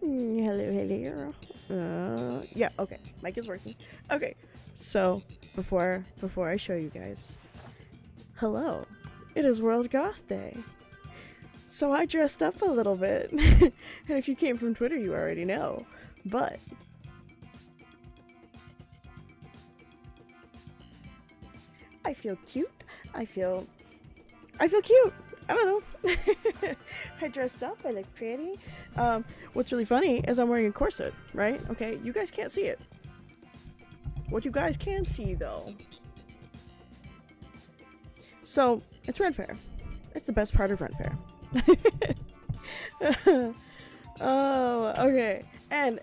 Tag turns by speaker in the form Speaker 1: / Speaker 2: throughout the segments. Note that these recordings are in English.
Speaker 1: Hello. Yeah, okay. Mic is working. Okay, so before I show you guys, hello. It is World Goth Day. So I dressed up a little bit. And if you came from Twitter, you already know. But I feel cute. I feel cute. I don't know. I dressed up. I look pretty. What's really funny is I'm wearing a corset, right? Okay, you guys can't see it. What you guys can see, though. So, it's Ren Fair. It's the best part of Ren Fair. Oh, okay. And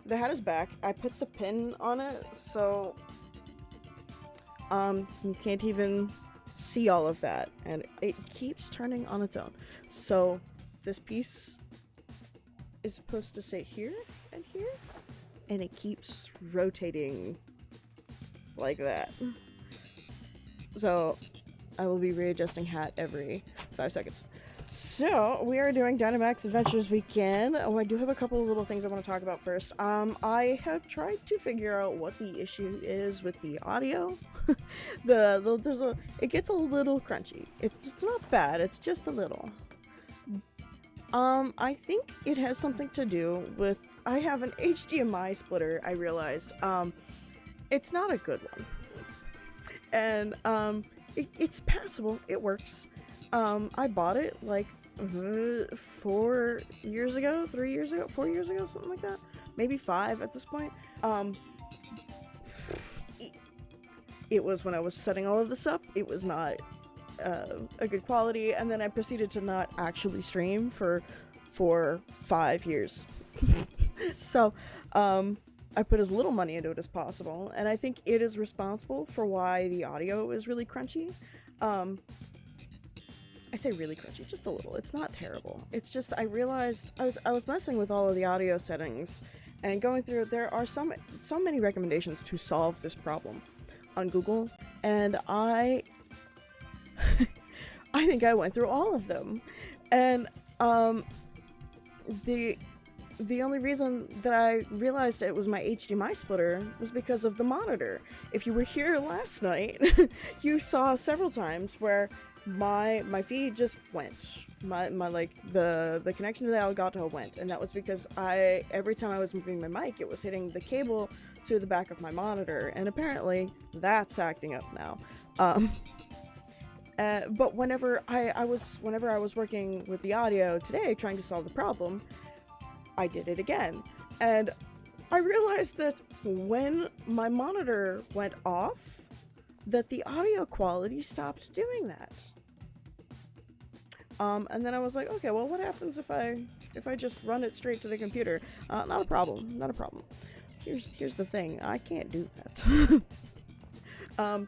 Speaker 1: the hat is back. I put the pin on it, so you can't even see all of that, and it keeps turning on its own. So this piece is supposed to sit here and here, and it keeps rotating like that. So I will be readjusting hat every 5 seconds. So we are doing Dynamax Adventures Weekend. Oh, I do have a couple of little things I want to talk about first. I have tried to figure out what the issue is with the audio. It gets a little crunchy. It's not bad. It's just a little. I think it has something to do with, I have an HDMI splitter. I realized. It's not a good one, and it's passable. It works. I bought it like 4 years ago, 3 years ago, 4 years ago, something like that. Maybe 5 at this point. It was when I was setting all of this up. It was not a good quality, and then I proceeded to not actually stream for 5 years. So, I put as little money into it as possible, and I think it is responsible for why the audio is really crunchy. I say really crunchy, just a little. It's not terrible. It's just I realized I was messing with all of the audio settings and going through. There are so many recommendations to solve this problem on Google, and I think I went through all of them, and the only reason that I realized it was my HDMI splitter was because of the monitor. If you were here last night, you saw several times where my feed just went. My like the connection to the Elgato went, and that was because every time I was moving my mic, it was hitting the cable to the back of my monitor, and apparently that's acting up now. But whenever I was working with the audio today, trying to solve the problem, I did it again, and I realized that when my monitor went off, that the audio quality stopped doing that. And then I was like, okay, well, what happens if I just run it straight to the computer? Not a problem. Here's the thing, I can't do that.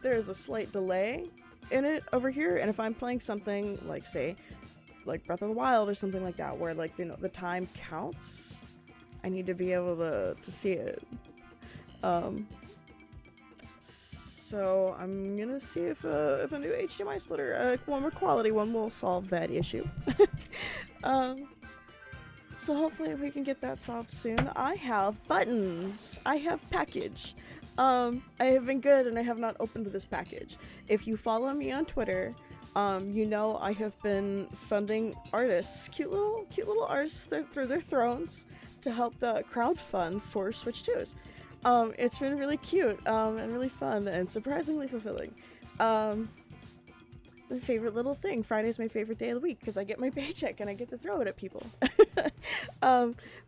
Speaker 1: There's a slight delay in it over here, and if I'm playing something like, say, like Breath of the Wild or something like that, where like the time counts, I need to be able to see it. So I'm gonna see if a new HDMI splitter, one more quality one, will solve that issue. So hopefully we can get that solved soon. I have buttons. I have package. I have been good, and I have not opened this package. If you follow me on Twitter, you know I have been funding artists, cute little artists through their thrones, to help the crowdfund for Switch 2s. It's been really cute, and really fun, and surprisingly fulfilling. It's my favorite little thing. Friday's my favorite day of the week, because I get my paycheck and I get to throw it at people.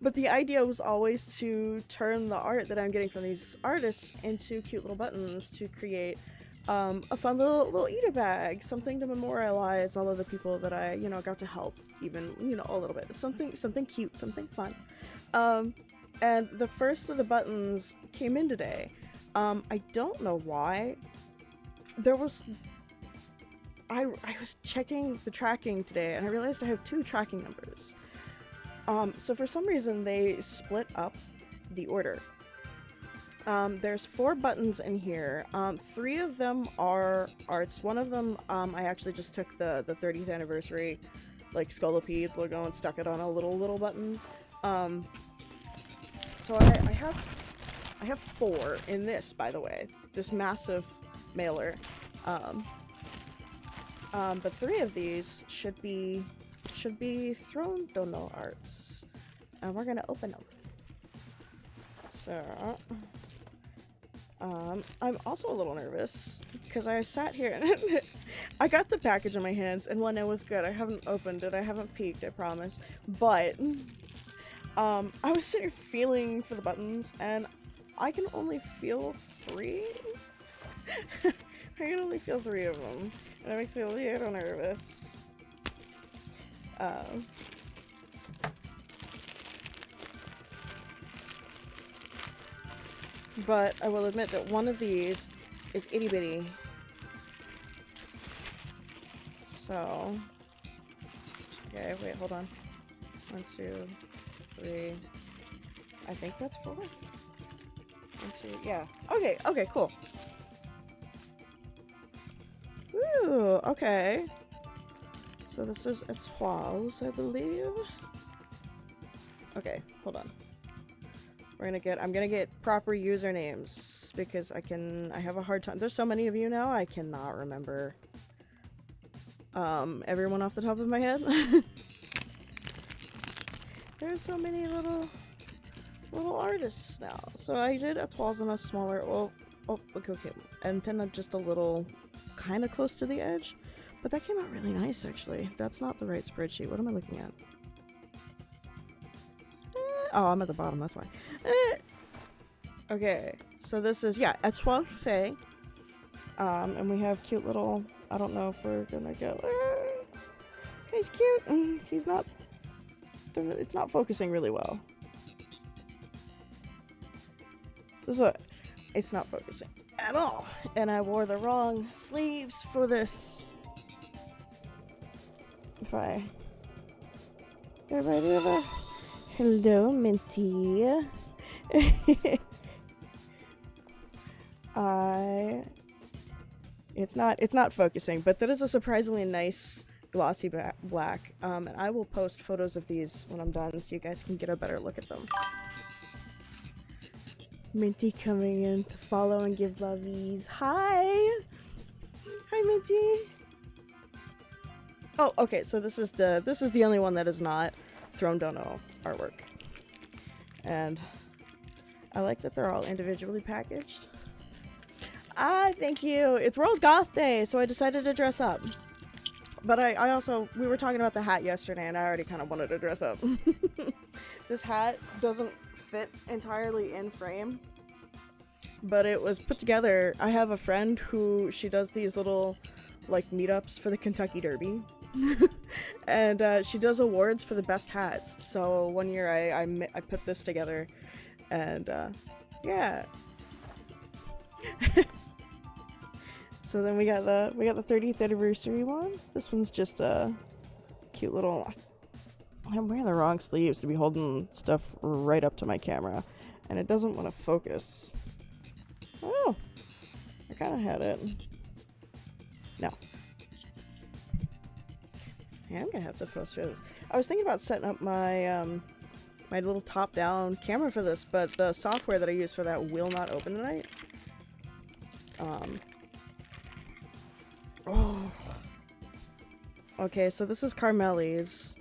Speaker 1: But the idea was always to turn the art that I'm getting from these artists into cute little buttons to create a fun little eater bag, something to memorialize all of the people that I, got to help, even, a little bit. Something cute, something fun. And the first of the buttons came in today. I don't know why. I was checking the tracking today, and I realized I have 2 tracking numbers. So for some reason, they split up the order. There's 4 buttons in here. 3 of them are arts. One of them, I actually just took the 30th anniversary, like, Scolopede logo and stuck it on a little button. So I have 4 in this, by the way. This massive mailer. But 3 of these should be thrown dono arts. And we're gonna open them. So I'm also a little nervous because I sat here and I got the package in my hands, and one, it was good. I haven't opened it. I haven't peeked, I promise. But I was sitting here feeling for the buttons, and I can only feel 3. I can only feel 3 of them, and it makes me a little nervous. But I will admit that one of these is itty bitty. So, okay, wait, hold on. 1, 2, 3. I think that's 4. 1, 2, yeah. Okay, okay, cool. Ooh, okay. So this is étoiles, I believe. Okay, hold on. I'm gonna get proper usernames because I have a hard time. There's so many of you now, I cannot remember everyone off the top of my head. There's so many little artists now. So I did étoiles on a smaller, well, oh, okay, and then just a little kind of close to the edge, but that came out really nice actually. That's not the right spreadsheet. What am I looking at? Oh, I'm at the bottom, that's why. Okay, so this is, yeah, étoile fait. And we have cute little, I don't know if we're gonna get, he's cute. He's not, it's not focusing really well. It's not focusing at all. And I wore the wrong sleeves for this. If I, everybody ever, hello, Minty. It's not focusing, but that is a surprisingly nice glossy black. And I will post photos of these when I'm done so you guys can get a better look at them. Minty coming in to follow and give lovies. Hi! Hi, Minty! Oh, okay, so this is the only one that is not thrown dono artwork. And I like that they're all individually packaged. Ah, thank you! It's World Goth Day, so I decided to dress up. But I also, we were talking about the hat yesterday, and I already kind of wanted to dress up. This hat doesn't fit entirely in frame, but it was put together. I have a friend who, she does these little, like, meetups for the Kentucky Derby. And she does awards for the best hats. So one year I put this together, and yeah. So then we got the 30th anniversary one. This one's just a cute little. I'm wearing the wrong sleeves to be holding stuff right up to my camera, and it doesn't want to focus. Oh, I kind of had it. No. Yeah, I'm gonna have to post this. I was thinking about setting up my my little top-down camera for this, but the software that I use for that will not open tonight. Oh. Okay, so this is Carmelli's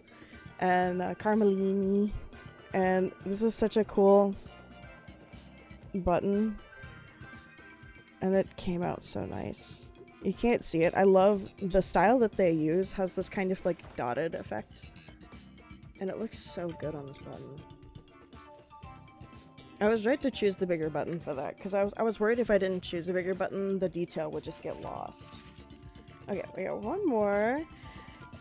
Speaker 1: and Carmelini, and this is such a cool button, and it came out so nice. You can't see it. I love the style that they use, has this kind of like dotted effect, and it looks so good on this button. I was right to choose the bigger button for that, because I was worried if I didn't choose a bigger button, the detail would just get lost. Okay, we got one more,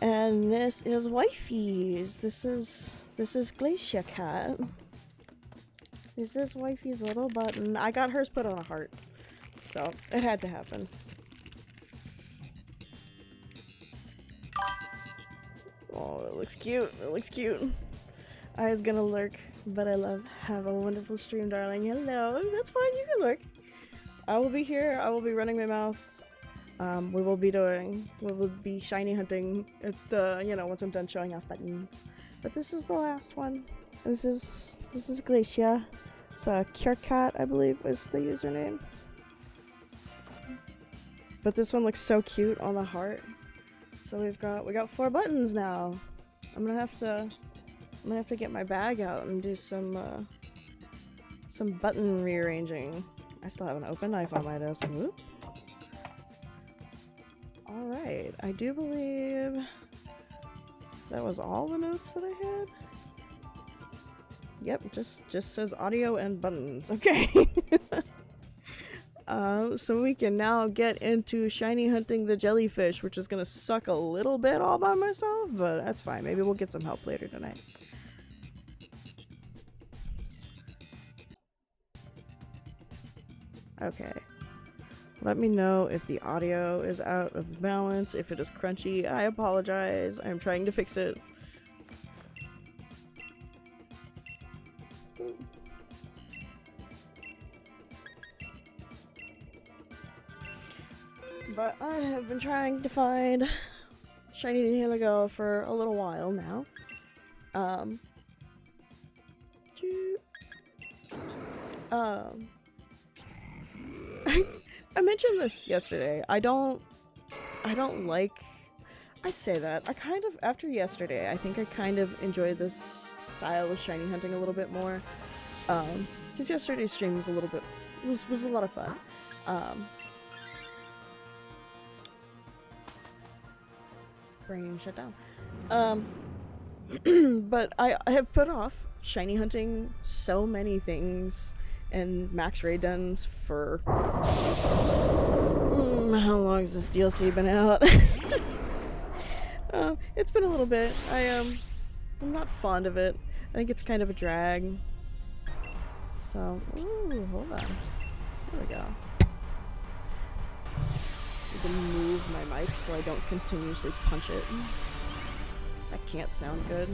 Speaker 1: and this is Wifey's. This is Glacia Cat. This is Wifey's little button. I got hers put on a heart, so it had to happen. Oh, it looks cute. It looks cute. I was gonna lurk, but I love. Have a wonderful stream, darling. Hello. That's fine. You can lurk. I will be here. I will be running my mouth. We will be shiny hunting at, you know, once I'm done showing off buttons. But this is the last one. This is Glacia. It's a Kierkat, I believe, was the username. But this one looks so cute on the heart. So we got 4 buttons now. I'm gonna have to get my bag out and do some button rearranging. I still haven't opened, if I might ask. Whoop. All right, I do believe that was all the notes that I had. Yep, just says audio and buttons. Okay. So we can now get into shiny hunting the jellyfish, which is gonna suck a little bit all by myself, but that's fine. Maybe we'll get some help later tonight. Okay. Let me know if the audio is out of balance, if it is crunchy. I apologize. I'm trying to fix it. But I have been trying to find shiny Heligo for a little while now. I mentioned this yesterday. I don't like. I say that. I kind of, after yesterday, I think I kind of enjoy this style of shiny hunting a little bit more. Because yesterday's stream was a little bit, was a lot of fun. Brain shut down. But I have put off shiny hunting so many things and max raid duns for how long has this DLC been out? It's been a little bit. I'm not fond of it. I think it's kind of a drag. So, ooh, hold on. There we go. I can move my mic so I don't continuously punch it. That can't sound good.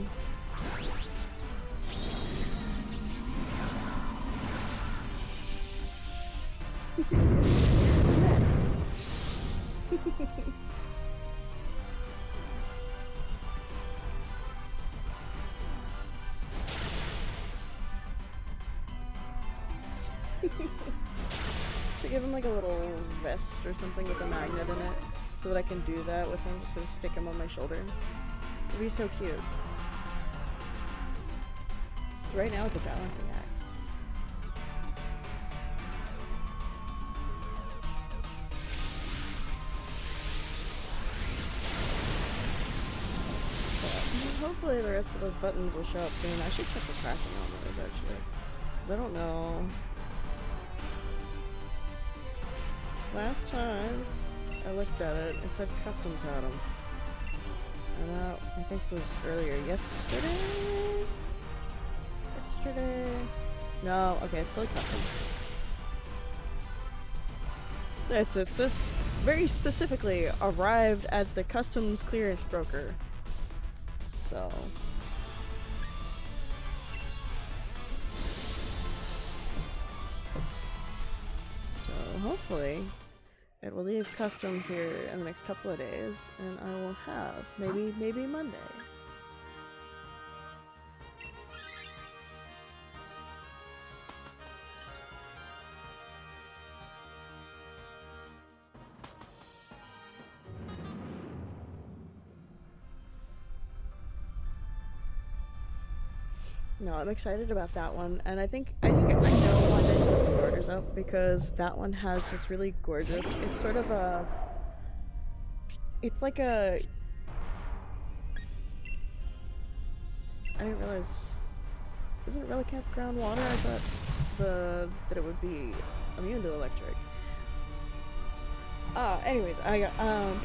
Speaker 1: Should give him like a little vest or something with a magnet in it so that I can do that with him. Just gonna stick him on my shoulder. It'd be so cute. So right now it's a balancing act. Hopefully the rest of those buttons will show up soon. I should check the tracking on those actually, because I don't know. Last time I looked at it, it said customs had them. And that, I think, was earlier yesterday? Yesterday? No, okay, it's still customs. It says very specifically arrived at the customs clearance broker. So hopefully it will leave customs here in the next couple of days, and I will have maybe Monday. No, I'm excited about that one, and I think I know why they put the orders up, because that one has this really gorgeous. It's sort of a. It's like a. I didn't realize. Isn't it Relicanth groundwater? I thought that it would be immune to electric. Anyways,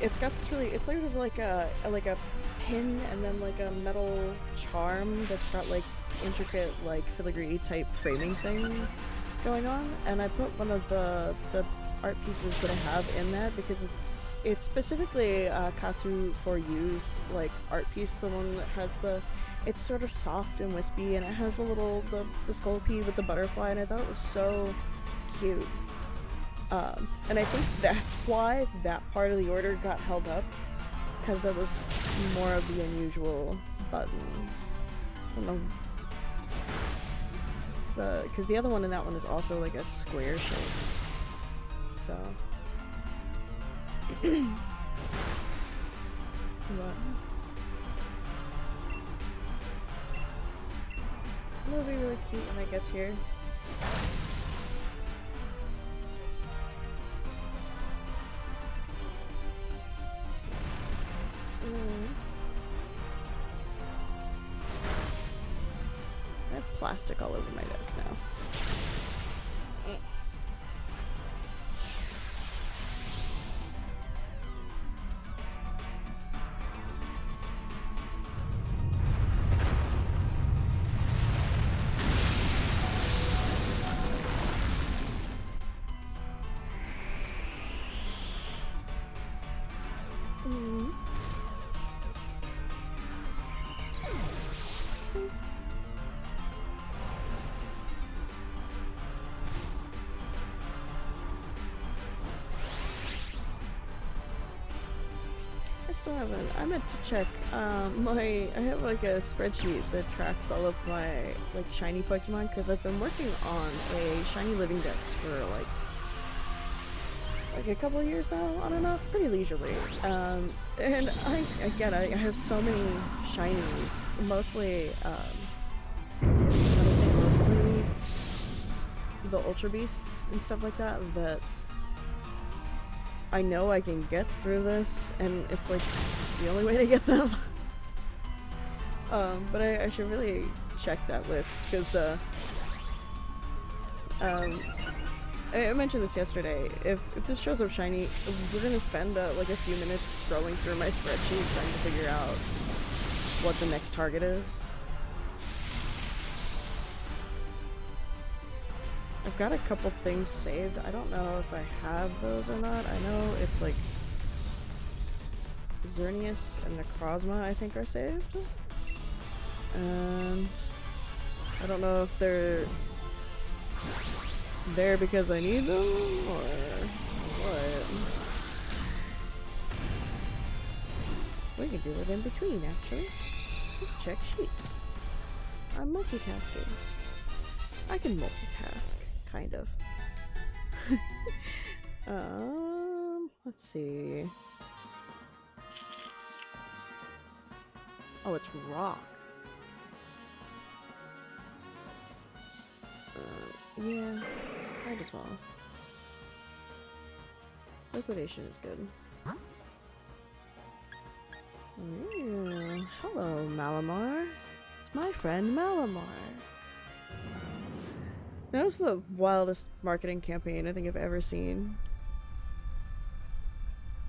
Speaker 1: it's got this really. It's sort of like a pin and then like a metal charm that's got like intricate like filigree type framing thing going on, and I put one of the art pieces that I have in that because it's specifically Katu for use like art piece, the one that has it's sort of soft and wispy, and it has the little the Scolipede with the butterfly, and I thought it was so cute. And I think that's why that part of the order got held up, because that was more of the unusual buttons. I don't know. So, because the other one in that one is also like a square shape. So. But. It'll be really cute when it gets here. I have plastic all over my desk now. I still haven't. I meant to check I have like a spreadsheet that tracks all of my like shiny Pokemon because I've been working on a shiny living dex for like a couple of years now, on and off, pretty leisurely. And I have so many shinies, mostly I would say mostly the Ultra Beasts and stuff like that, that I know I can get through this, and it's like the only way to get them. But I should really check that list, because I mentioned this yesterday. If this shows up shiny, we're gonna spend like a few minutes scrolling through my spreadsheet trying to figure out what the next target is. I've got a couple things saved. I don't know if I have those or not. I know it's like Xerneas and Necrozma, I think, are saved. And I don't know if they're there because I need them or what. We can do it in between, actually. Let's check sheets. I'm multitasking. I can multitask. Kind of. Let's see. Oh, it's rock. Yeah, might as well. Liquidation is good. Hello, Malamar. It's my friend Malamar. That was the wildest marketing campaign I think I've ever seen.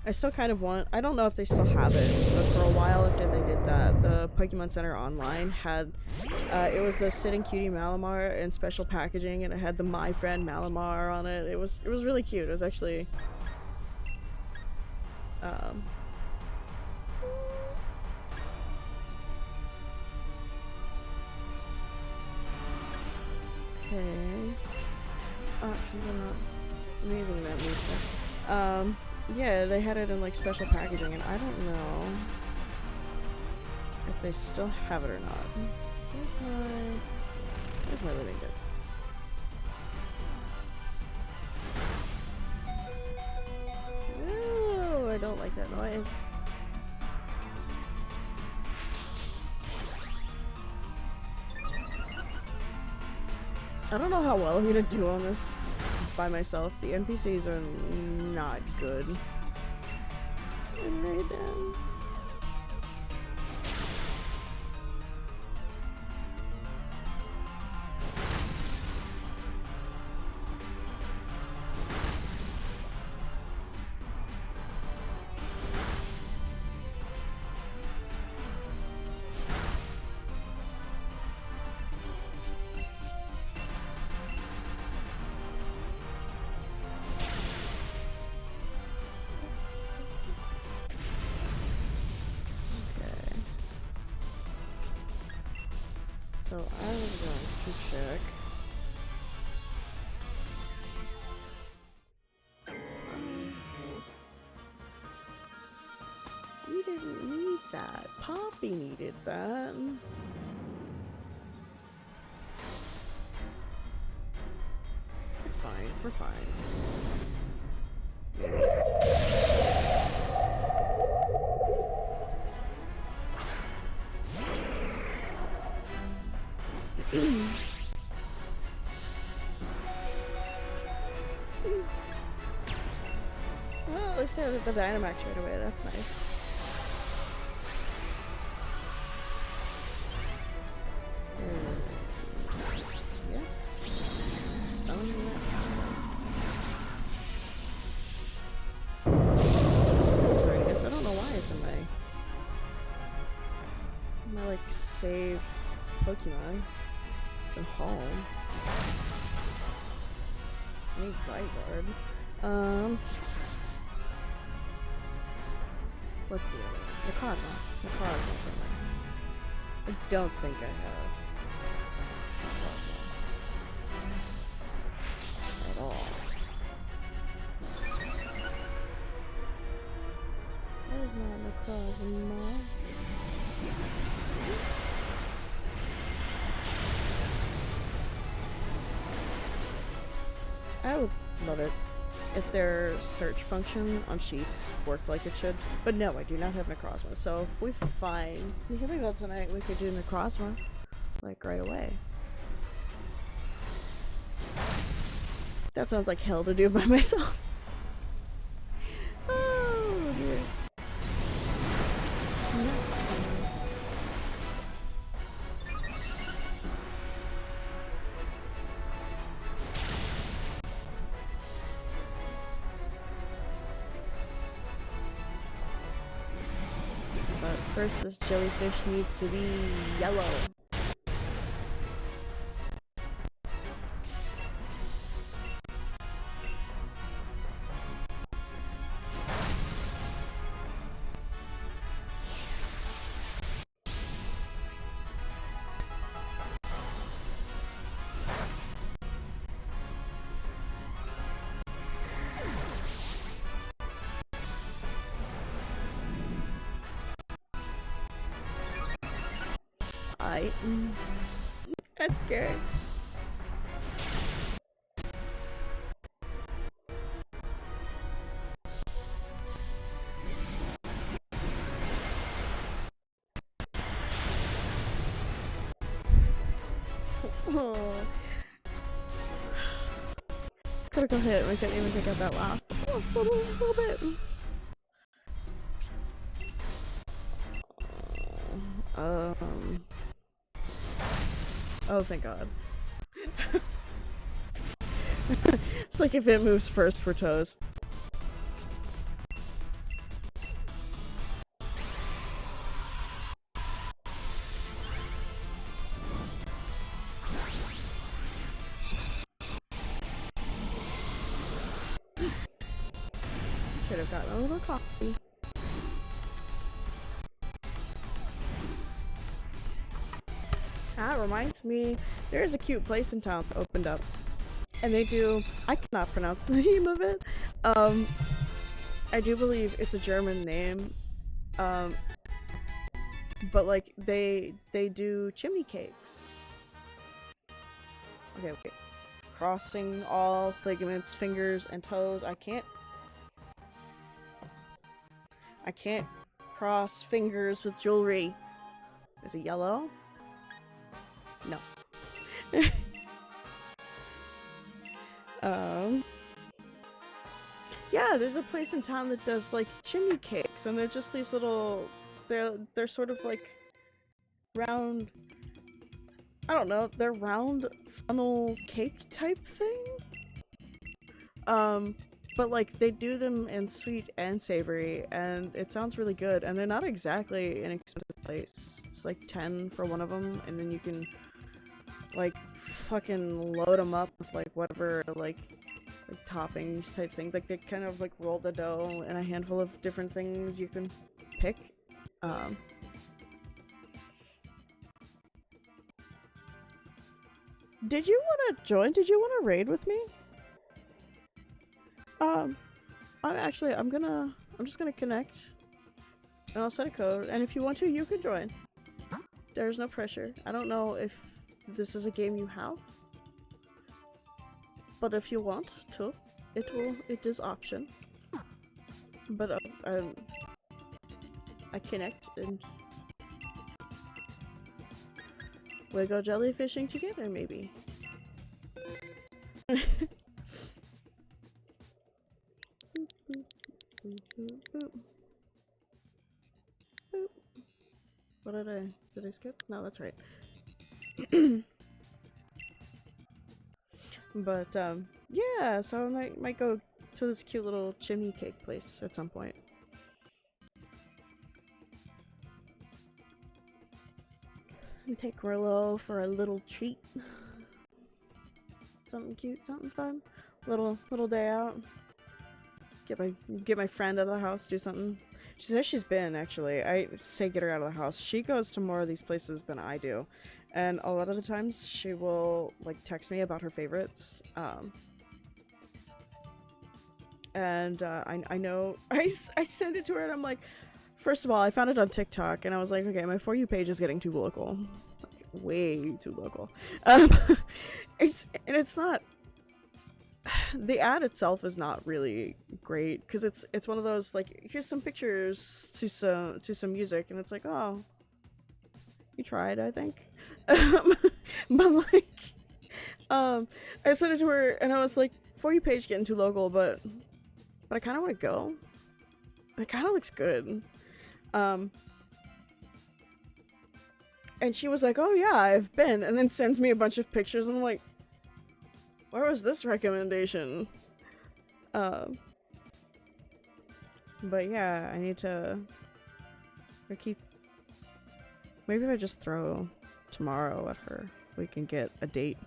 Speaker 1: I still kind of want— I don't know if they still have it, but for a while after they did that, the Pokemon Center Online had— it was a Sitting Cutie Malamar in special packaging, and it had the My Friend Malamar on it. It was really cute. It was actually— okay. Options are not amazing that much. Yeah, they had it in like special packaging, and I don't know if they still have it or not. Where's my living dex? Oh, I don't like that noise. I don't know how well I'm gonna do on this by myself. The NPCs are not good. Very dense. So I was going to check. You didn't need that. Poppy needed that. We're fine. Well, at least I have the Dynamax right away. That's nice. Save Pokemon. It's in home. I need Zygarde. What's the other one? Necrozma. Necrozma somewhere. I don't think I have Necrozma at all. That is not Necrozma. I would love it if their search function on sheets worked like it should. But no, I do not have Necrozma, so we're fine. We can go tonight, we could do Necrozma, like, right away. That sounds like hell to do by myself. Oh, dear. First, this jellyfish needs to be yellow. That's scary. Oh. Critical hit. We couldn't even take out that last little bit. Oh, thank God. It's like if it moves first for toes. Should have gotten a little coffee. That reminds me, there is a cute place in town that opened up. And they do, I cannot pronounce the name of it. I do believe it's a German name. But like, they do chimney cakes. Okay, wait. Crossing all ligaments, fingers, and toes. I can't cross fingers with jewelry. Is it yellow? No. Yeah, there's a place in town that does like chimney cakes, and they're just these little, they're sort of like round, I don't know, they're round funnel cake type thing. But like they do them in sweet and savory, and it sounds really good, and they're not exactly an expensive place. It's like 10 for one of them, and then you can like fucking load them up with like whatever like toppings type thing. Like they kind of like roll the dough and a handful of different things you can pick. Did you want to join? Did you want to raid with me? I'm just gonna connect and I'll set a code, and if you want to, you can join. There's no pressure. I don't know if this is a game you have, but if you want to, it is option. But I connect and we go jellyfishing together, maybe. What did I skip? No, that's right. But yeah, so I might go to this cute little chimney cake place at some point. And take Rillo for a little treat. Something cute, something fun. Little day out. Get my friend out of the house, do something. She says she's been, actually. I say get her out of the house. She goes to more of these places than I do. And a lot of the times she will like text me about her favorites. I know I send it to her and I'm like, first of all, I found it on TikTok and I was like, okay, my For You page is getting too local. Like, way too local. It's not, the ad itself is not really great because it's one of those like, here's some pictures to some music and it's like, oh, you tried, I think. But like I sent it to her and I was like, For You page getting too local, but I kind of want to go. It kind of looks good. And she was like, oh yeah, I've been, and then sends me a bunch of pictures and I'm like, where was this recommendation? But yeah, I need to maybe if I just throw tomorrow at her, we can get a date.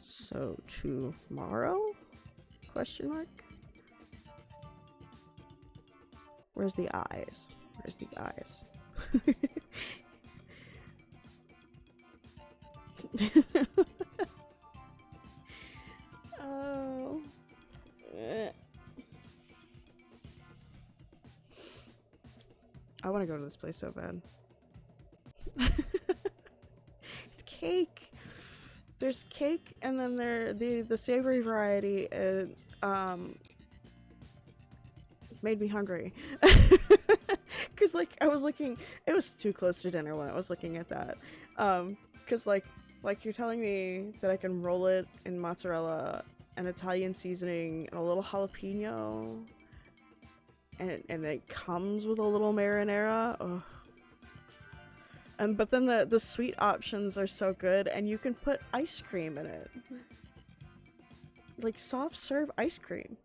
Speaker 1: So tomorrow? Question mark? Where's the eyes? Where's the eyes? Oh. I want to go to this place so bad. It's cake. There's cake, and then the savory variety is made me hungry. Cause like I was looking, it was too close to dinner when I was looking at that. Cause like you're telling me that I can roll it in mozzarella and Italian seasoning and a little jalapeno, and it comes with a little marinara. Ugh. But then the sweet options are so good, and you can put ice cream in it, like soft serve ice cream.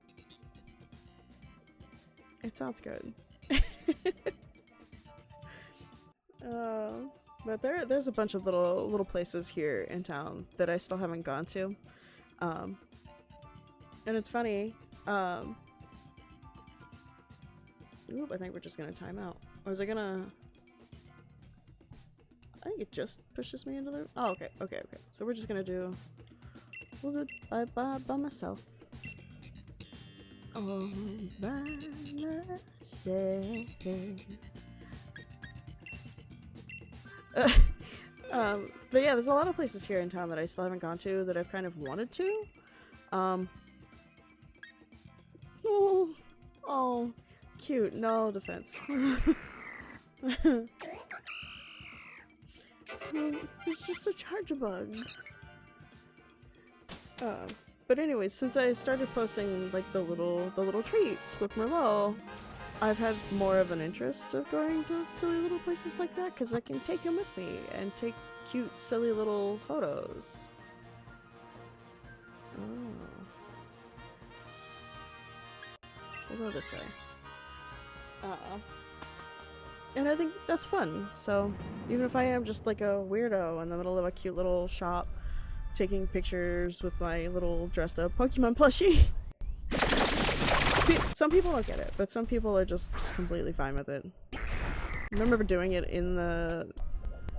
Speaker 1: It sounds good. But there's a bunch of little places here in town that I still haven't gone to, and it's funny. Oop, I think we're just gonna time out. Or is it gonna? I think it just pushes me into the. Oh, okay. So we'll do it by myself. All by myself. But yeah, there's a lot of places here in town that I still haven't gone to that I've kind of wanted to. Oh, cute. No defense. It's just a charger bug. But anyways, since I started posting like the little treats with Merlot, I've had more of an interest of going to silly little places like that because I can take him with me and take cute, silly little photos. Oh. We'll go this way. And I think that's fun, so even if I am just like a weirdo in the middle of a cute little shop taking pictures with my little dressed up Pokemon plushie. Some people don't get it, but some people are just completely fine with it. I remember doing it in the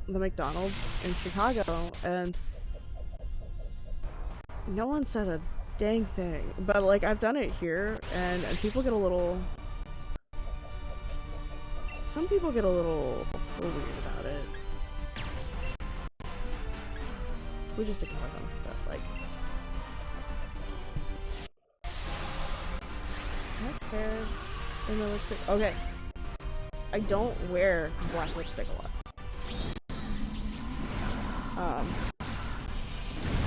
Speaker 1: McDonald's in Chicago, and no one said a dang thing. But like I've done it here, and people get a little. Some people get a little weird about it. We just ignore them. Black hair in the lipstick. Okay. I don't wear black lipstick a lot.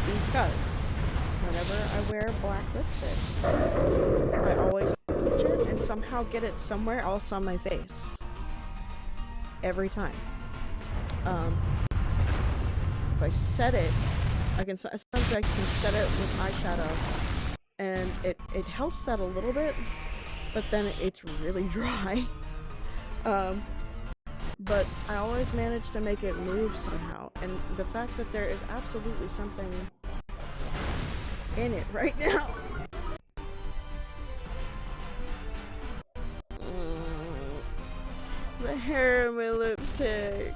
Speaker 1: Because whenever I wear black lipstick, I always touch it and somehow get it somewhere else on my face. Every time. If I set it, sometimes I can set it with eyeshadow, and it helps that a little bit, but then it's really dry. But I always manage to make it move somehow, and the fact that there is absolutely something in it right now. The hair in my lipstick.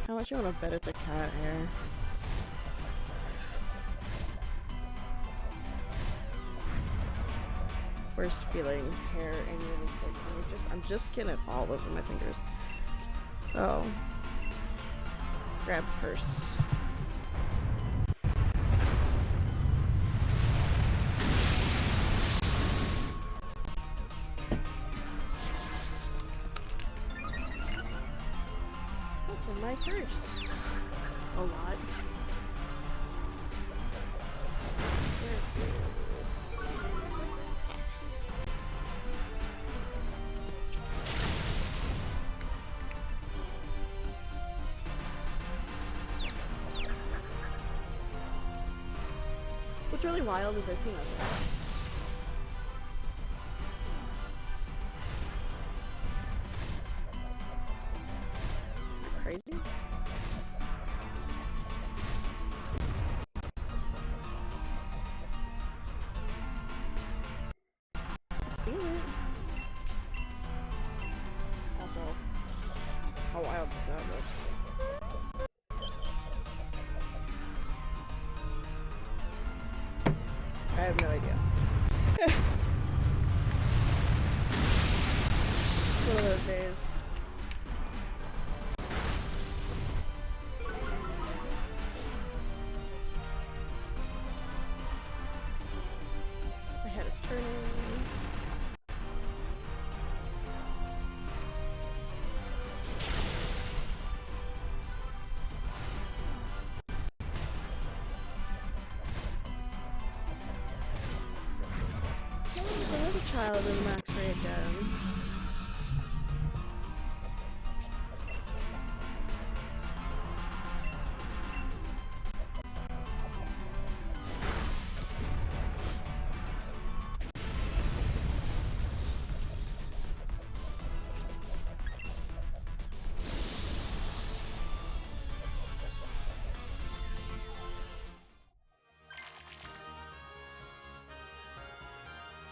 Speaker 1: How much you want to bet it's a cat hair? Worst feeling hair in your lipstick. I'm just getting it all over my fingers. So, grab purse. What's in my purse? A lot. There it is. What's really wild is I've seen that. Crazy? I feel it. Also, how wild does that look? I have no idea. One of those days. My head is turning. Another child in Max Ray again.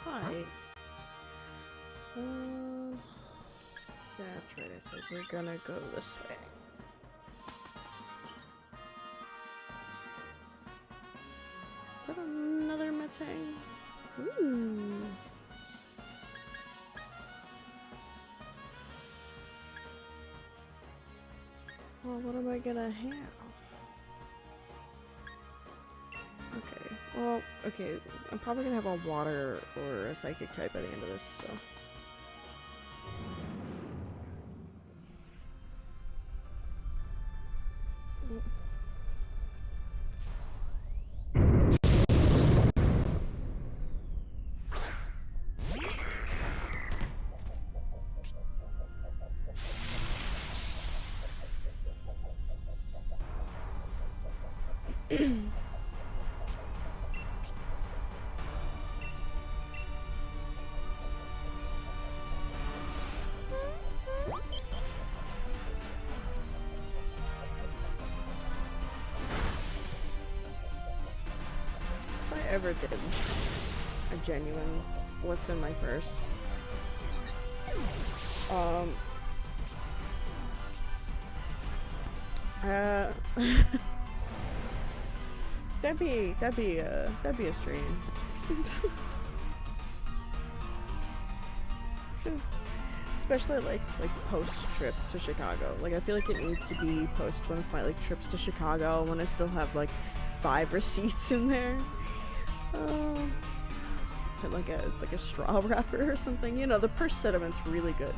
Speaker 1: Hi. That's right, I said we're gonna go this way. Is that another Metang? Ooh. Well, what am I gonna have? Okay, well, okay, I'm probably gonna have a water or a psychic type by the end of this, so. If I ever did a genuine what's in my purse, that'd be a stream. especially like post trip to Chicago. Like I feel like it needs to be post one of my like trips to Chicago when I still have like 5 receipts in there. Put like a straw wrapper or something. You know, the purse sentiment's really good.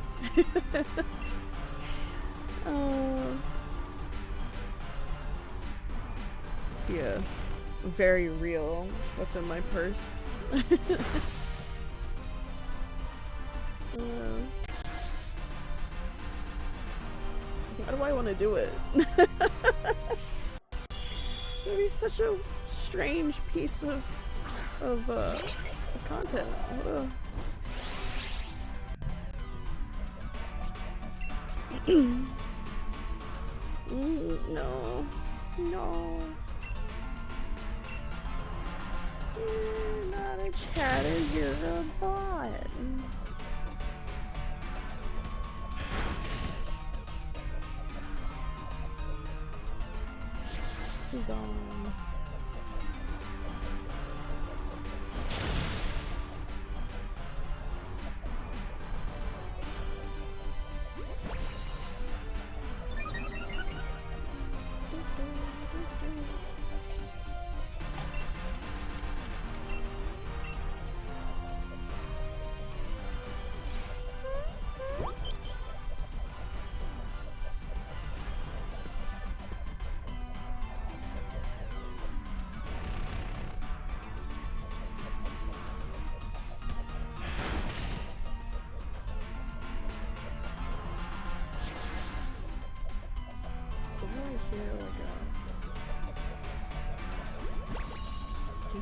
Speaker 1: Yeah, very real. What's in my purse? Why do I want to do it? It'd be such a strange piece of content. No. No. You're not a chatter, you're a bot. Gone.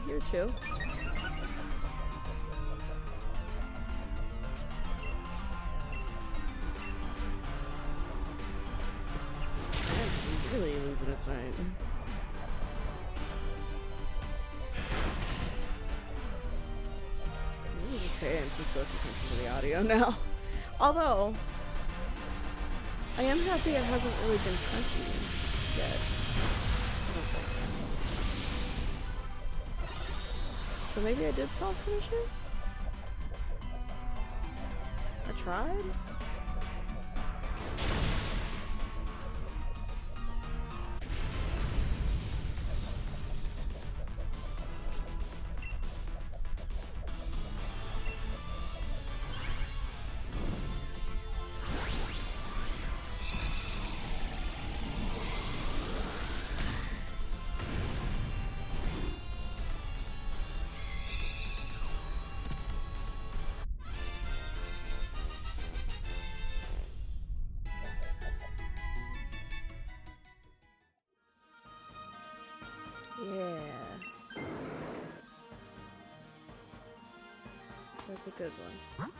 Speaker 1: Here too. I'm really losing it tonight. Okay, I'm too close attention to the audio now. Although, I am happy it hasn't really been crunchy yet. So maybe I did solve some issues? I tried? Yeah. That's a good one.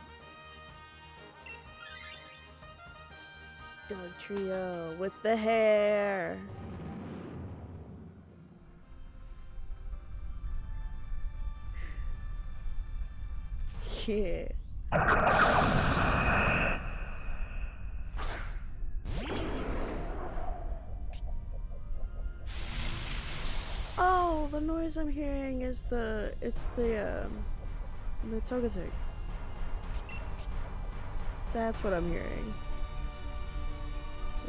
Speaker 1: Dog trio with the hair. Yeah. Oh, the noise I'm hearing is the Togetic. That's what I'm hearing.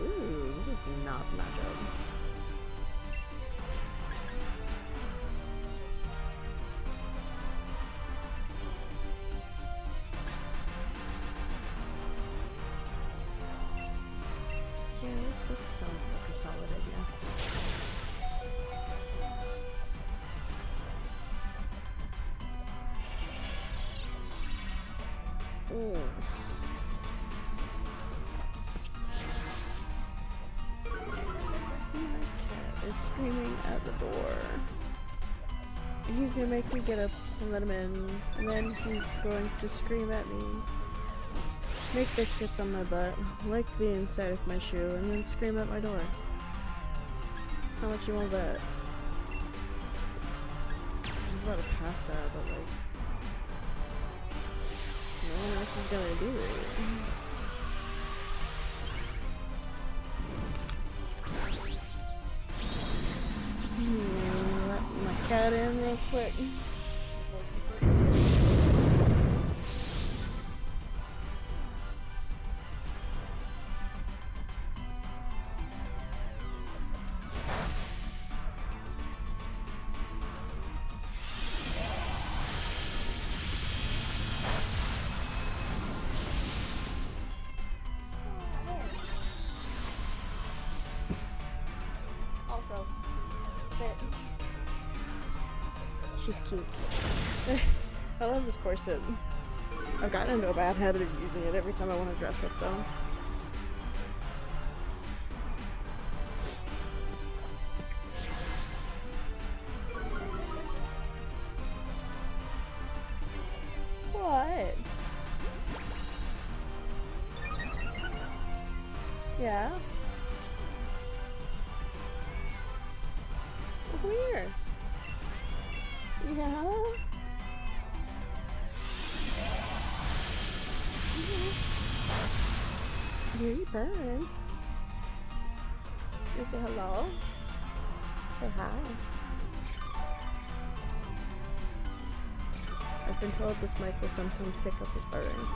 Speaker 1: Ooh, this is not matchup. Yeah, that sounds like a solid idea. Ooh. Is screaming at the door. He's gonna make me get up and let him in, and then he's going to scream at me, make biscuits on my butt, lick the inside of my shoe, and then scream at my door. How much you want that? I was about to pass that, but like, no one else is gonna do it. Let my cat in real quick. corset. She's cute. I love this corset. I've gotten into a bad habit of using it every time I want to dress up though. What? Yeah? Come here. Yeah? Here you burn. You say hello? Say hi. I've been told this mic will sometimes pick up his burn.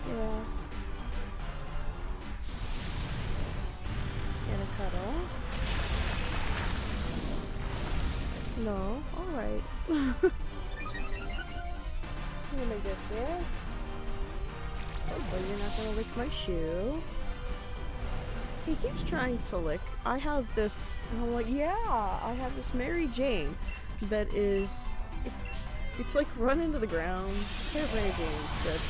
Speaker 1: Yeah. And a cuddle. No, alright. I'm gonna get this. Oh, you're not gonna lick my shoe. He keeps trying to lick. I have this, and I'm like, yeah, I have this Mary Jane that is, it's like run into the ground. It's pair of Mary Janes that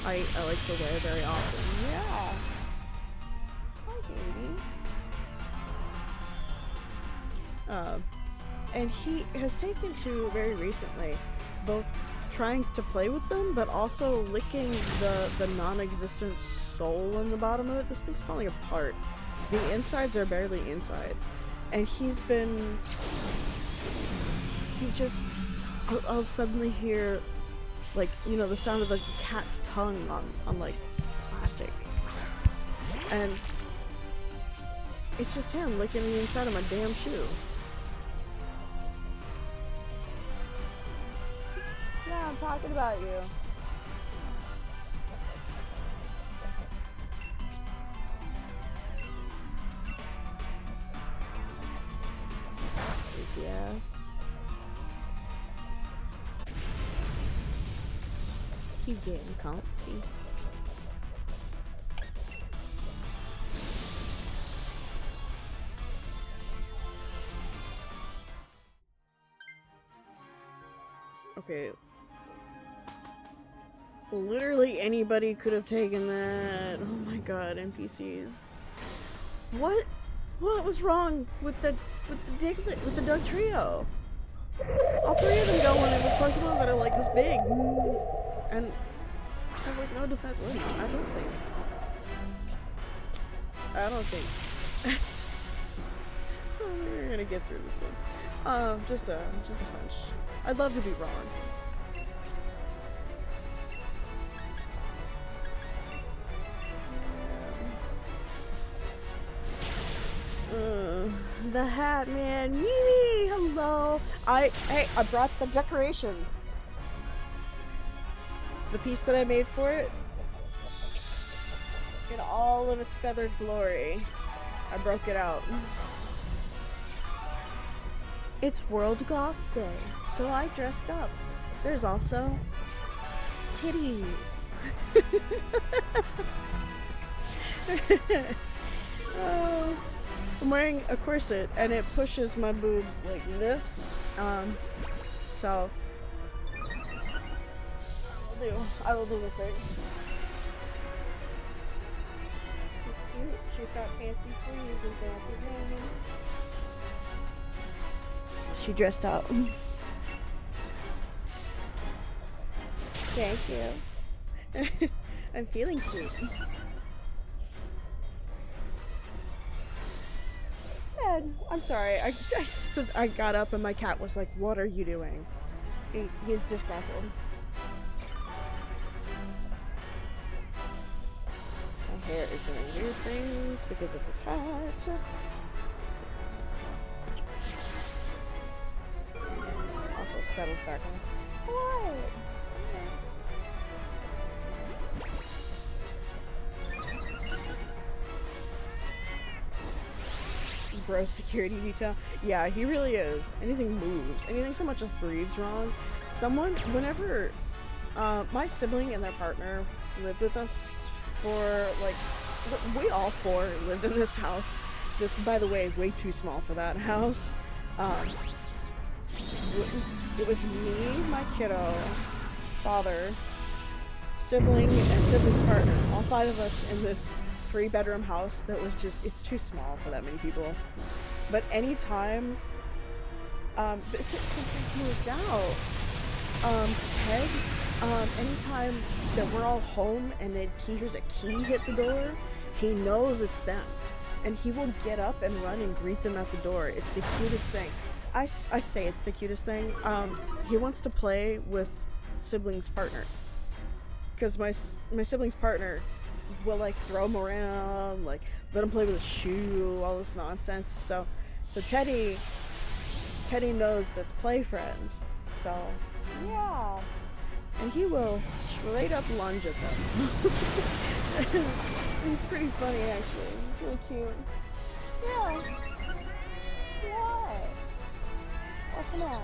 Speaker 1: I like to wear very often. Yeah. Hi, baby. And he has taken to very recently both trying to play with them, but also licking the non-existent sole in the bottom of it. This thing's falling apart. The insides are barely insides. And he's just, I'll suddenly hear, like, you know, the sound of the cat's tongue on like, plastic. And it's just him licking the inside of my damn shoe. Yeah, I'm talking about you. Yes. He's getting comfy. Okay. Literally anybody could have taken that. Oh my god, NPCs. What was wrong with the Diglett, with the Doug trio? All three of them go when it was Pokemon that are like this big. And have like no defense with them. I don't think. Oh, we're gonna get through this one. Just a hunch. I'd love to be wrong. The hat man, Mimi, hello. Hey, I brought the decoration. The piece that I made for it, in all of its feathered glory. I broke it out. It's World Goth Day, so I dressed up. There's also titties. Oh. I'm wearing a corset and it pushes my boobs like this. So I will do the thing. It's cute. She's got fancy sleeves and fancy hands. She dressed up. Thank you. I'm feeling cute. I'm sorry. I got up and my cat was like, "What are you doing?" He's disgruntled. My hair is doing weird things because of this hat. Also settled back on. What? Bro security detail. Yeah, he really is. Anything moves, anything someone just breathes wrong. Someone, whenever My sibling and their partner lived with us for, like, we all four lived in this house. This, by the way, way too small for that house. It was me, my kiddo, father, sibling, and sibling's partner. All five of us in this 3-bedroom house that was just, it's too small for that many people. But anytime, since we moved out, Ted, anytime that we're all home and then he hears a key hit the door, he knows it's them. And he will get up and run and greet them at the door. It's the cutest thing. I say it's the cutest thing. He wants to play with sibling's partner. Because my sibling's partner will, like, throw him around, like, let him play with his shoe, all this nonsense. So Teddy knows that's play friend. So, yeah. And he will straight up lunge at them. He's pretty funny, actually. He's really cute. Yeah. What? What's the matter?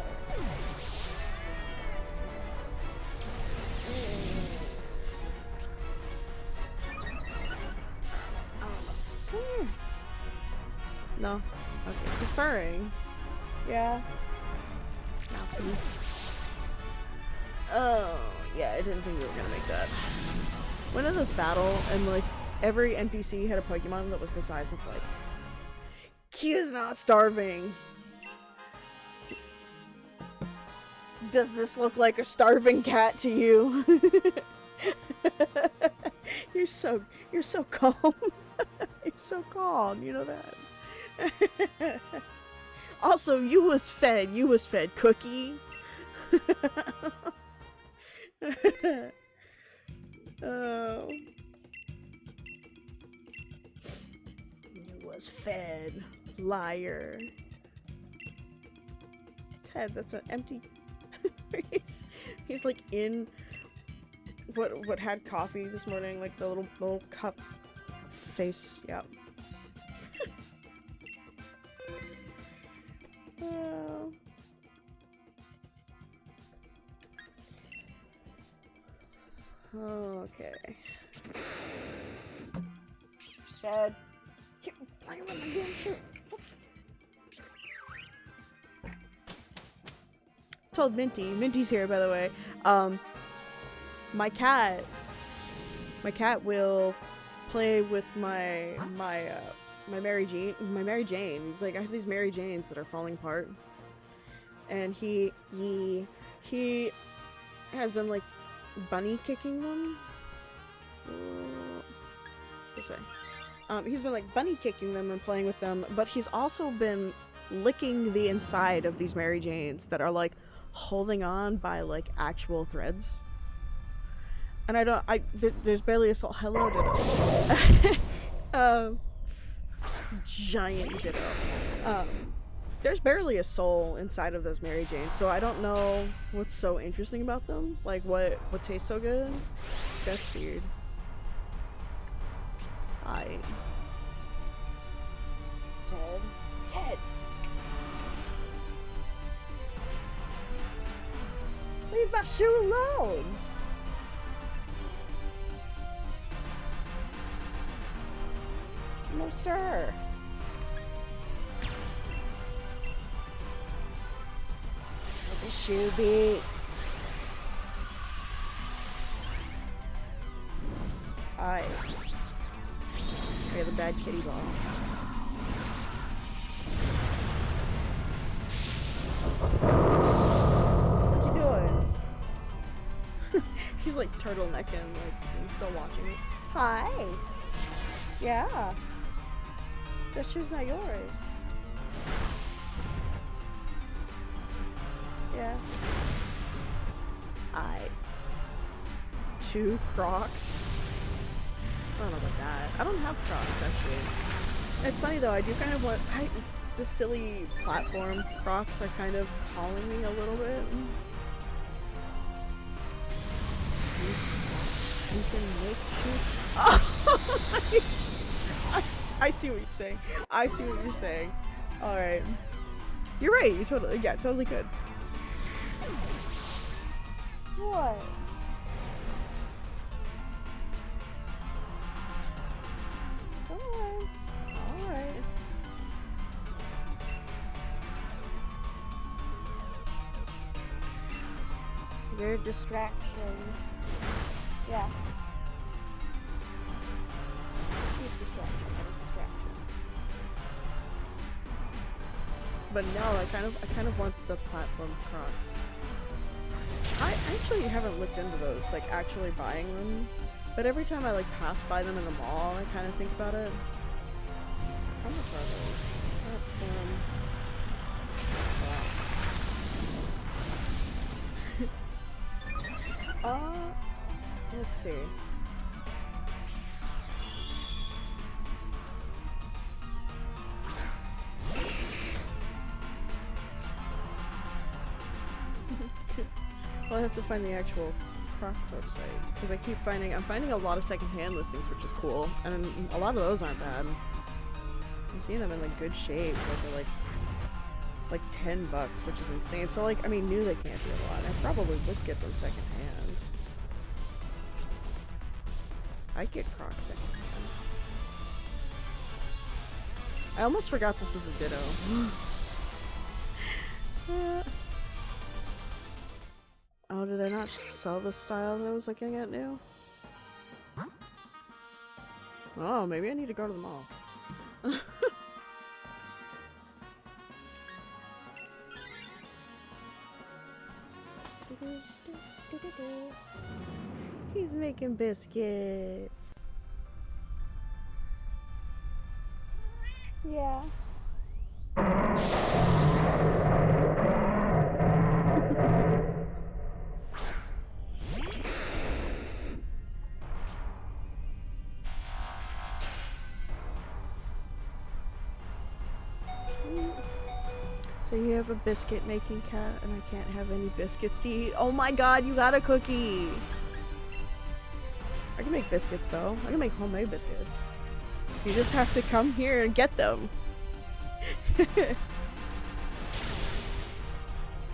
Speaker 1: Come here. No. Okay. He's purring. Yeah. No, please. Oh, yeah, I didn't think we were gonna make that. Went in this battle, and, like, every NPC had a Pokemon that was the size of, like, Kia's not starving. Does this look like a starving cat to you? You're so calm. You're so calm, you know that. Also, you was fed Cookie. Oh. You was fed, liar. Ted, that's an empty. he's like in what had coffee this morning, like the little cup face. Yep. Oh. Okay. Dad. Why am I doing shit? Told Minty's here, by the way. My cat will play with my Mary Jane. He's like, I have these Mary Janes that are falling apart, and he has been, like, bunny kicking them. This way. He's been, like, bunny kicking them and playing with them, but he's also been licking the inside of these Mary Janes that are, like, holding on by, like, actual threads. And there's barely a soul. Hello, Ditto. Giant Ditto. There's barely a soul inside of those Mary Janes, so I don't know what's so interesting about them. Like, what tastes so good? That's weird. Hi. Ted! Leave my shoe alone! No, sir. Let the shoe be. Alright. I have a bad kitty ball. What you doing? He's like turtlenecking, like he's still watching me. Hi. Yeah. That shoe's not yours. Yeah. Two Crocs. I don't know about that. I don't have Crocs, actually. It's funny though, I do kind of want the silly platform Crocs are kind of calling me a little bit. You can make shoes. Oh, I see what you're saying. I see what you're saying. Alright. You're right, you totally could. What? You're a distraction. Yeah. He's distraction. I'm a distraction. But no, I kind of want the platform Crocs. I actually haven't looked into those, like actually buying them. But every time I like pass by them in the mall, I kind of think about it. How much are those? Wow. Let's see. Well, I have to find the actual Croc website because I'm finding a lot of secondhand listings, which is cool, and a lot of those aren't bad. I'm seeing them in like good shape, like they're like $10, which is insane. So like, I mean, new they can't be a lot. I probably would get them secondhand. I'd get Crocs secondhand. I almost forgot this was a Ditto. Oh, did I not sell the style that I was looking at new? Oh, maybe I need to go to the mall. He's making biscuits. Yeah. So you have a biscuit making cat and I can't have any biscuits to eat. Oh my god, you got a cookie! I can make biscuits though. I can make homemade biscuits. You just have to come here and get them.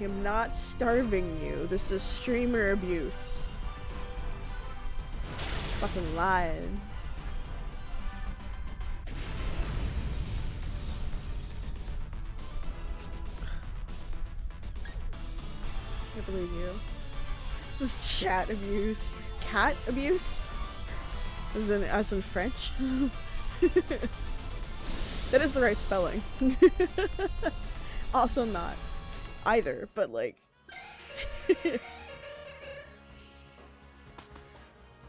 Speaker 1: I'm not starving you. This is streamer abuse. Fucking lying. I can't believe you. This is chat abuse. Cat abuse? As in French? That is the right spelling. Also not. Either, but like...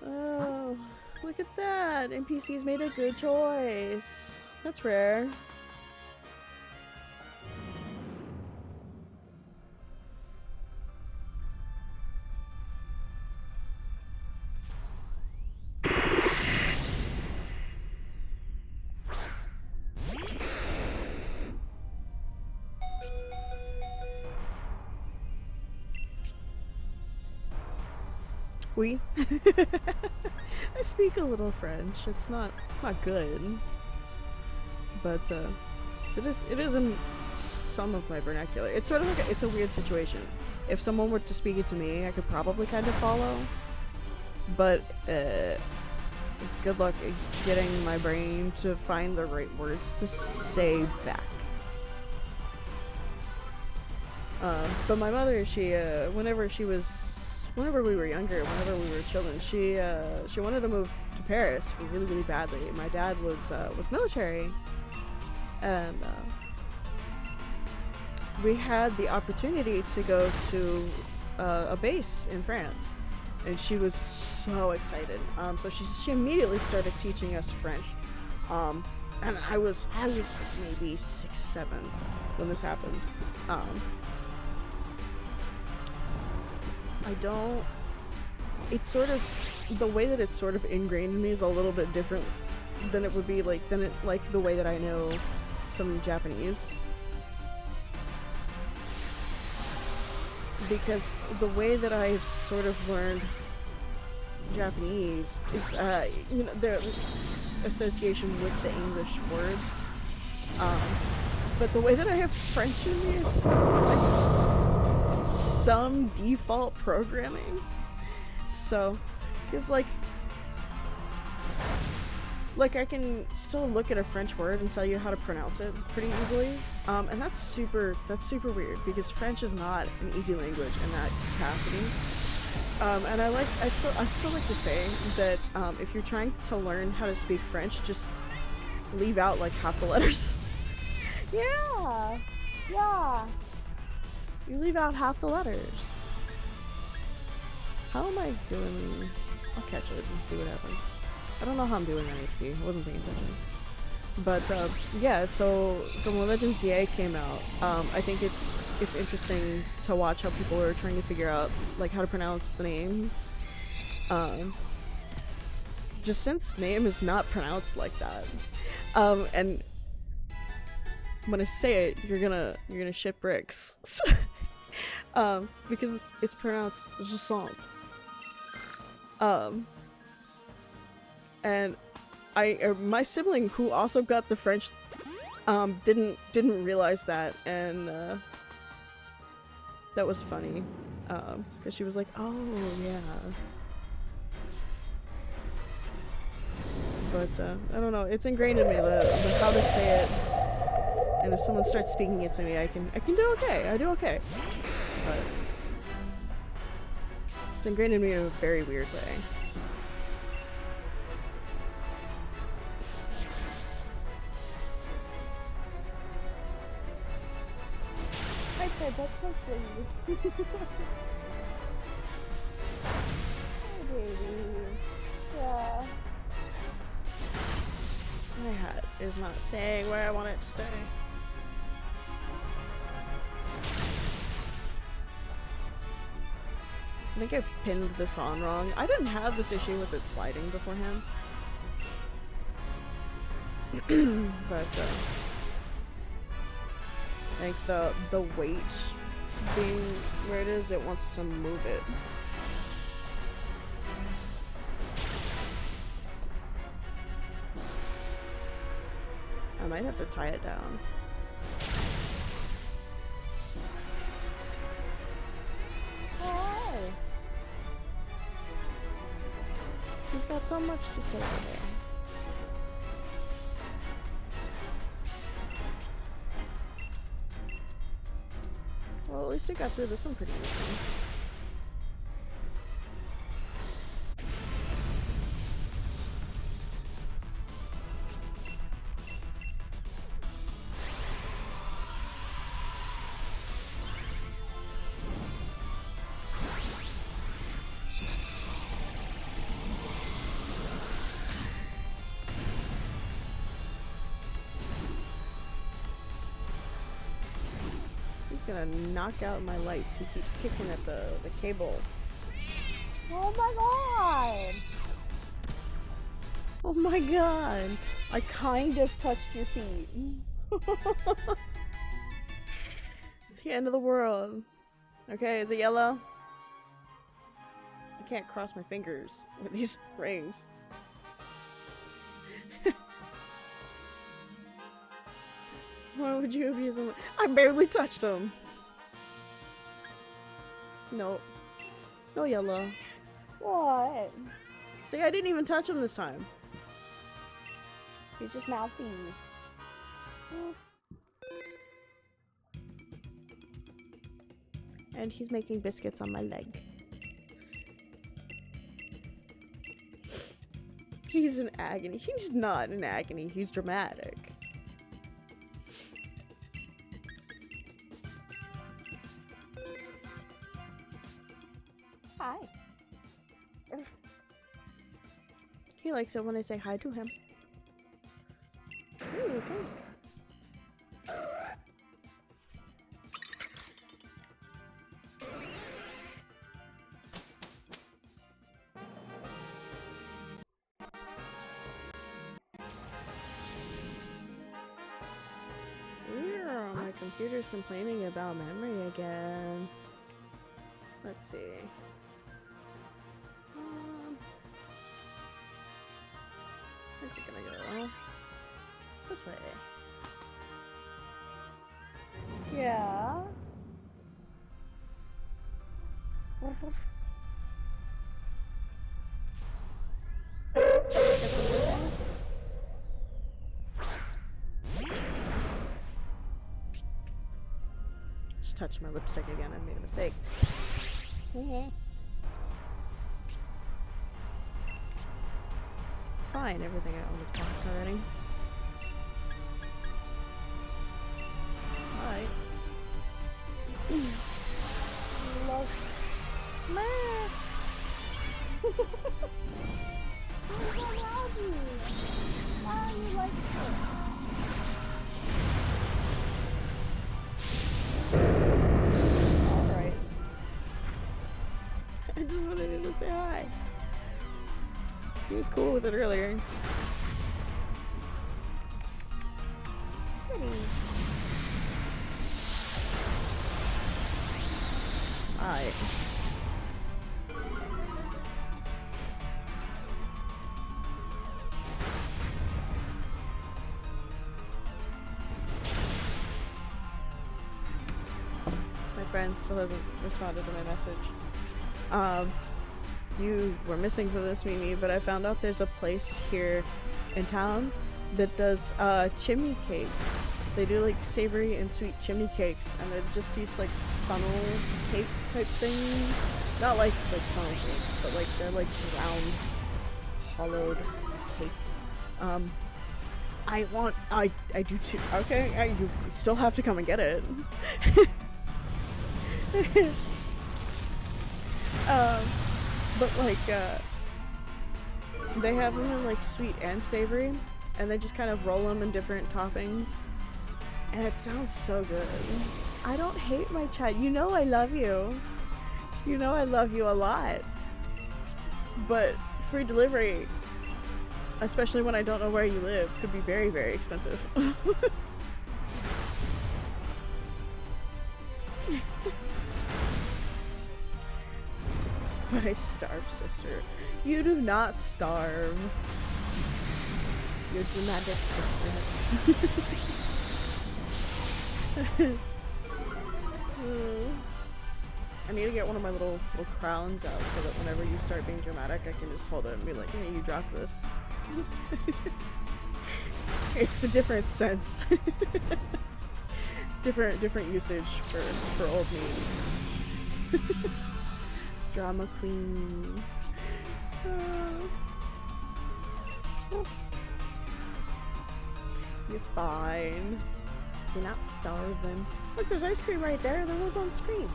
Speaker 1: Oh, look at that! NPCs made a good choice. That's rare. Oui. I speak a little French. It's not good. But it is in some of my vernacular. It's sort of like it's a weird situation. If someone were to speak it to me, I could probably kind of follow. But good luck getting my brain to find the right words to say back. But my mother, she whenever we were younger, whenever we were children, she wanted to move to Paris really, really badly. My dad was military, and we had the opportunity to go to a base in France, and she was so excited. So she immediately started teaching us French, and I was maybe 6, 7 when this happened. It's sort of, the way that it's sort of ingrained in me is a little bit different than it would be like, the way that I know some Japanese. Because the way that I've sort of learned Japanese is, you know, the association with the English words. But the way that I have French in me is sort of like some default programming. So, because like I can still look at a French word and tell you how to pronounce it pretty easily. And that's super weird because French is not an easy language in that capacity. And I still like to say that if you're trying to learn how to speak French, just leave out like half the letters. Yeah, yeah. You leave out half the letters. How am I doing? I'll catch it and see what happens. I don't know how I'm doing on HP. I wasn't paying attention. But yeah, so when Legends EA came out, I think it's interesting to watch how people are trying to figure out like how to pronounce the names. Just since name is not pronounced like that, and when I say it, you're gonna shit bricks, because it's pronounced Jusant. And my sibling who also got the French didn't realize that, and that was funny because she was like, oh yeah, but I don't know, it's ingrained in me the how to say it, and if someone starts speaking it to me, I can do okay. I do okay, but it's ingrained in me in a very weird way. That's my sleeve. Hi, baby. Yeah. My hat is not staying where I want it to stay. I think I pinned this on wrong. I didn't have this issue with it sliding beforehand. But I think the weight being where it is, it wants to move it. I might have to tie it down. Hi! He's got so much to say today. Well, at least we got through this one pretty easily. Gonna knock out my lights. He keeps kicking at the cable. Oh my god! Oh my god! I kind of touched your feet. It's the end of the world. Okay, is it yellow? I can't cross my fingers with these rings. Why would you abuse him? I barely touched him! Nope. No yellow. What? See, I didn't even touch him this time. He's just mouthy. And he's making biscuits on my leg. He's in agony. He's not in agony. He's dramatic. Hi. He likes it when I say hi to him. Ooh, thanks. My computer's complaining about memory again. Let's see. I think we're gonna go this way. Yeah. Just touched my lipstick again. I made a mistake. fine. Everything I own is blocked already. Alright. Love. Meh. I love you. Why are you like this? Alright. I just wanted him to say hi. He was cool with it earlier. Alright. My friend still hasn't responded to my message. You were missing from this, Mimi, but I found out there's a place here in town that does chimney cakes. They do like savory and sweet chimney cakes, and they're just these like funnel cake type things. Not like funnel cakes, but like they're like round, hollowed cake. I do too. Okay, you still have to come and get it. But like, they have them in like sweet and savory, and they just kind of roll them in different toppings, and it sounds so good. I don't hate my child. You know I love you. You know I love you a lot. But free delivery, especially when I don't know where you live, could be very, very expensive. My starved sister. You do not starve. Your dramatic sister. I need to get one of my little crowns out so that whenever you start being dramatic, I can just hold it and be like, hey, you drop this. It's the different sense. different usage for old me. Drama queen. You're fine. You're not starving. Look, there's ice cream right there. There was on screen.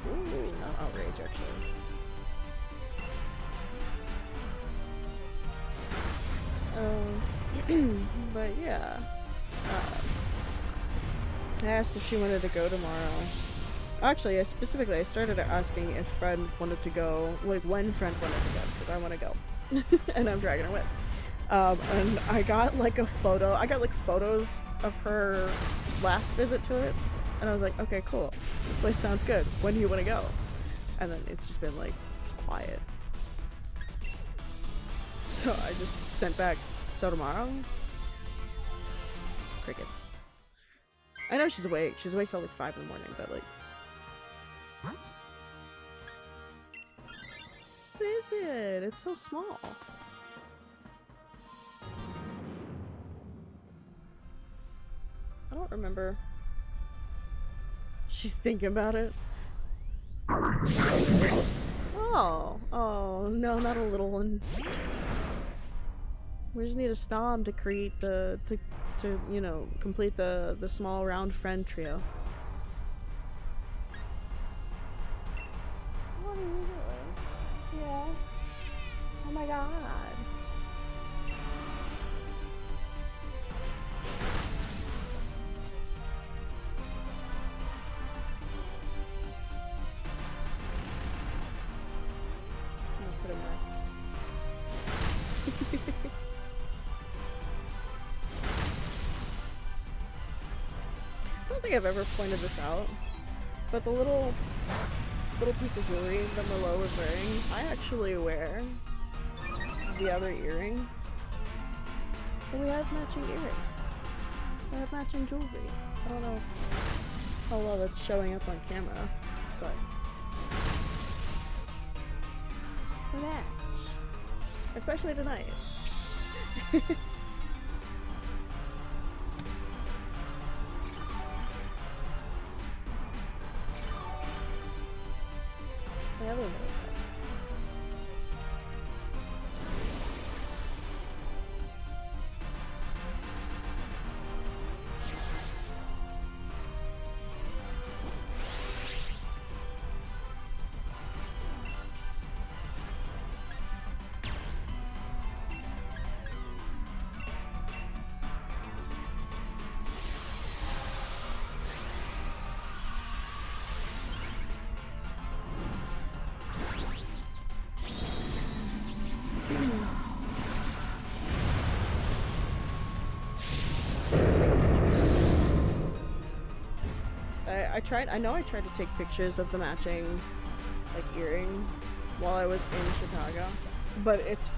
Speaker 1: Ooh, not outrage, actually. But yeah. I asked if she wanted to go tomorrow. Actually, I started asking if Fred wanted to go, like when Fred wanted to go, because I want to go. And I'm dragging her with. And I got like a photo, I got like photos of her last visit to it, and I was like, okay, cool. This place sounds good. When do you want to go? And then it's just been like, quiet. So I just sent back, so tomorrow? It's crickets. I know she's awake. She's awake till like 5 in the morning, but like... What is it? It's so small. I don't remember. She's thinking about it. Oh, no, not a little one. We just need a snom to create the, to you know, complete the small round friend trio. What are you doing? Yeah. Oh my god. Put him there. I don't think I've ever pointed this out, but the little piece of jewelry that Merlot was wearing, I actually wear the other earring. So we have matching earrings. We have matching jewelry. I don't know how well that's showing up on camera, but we match. Especially tonight. I have a little bit. I know I tried to take pictures of the matching, like, earring while I was in Chicago, but it's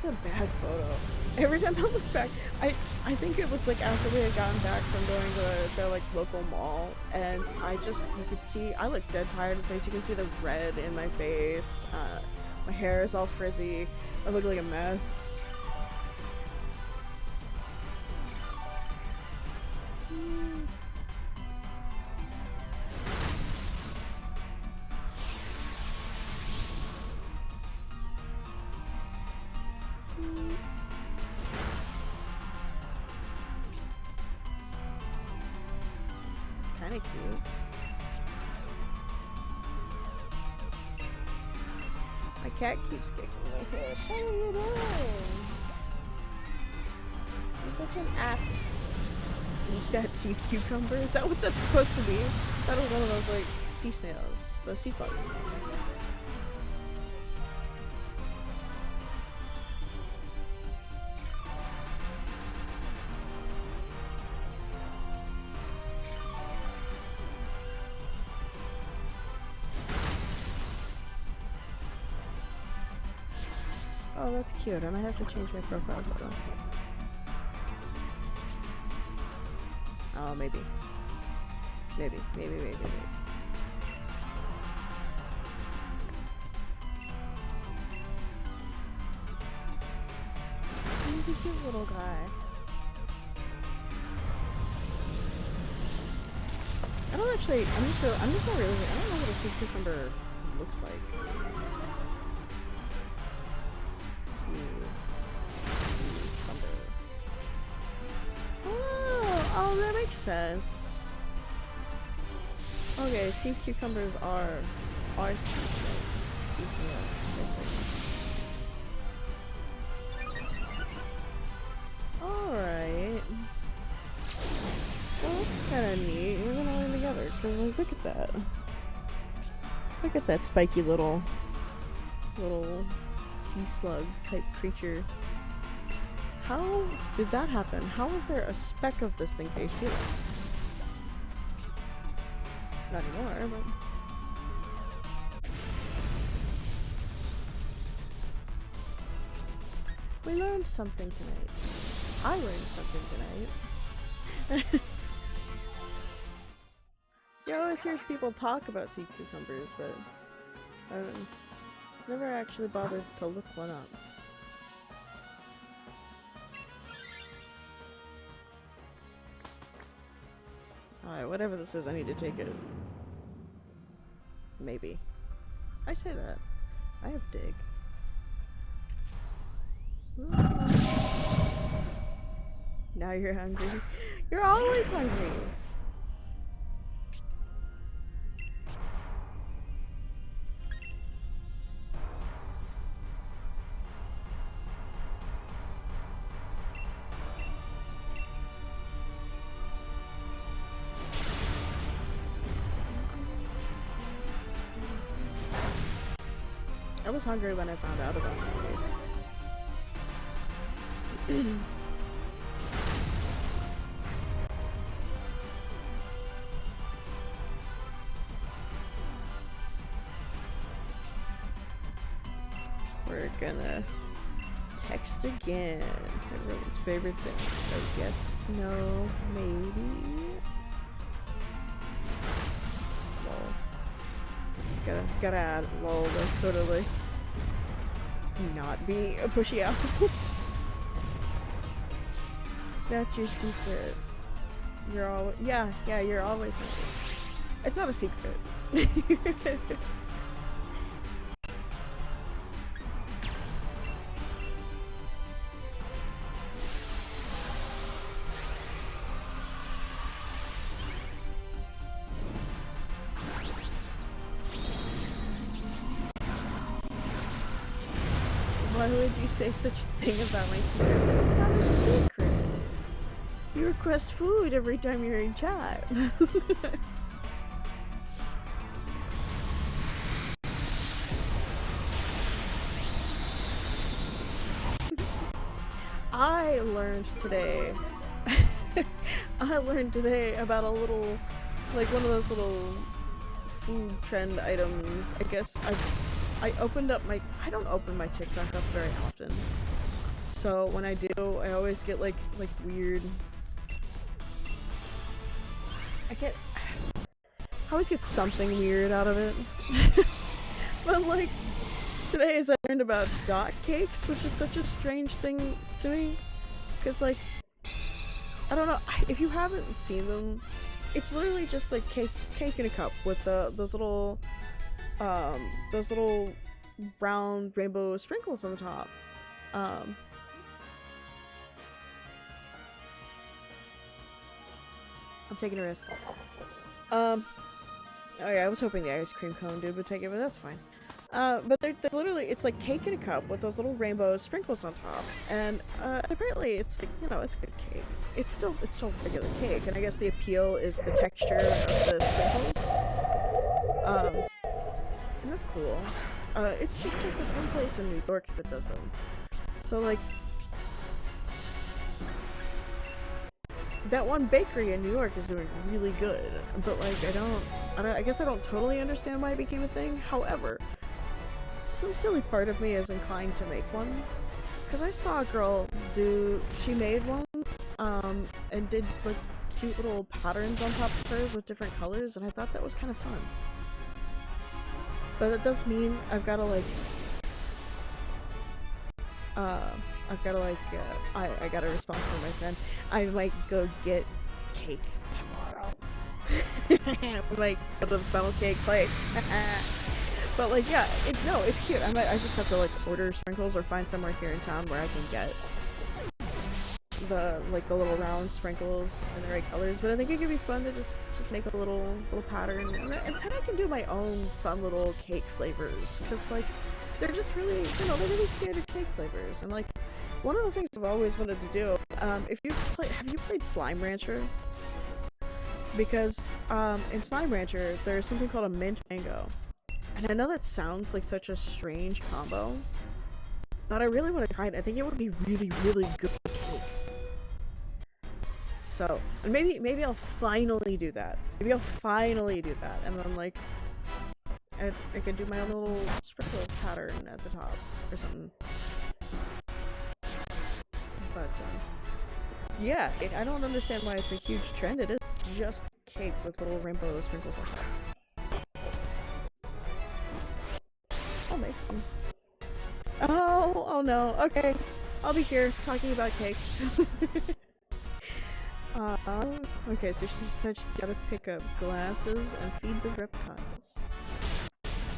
Speaker 1: a bad photo. Every time I look back, I think it was like after we had gotten back from going to the like local mall, and you could see, I look dead tired in the face. You can see the red in my face. My hair is all frizzy. I look like a mess. Kinda cute. My cat keeps kicking my head. What are you doing? You're such an ass. Eat that sea cucumber? Is that what that's supposed to be? That was one of those, like, sea snails. The sea slugs. Oh, that's cute. I might have to change my profile photo. Oh, maybe. Maybe. He's a cute little guy. I'm just not really, I don't know what a sea cucumber looks like. Oh, that makes sense. Okay, sea cucumbers are sea slugs. Alright. Well, that's kinda neat. We're gonna learn together, because like, look at that. Look at that spiky little sea slug type creature. How did that happen? How is there a speck of this thing's HP left? Not anymore, but... We learned something tonight. I learned something tonight. You always hear people talk about sea cucumbers, but I've never actually bothered to look one up. Alright, whatever this is, I need to take it. Maybe. I say that. I have dig. Now you're hungry. You're always hungry! I was hungry when I found out about this. We're gonna text again. Everyone's favorite thing. So yes, no, maybe. Gotta add lol, that's sort of like not be a pushy asshole. That's your secret. You're always yeah, you're always hungry. It's not a secret. Why would you say such a thing about my secret? Because it's not a secret. You request food every time you're in chat. I learned today. I learned today about a little, like one of those little food trend items. I guess I opened up my. I don't open my TikTok up very often, so when I do, I always get like weird. I always get something weird out of it. But like today, as I learned about dot cakes, which is such a strange thing to me, because like I don't know if you haven't seen them. It's literally just like cake in a cup with those little brown rainbow sprinkles on the top. I'm taking a risk. Oh yeah, I was hoping the ice cream cone dude would take it, but that's fine. But they're literally, it's like cake in a cup with those little rainbow sprinkles on top, and apparently it's like, you know, it's good cake. It's still regular cake, and I guess the appeal is the texture of the sprinkles. And that's cool. It's just like this one place in New York that does them. So like, that one bakery in New York is doing really good, but like I guess I don't totally understand why it became a thing. However, some silly part of me is inclined to make one, because I saw a girl she made one, and did like cute little patterns on top of hers with different colors, and I thought that was kind of fun. But that does mean I've gotta like, I got a response from my friend. I might go get cake tomorrow. I might go to the funnel cake place. But like, yeah, it's cute. I just have to like order sprinkles or find somewhere here in town where I can get the little round sprinkles in the right colors. But I think it could be fun to just make a little pattern, and then I can do my own fun little cake flavors, because like they're just really, you know, they're really standard cake flavors. And like, one of the things I've always wanted to do, have you played Slime Rancher? Because in Slime Rancher there's something called a mint mango, and I know that sounds like such a strange combo, but I really want to try it. I think it would be really, really good cake. So, and maybe I'll finally do that. Maybe I'll finally do that, and then like I could do my own little sprinkle pattern at the top or something. But yeah, I don't understand why it's a huge trend. It is just cake with little rainbow sprinkles on top. I'll make them. Oh no. Okay, I'll be here talking about cake. Okay, so she said she gotta pick up glasses and feed the reptiles.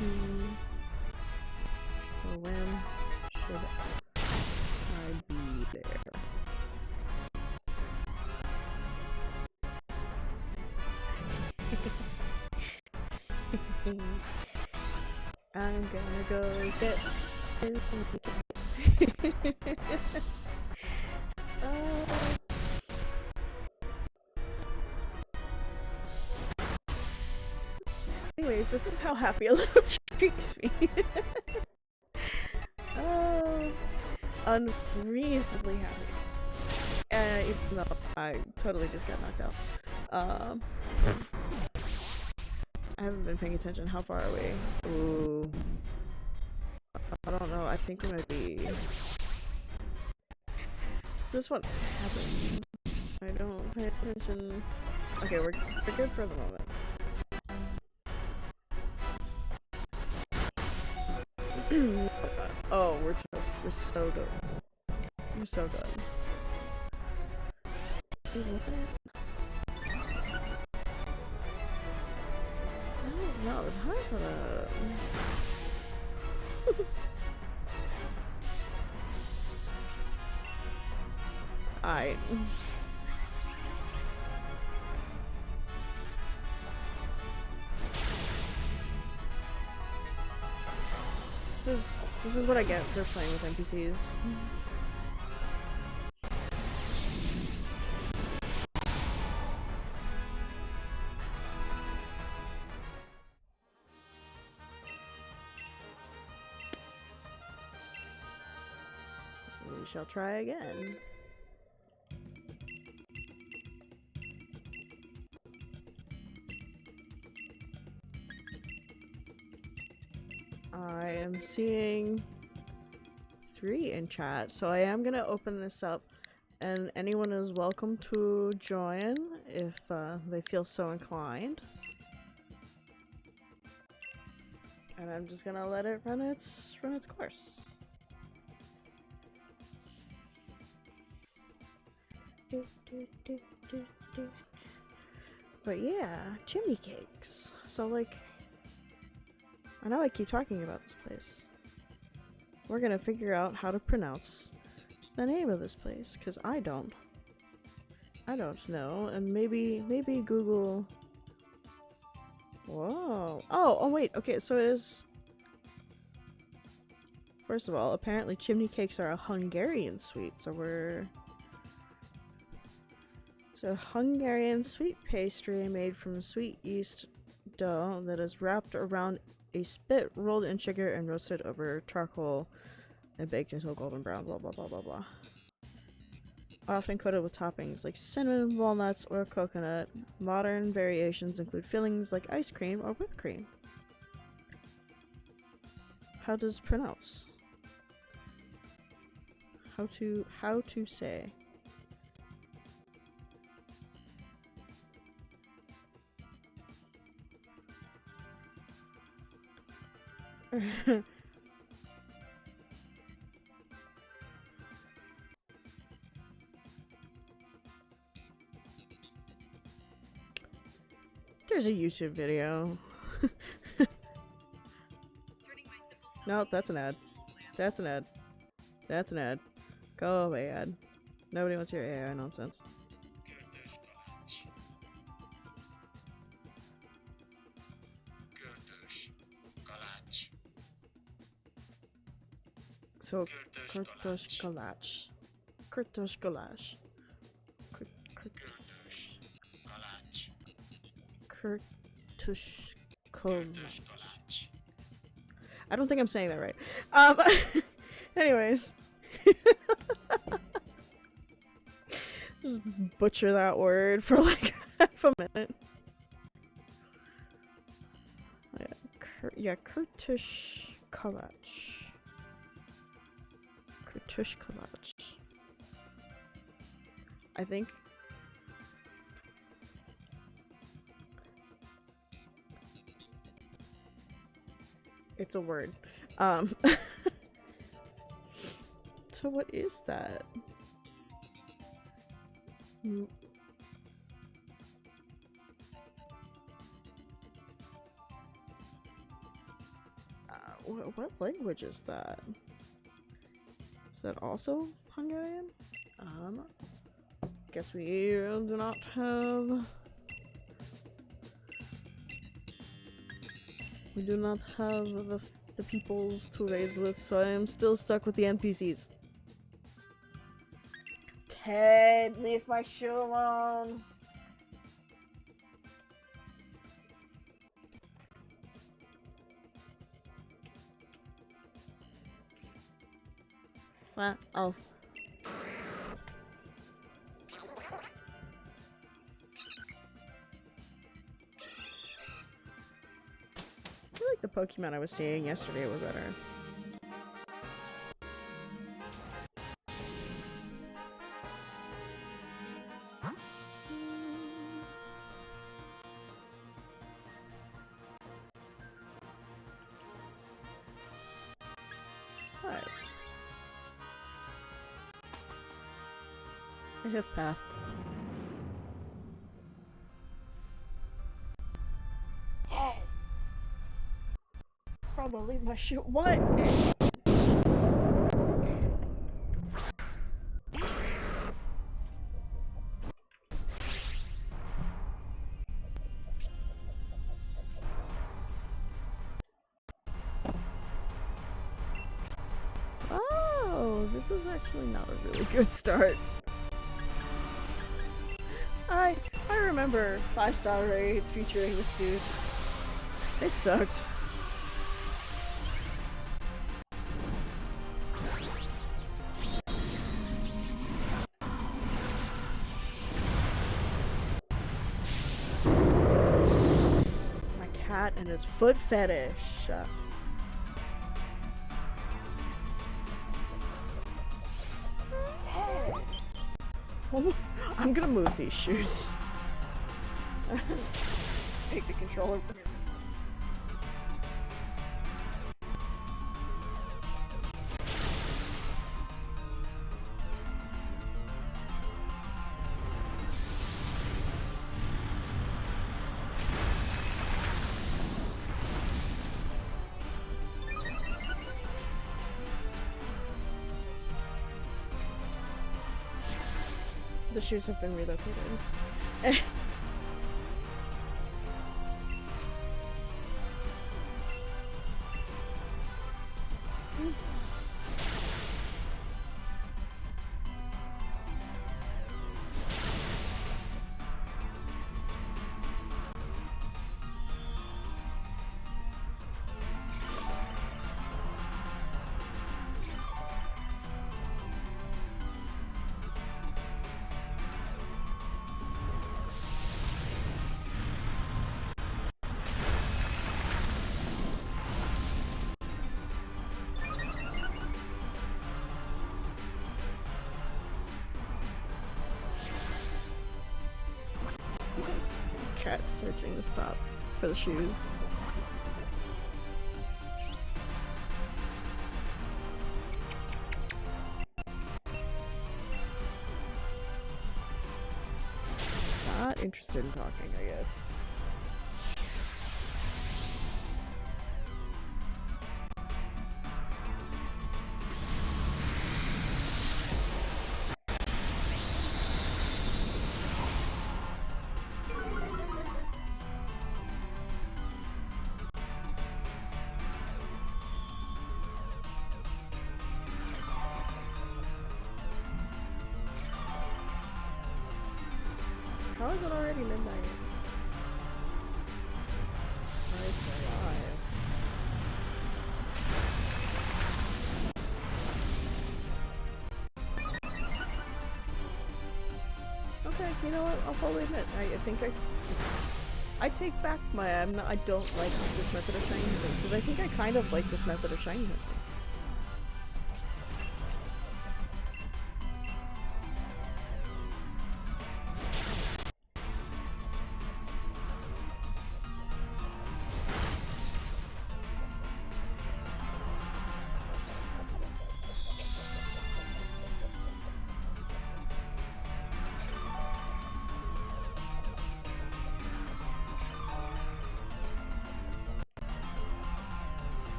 Speaker 1: So when should I be there? I'm gonna go get anyways, this is how happy a little treats me. Unreasonably happy. Even though I totally just got knocked out. I haven't been paying attention. How far are we? Ooh. I don't know. I think we might be... Is this what happened? I don't pay attention. Okay, we're good for the moment. Oh, we're toast. We're so good. We're so good. That is not the time for that. Alright. This is what I get for playing with NPCs. We shall try again. I am seeing 3 in chat, so I am gonna open this up, and anyone is welcome to join if they feel so inclined. And I'm just gonna let it run its course. But yeah, chimney cakes. So like, I know I keep talking about this place. We're gonna figure out how to pronounce the name of this place, because I don't know, and maybe Google. Whoa. Oh wait, okay, so it is. First of all, apparently chimney cakes are a Hungarian sweet, so it's a Hungarian sweet pastry made from sweet yeast dough that is wrapped around a spit, rolled in sugar, and roasted over charcoal and baked until golden brown, blah blah blah blah blah. Often coated with toppings like cinnamon, walnuts, or coconut. Modern variations include fillings like ice cream or whipped cream. How does pronounce? How to say? There's a YouTube video. Nope, that's an ad. That's an ad. That's an ad. Go away, ad. Nobody wants your AI nonsense. So, Kurtosh Galach. Kurtosh Galach. Kurtosh Galach. I don't think I'm saying that right. Anyways. Just butcher that word for like half a minute. Yeah, Kurtosh Galach. Kurtosh Galach. I think. It's a word. So what is that? What language is that? Is that also Hungarian? Guess we do not have. We do not have the peoples to raise with, so I am still stuck with the NPCs. Ted, leave my shoe alone. What? Oh. I feel like the Pokemon I was seeing yesterday were better. What? I have pathed. Probably my shoe. What? Oh, this is actually not a really good start. I remember 5-star raids featuring this dude. They sucked. My cat and his foot fetish. I'm gonna move these shoes. Take the controller. The shoes have been relocated. Cat's searching the spot for the shoes. Not interested in talking, I guess. How is it already midnight? Christ alive. Okay, you know what? I'll fully admit. I think I take back my I don't like this method of shiny hunting, because I think I kind of like this method of shiny hunting.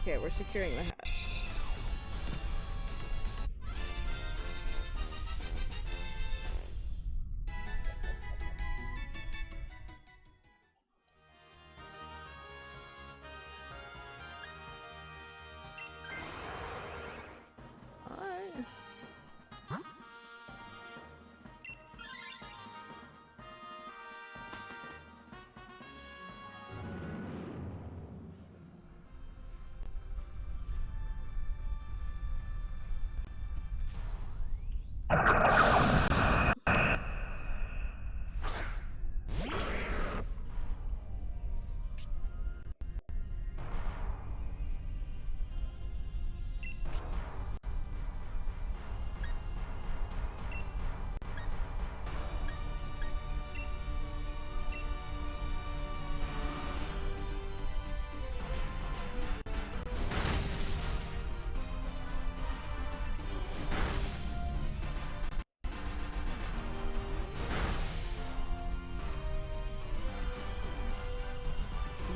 Speaker 1: Okay, we're securing the hat. Alright.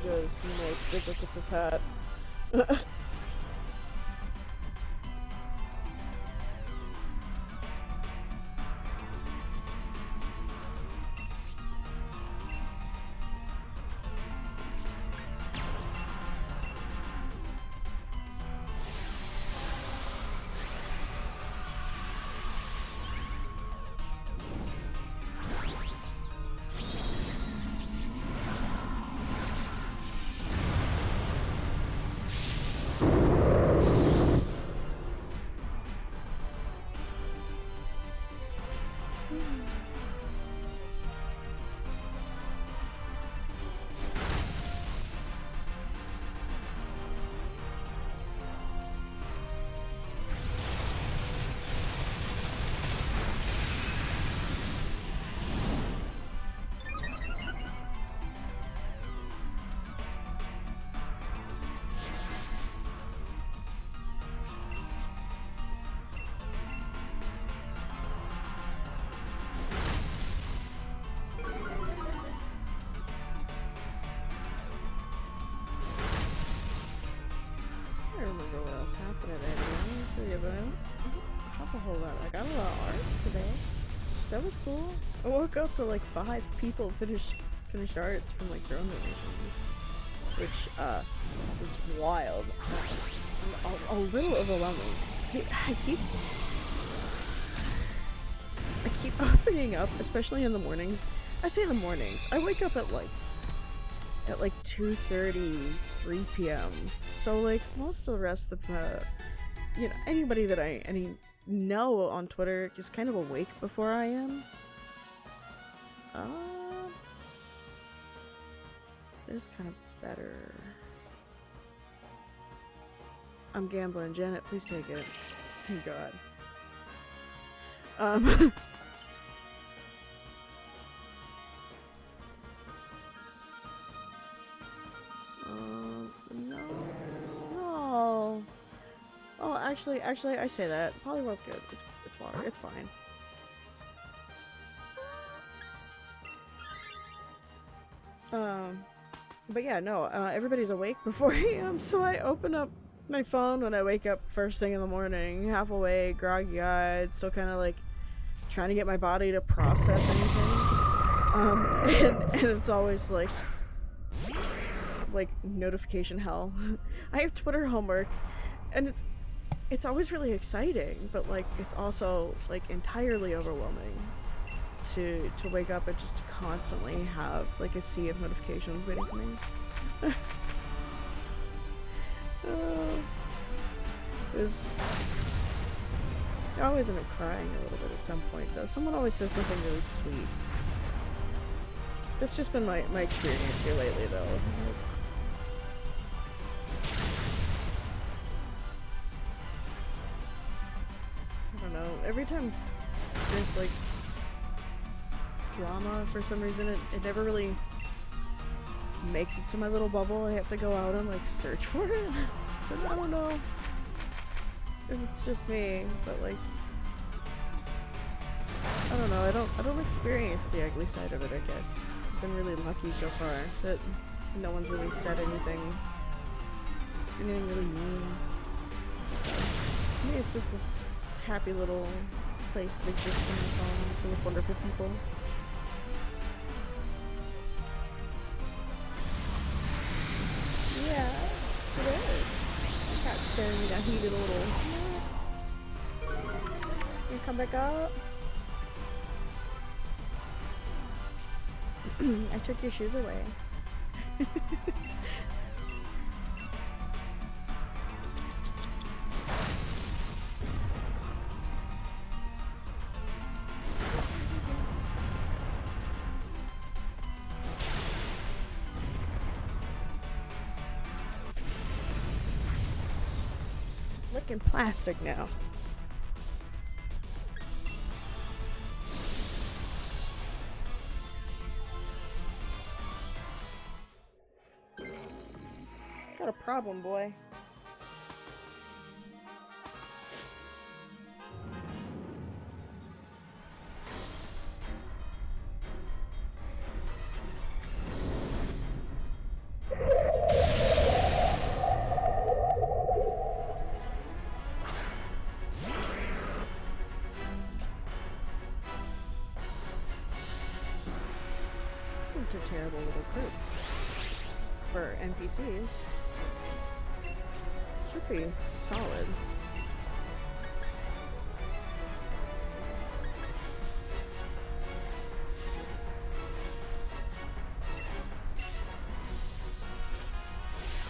Speaker 1: Just, you know, stick with this hat. hold on. I got a lot of arts today. That was cool. I woke up to like 5 people finished arts from like their own donations, which was wild. A little overwhelming. I keep opening up, especially in the mornings. I say in the mornings. I wake up at like 2:30, 3 p.m. So like most of the rest of you know, anybody that I know on Twitter is kind of awake before I am. That is kind of better. I'm gambling. Janet, please take it. Thank God. No. Oh, actually, I say that. Polywell's good. It's water. It's fine. But yeah, no, everybody's awake before I am, so I open up my phone when I wake up first thing in the morning, half awake, groggy-eyed, still kind of like trying to get my body to process anything. And it's always like notification hell. I have Twitter homework, and it's always really exciting, but like it's also like entirely overwhelming to wake up and just constantly have like a sea of notifications waiting for me. I always end up crying a little bit at some point though. Someone always says something really sweet. That's just been my experience here lately though. I don't know, every time there's like drama for some reason, it never really makes it to my little bubble. I have to go out and like search for it. But I don't know if it's just me, but like I don't know, I don't experience the ugly side of it, I guess. I've been really lucky so far that no one's really said anything really mean. So to me it's just this happy little place that exists in my phone full of wonderful people. Yeah, it is. Cat's staring me down. He did a little. You come back up. I took your shoes away. Looking plastic now. Got a problem, boy. A terrible little group for NPCs. Should be solid.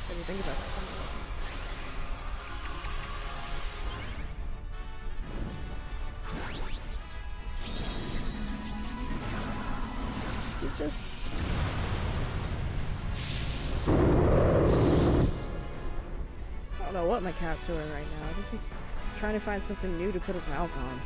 Speaker 1: What do you think about that? He's just I don't know what my cat's doing right now. I think he's trying to find something new to put his mouth on.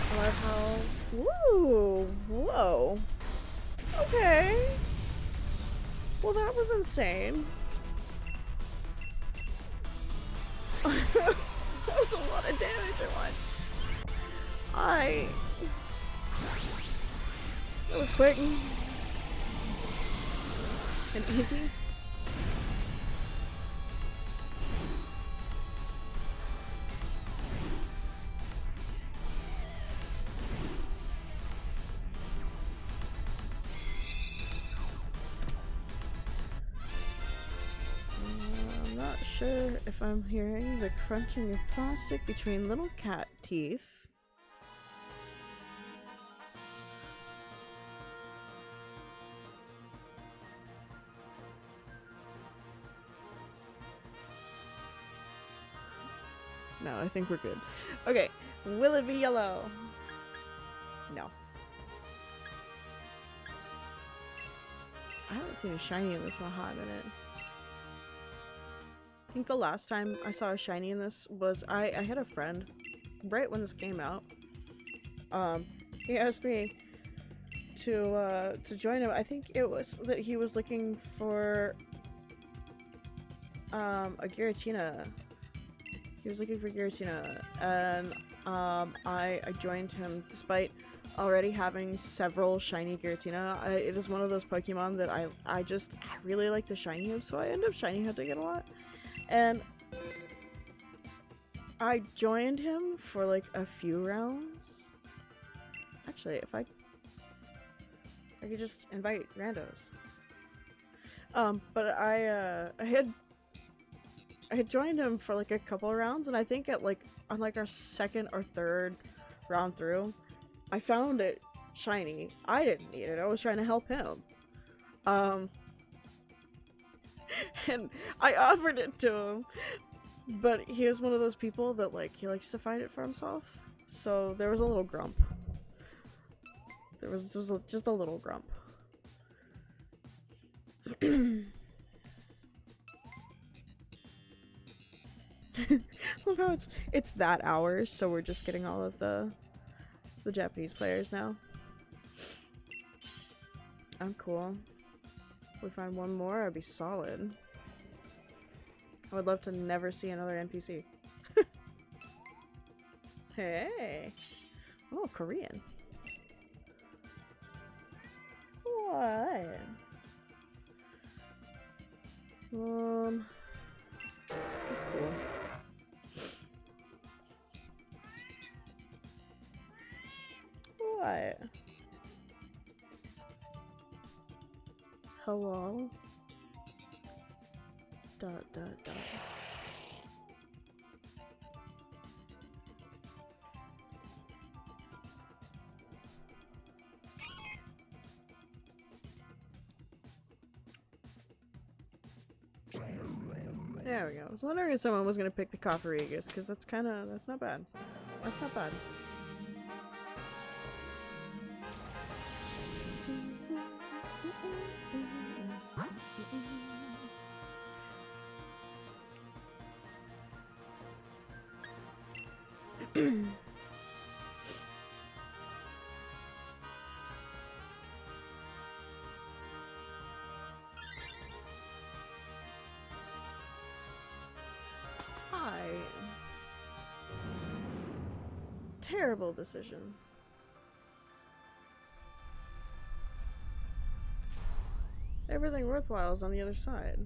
Speaker 1: I love how... Woo! Whoa! Okay. Well, that was insane. That was a lot of damage at once. That was quick and easy. I'm not sure if I'm hearing the crunching of plastic between little cat teeth. No, I think we're good. Okay, will it be yellow? No. I haven't seen a shiny in this in a hot minute. I think the last time I saw a shiny in this was I had a friend right when this came out. He asked me to join him. I think it was that he was looking for a Giratina. He was looking for Giratina, and I joined him despite already having several shiny Giratina. It is one of those Pokemon that I really like the shiny of, so I end up shiny hunting it a lot. And I joined him for like a few rounds. Actually, if I could just invite randos. But I had joined him for like a couple of rounds, and I think at like on like our second or third round through, I found it shiny. I didn't need it. I was trying to help him. And I offered it to him, but he is one of those people that like he likes to find it for himself. So there was a little grump. There was just a little grump. Love how it's that hour, so we're just getting all of the Japanese players now. I'm cool. If we find one more, I'd be solid. I would love to never see another NPC. Hey! Oh, Korean. What? That's cool. What? Hello? Dot dot dot. There we go. I was wondering if someone was gonna pick the Cofferegus, because that's not bad. That's not bad. Hi. Terrible decision. Everything worthwhile is on the other side.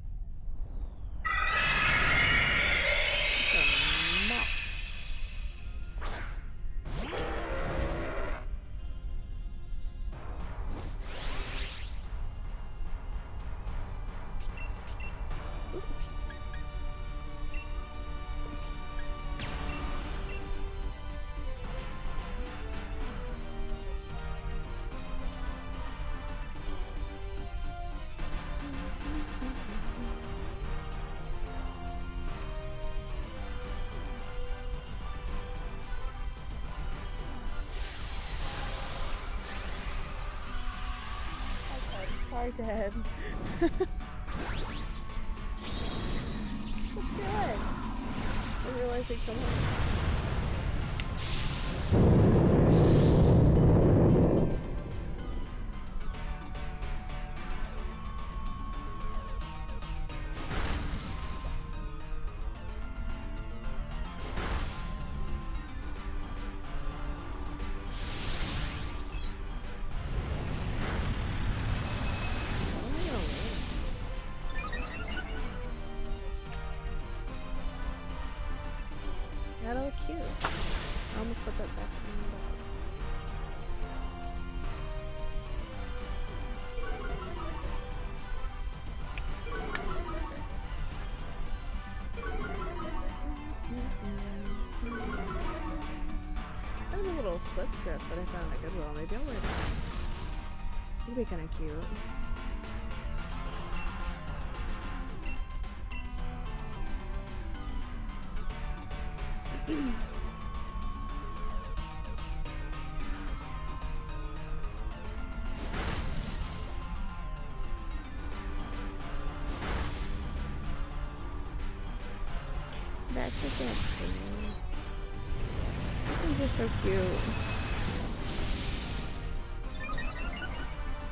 Speaker 1: Sorry, Dad. What's good? I realized it's someone. That'll look cute. I almost put that back in the bag. I have a little slip dress that I found at Goodwill. Maybe I'll wear that. It'd be kind of cute. That's just things. These are so cute.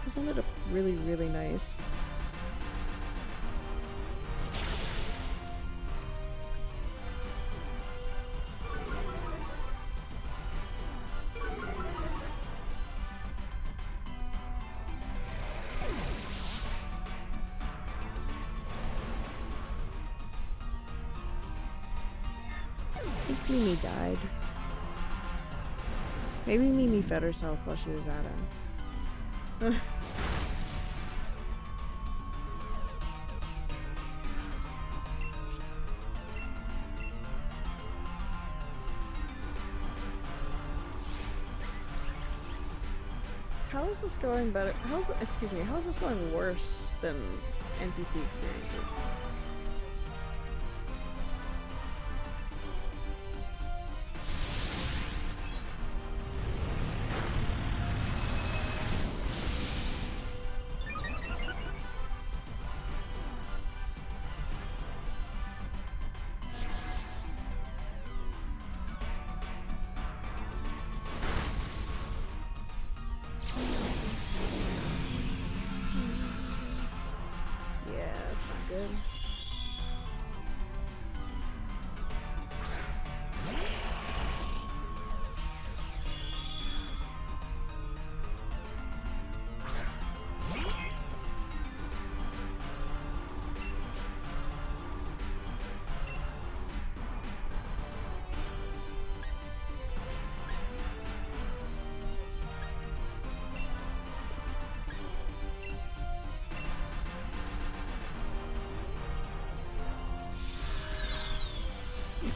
Speaker 1: This one ended up really, really nice. I think Mimi died. Maybe Mimi fed herself while she was at him. How is this going better? Excuse me, how is this going worse than NPC experiences?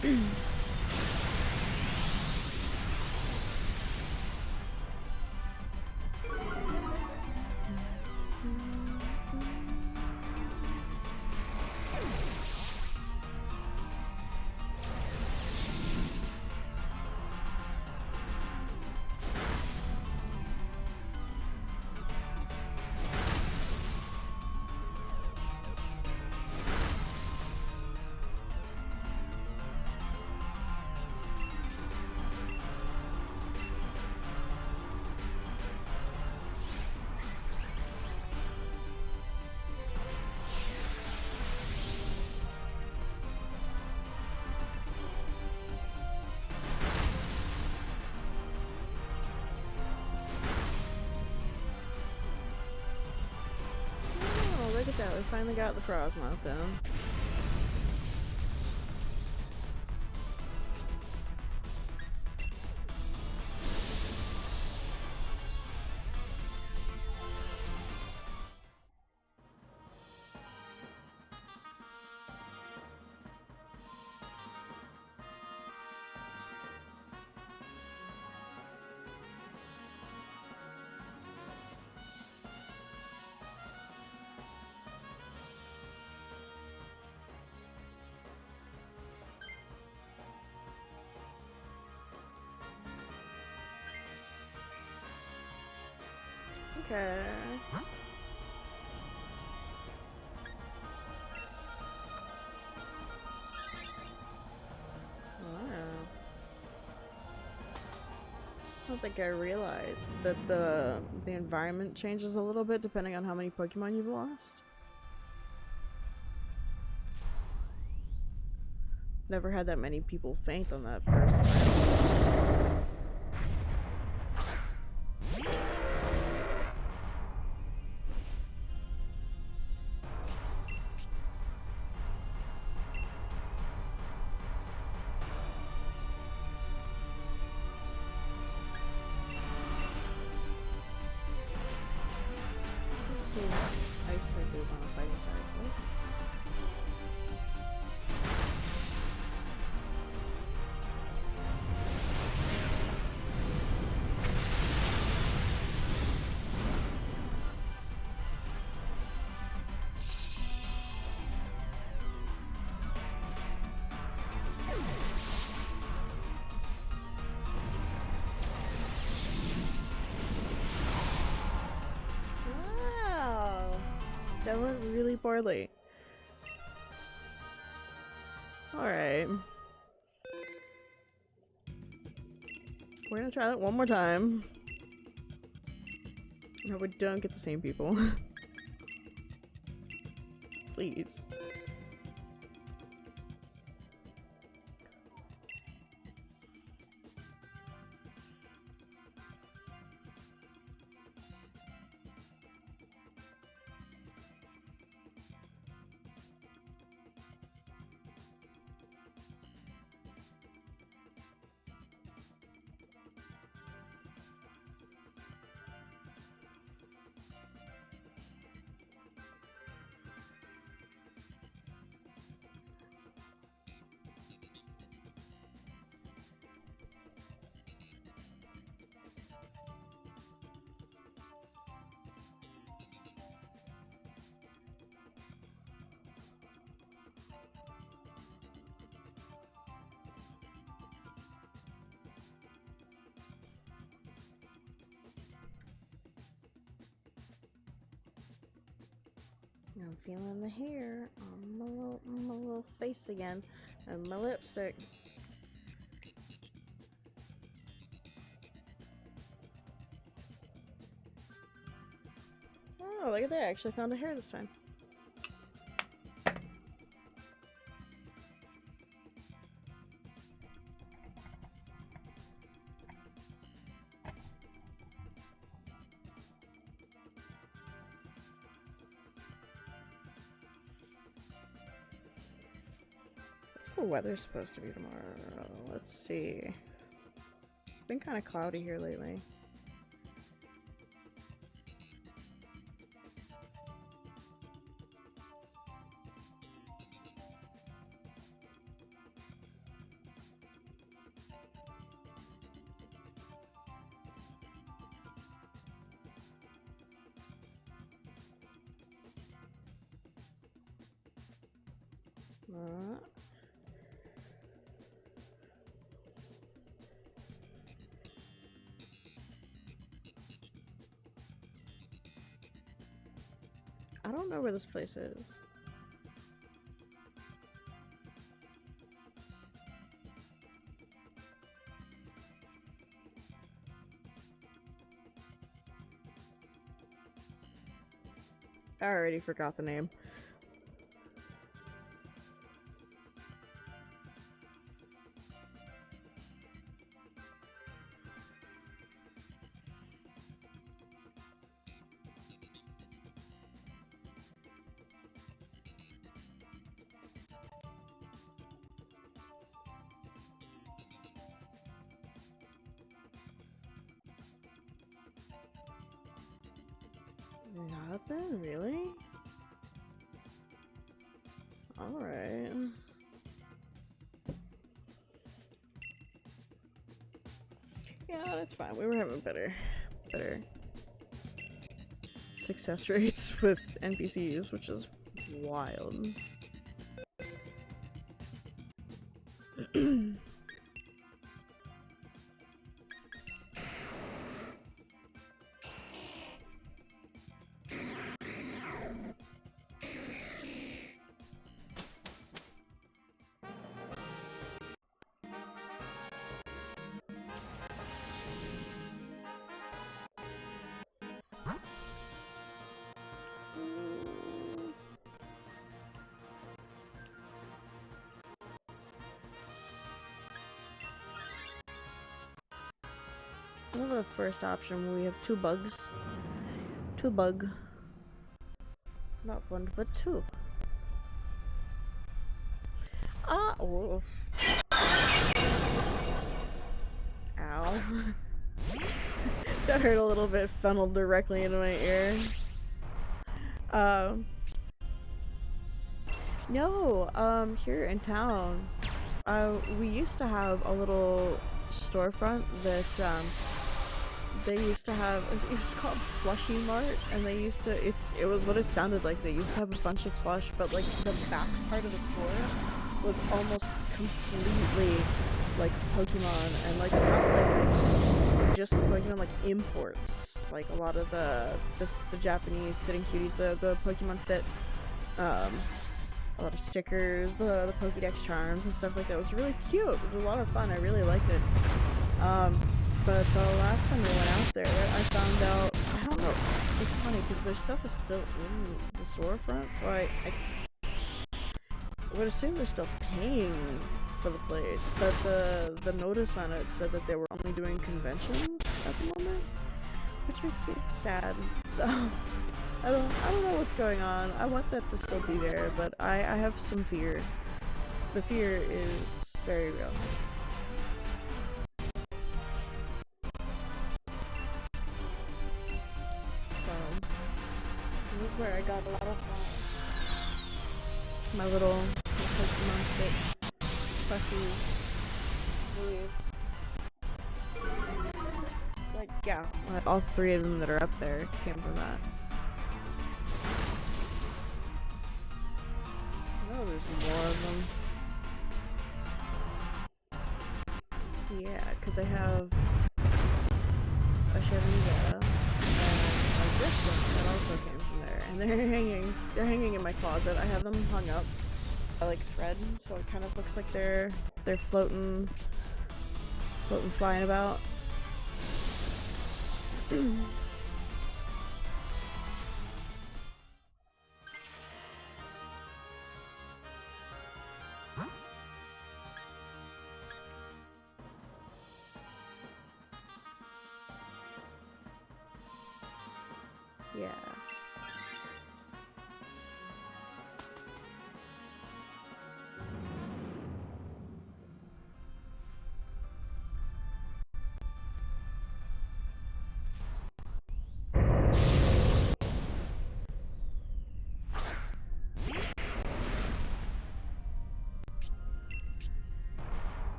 Speaker 1: Good. Look at that, we finally got the Frostmoth down. Okay. I don't think I realized that the environment changes a little bit depending on how many Pokemon you've lost. Never had that many people faint on that first match. really poorly. Alright. We're gonna try that one more time. No, we don't get the same people. Please. I'm feeling the hair on my little face again, and my lipstick. Oh, look at that! I actually found a hair this time. What's the weather supposed to be tomorrow? Let's see. It's been kind of cloudy here lately. I don't know where this place is. I already forgot the name. Nothing, really? Alright. Yeah, that's fine. We were having better success rates with NPCs, which is wild. What the first option? We have two bugs. Two bug. Not one, but two. Ah! Oh. Ow. That hurt a little bit, funneled directly into my ear. No, here in town, we used to have a little storefront that, they used to have, it was called Plushie Mart, and they used to, it was what it sounded like. They used to have a bunch of plush, but like the back part of the store was almost completely like Pokemon, and like not like just Pokemon, like imports, like a lot of the Japanese sitting cuties, the Pokemon Fit um, a lot of stickers, the Pokédex charms and stuff like that. It was really cute. It was a lot of fun. I really liked it. But the last time we went out there, I found out, I don't know, it's funny because their stuff is still in the storefront, so I would assume they're still paying for the place, but the notice on it said that they were only doing conventions at the moment, which makes me sad. So I don't know what's going on. I want that to still be there, but I have some fear. The fear is very real. So this is where I got a lot of my little Pokemon kit plushies. Like, yeah, all 3 of them that are up there came from that. Oh, there's more of them. Yeah, because I have a Sharinga and a Griffin that also came from there, and they're hanging in my closet. I have them hung up by like thread, so it kind of looks like they're floating flying about. Yeah.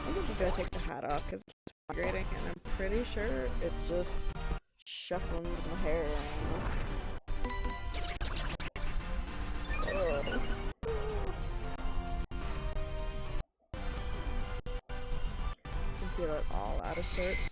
Speaker 1: I'm just gonna take the hat off because it keeps migrating, and I'm pretty sure it's just shuffling my hair around. Ugh. I feel it all out of sorts.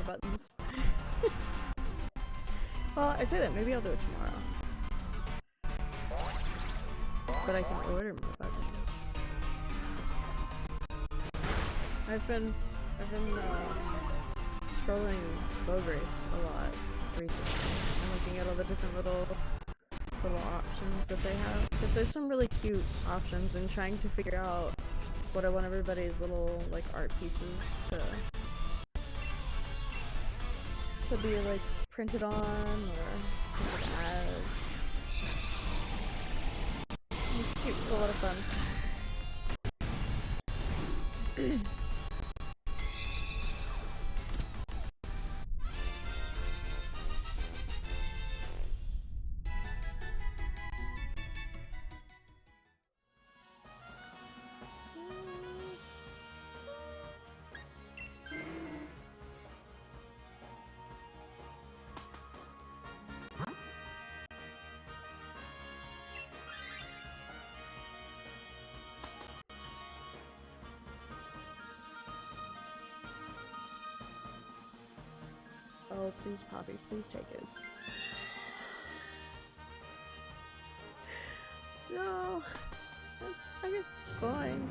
Speaker 1: Buttons. Well, I say that, maybe I'll do it tomorrow. But I can order more buttons. I've been scrolling Bogris a lot recently and looking at all the different little options that they have, because there's some really cute options, and trying to figure out what I want everybody's little like art pieces to be like printed on or printed as. It's cute. It's a lot of fun. Oh, please, Poppy, please take it. No, I guess it's fine.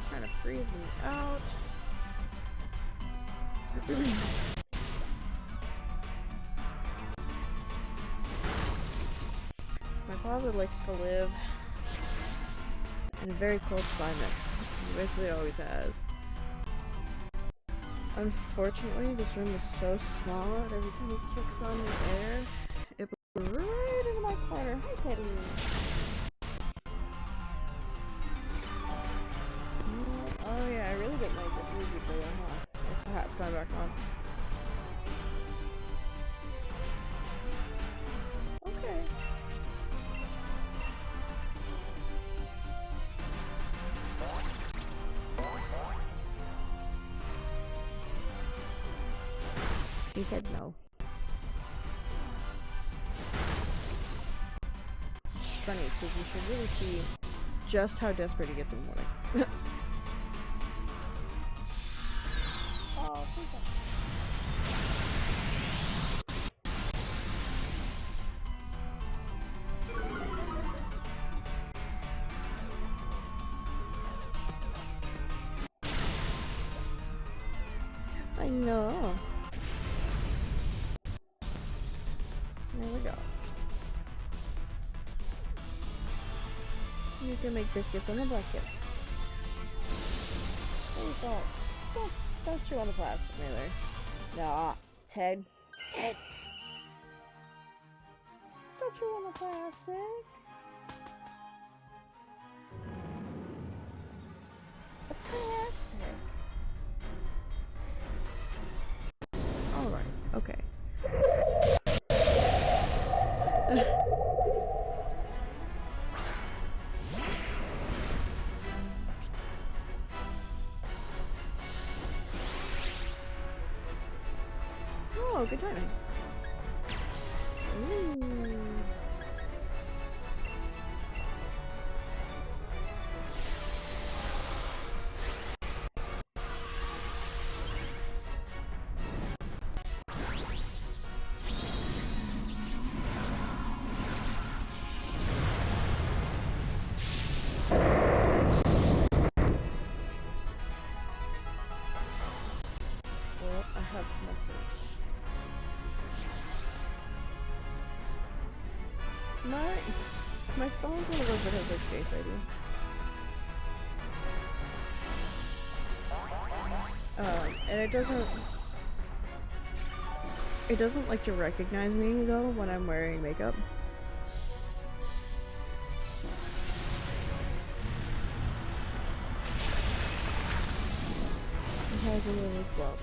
Speaker 1: Trying to freeze me out. My father likes to live in a very cold climate. He basically always has. Unfortunately, this room is so small that every time he kicks on the air, it goes right into my corner. Hi, Teddy. Oh yeah, I really didn't like this music video, huh? Guess the hat's going back on. Okay. He said no. It's funny, because you should really see just how desperate he gets in the morning. Oh, I know. There we go. You can make biscuits on the bucket. Please don't chew on the plastic, Mailer. Nah, Ted. Ted! Don't chew on the plastic. It's plastic. Alright, okay. Oh, good timing. Ooh. Well, I have a message. My phone's one of those that has like Face ID. And it doesn't like to recognize me though when I'm wearing makeup. It has a little problem.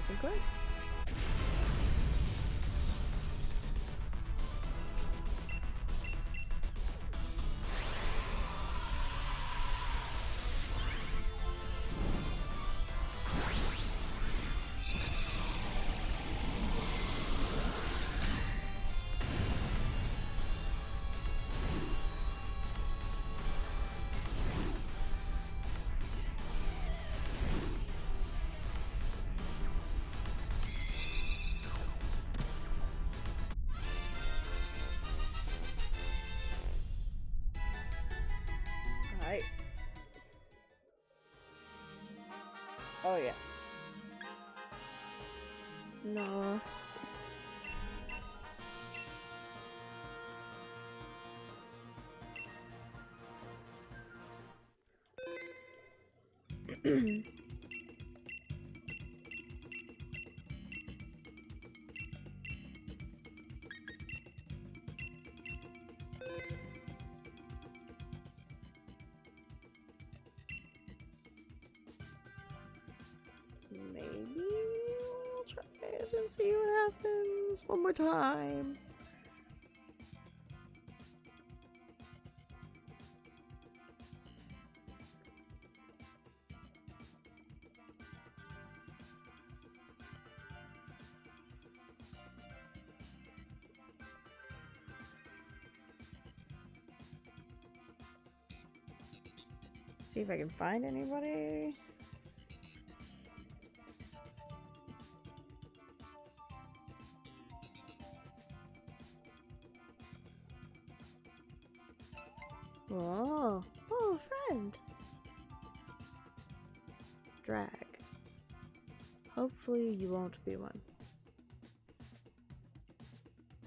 Speaker 1: nice and quick. Alright. Oh yeah. No. Maybe we'll try it and see what happens one more time. See if I can find anybody. Oh, oh, friend. Drag. Hopefully you won't be one.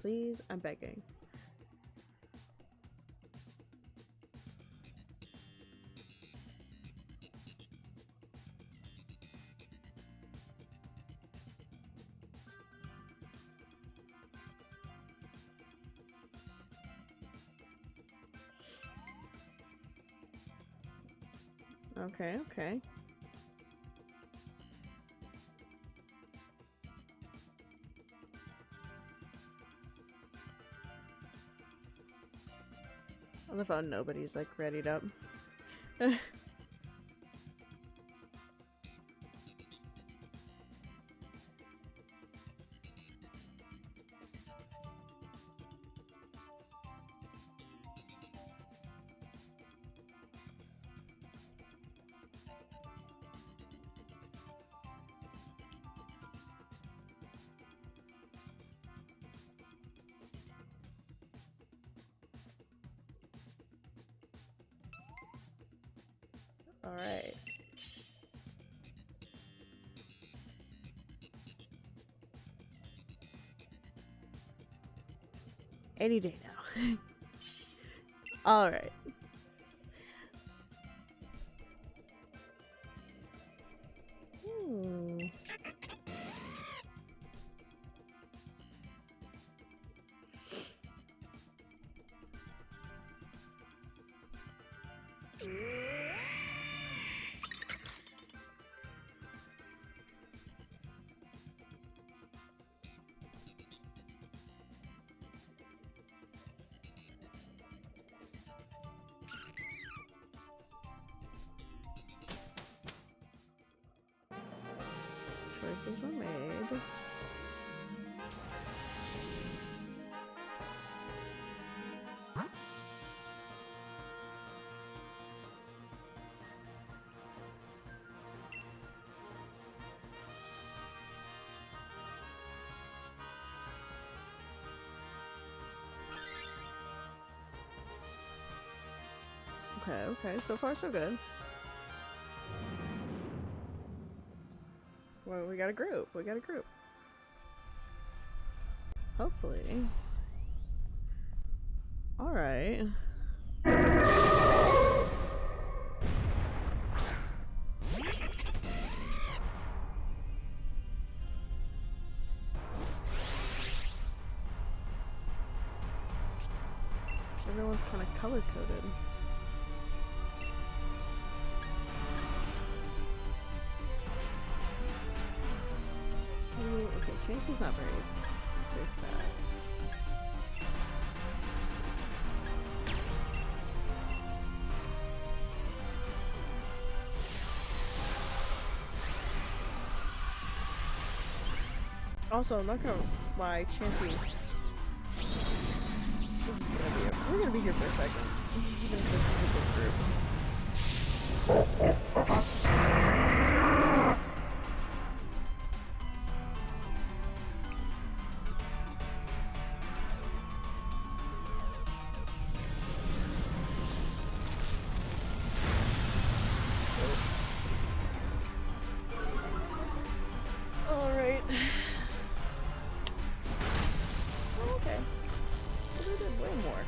Speaker 1: Please, I'm begging. Okay, okay. On the phone, nobody's like readied up. All right. Any day now. All right. Choices were made. Okay, okay, so far so good. Well, we got a group. We got a group. Hopefully. Alright. Everyone's kind of color-coded. not very fast. Also, I'm not gonna lie, Chansey. This is gonna be we're gonna be here for a second. Even if this is a big group. Alright. Oh, okay. Well, they did way more.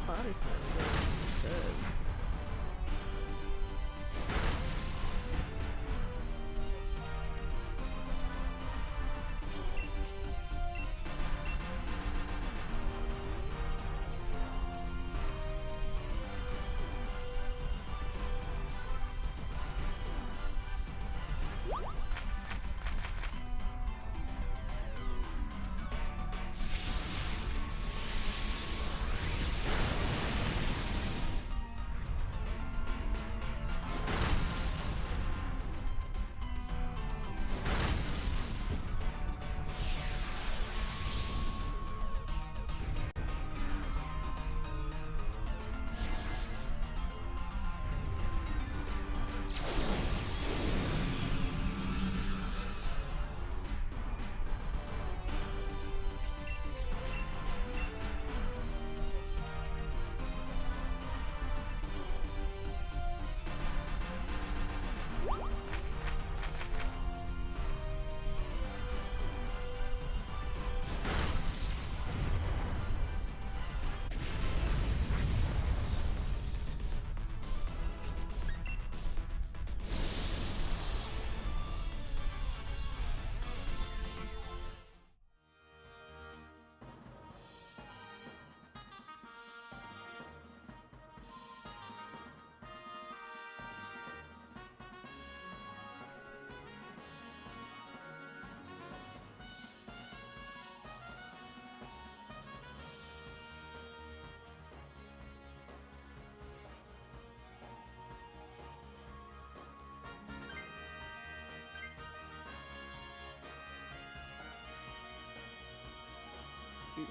Speaker 1: Body slam is good.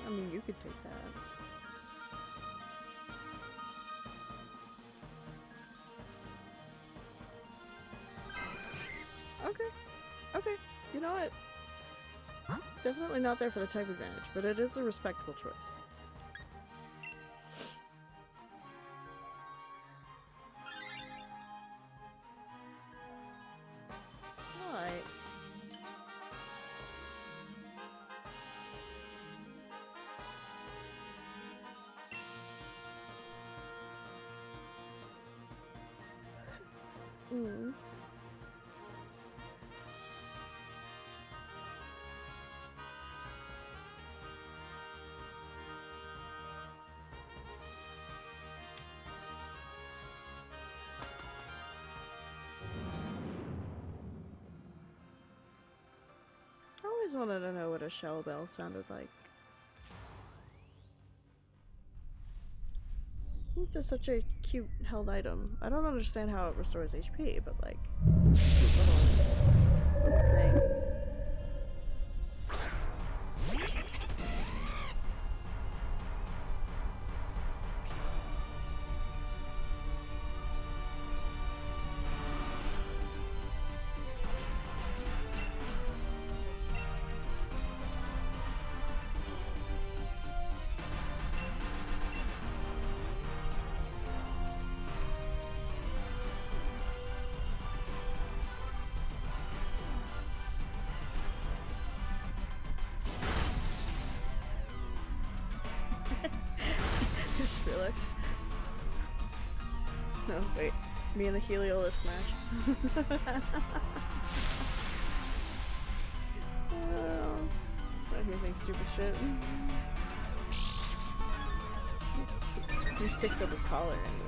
Speaker 1: I mean, you could take that. Okay. Okay. You know what? Definitely not there for the type advantage, but it is a respectable choice. Alright. Mm. I always wanted to know what a shell bell sounded like. I think that's such a cute held item. I don't understand how it restores HP, but like, cute little thing. just realized. No, wait. Me and the Heliolisk match. Not here saying stupid shit. He sticks up his collar anyways.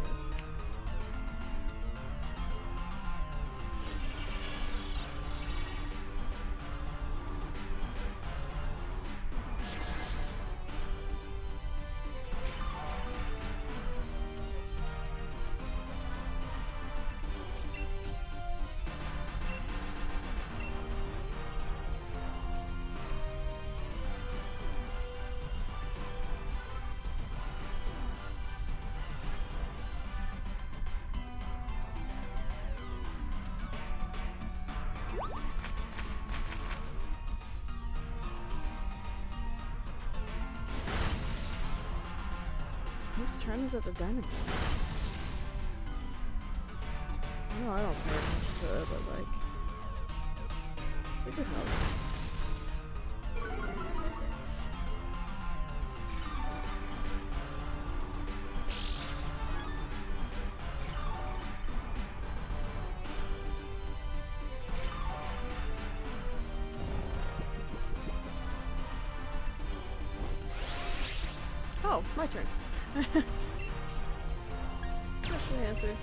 Speaker 1: Whose turn is it to dynamite? No, I don't pay attention to it, but like, it could help. Oh, my turn. Question answer.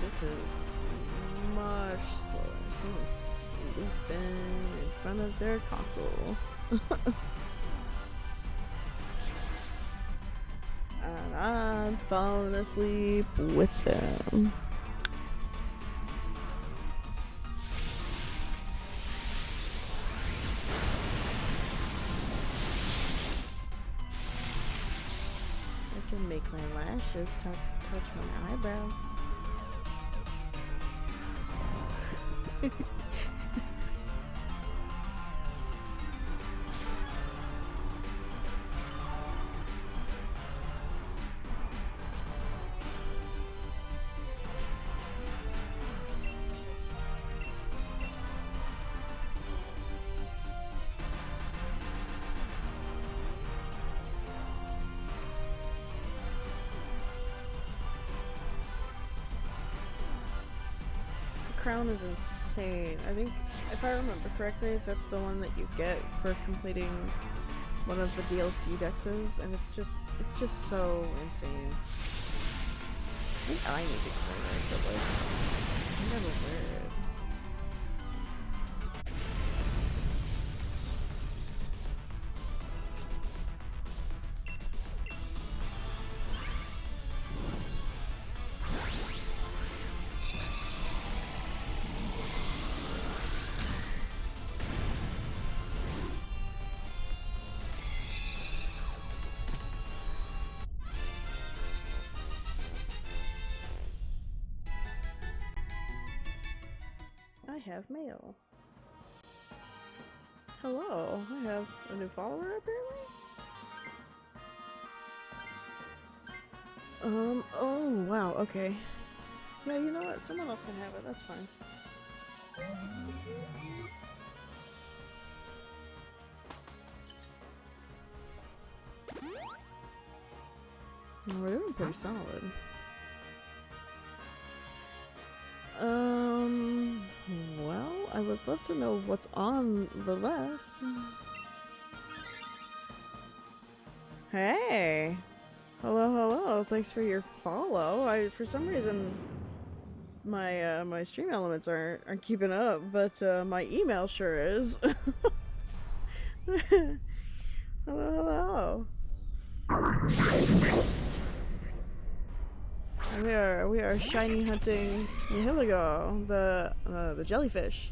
Speaker 1: This is much slower. Someone's sleeping in front of their console. And I'm falling asleep with them. I can make my lashes touch my eyebrows. Crown is insane. I think, if I remember correctly, that's the one that you get for completing one of the DLC dexes, and it's just so insane. I think I need to clear it, but like, I never wear it. have mail. Hello, I have a new follower apparently? Oh wow, okay. Yeah, you know what? Someone else can have it, that's fine. We're doing pretty solid. Well, I would love to know what's on the left. Hey! Hello, hello. Thanks for your follow. For some reason, my my stream elements aren't keeping up, but my email sure is. Hello, hello. We are shiny hunting. Here we go. The jellyfish.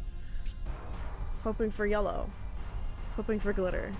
Speaker 1: Hoping for yellow. Hoping for glitter.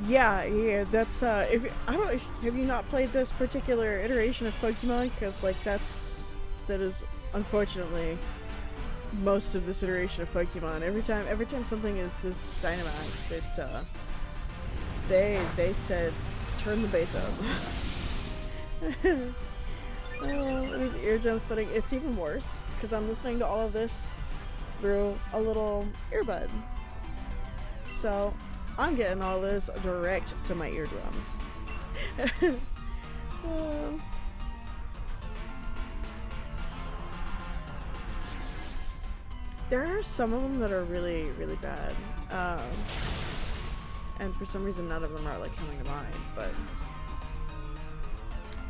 Speaker 1: Yeah, that's if I don't have you not played this particular iteration of Pokemon, because like that is unfortunately most of this iteration of Pokemon. Every time something is Dynamaxed, they said turn the bass up. Oh, these eardrums, but it's even worse because I'm listening to all of this through a little earbud. So I'm getting all this direct to my eardrums. There are some of them that are really, really bad. And for some reason none of them are like coming to mind, but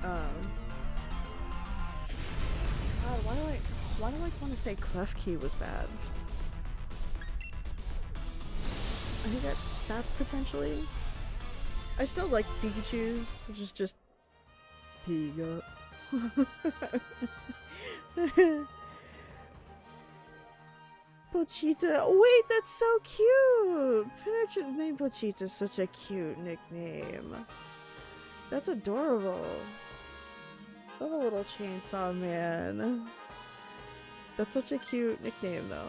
Speaker 1: God, why do I want to say Klefki was bad? I think that's potentially. I still like Pikachu's, which is just Pika. Pochita. Wait, that's so cute. Pinocchio's name Pochita is such a cute nickname. That's adorable. Love a little chainsaw man. That's such a cute nickname, though.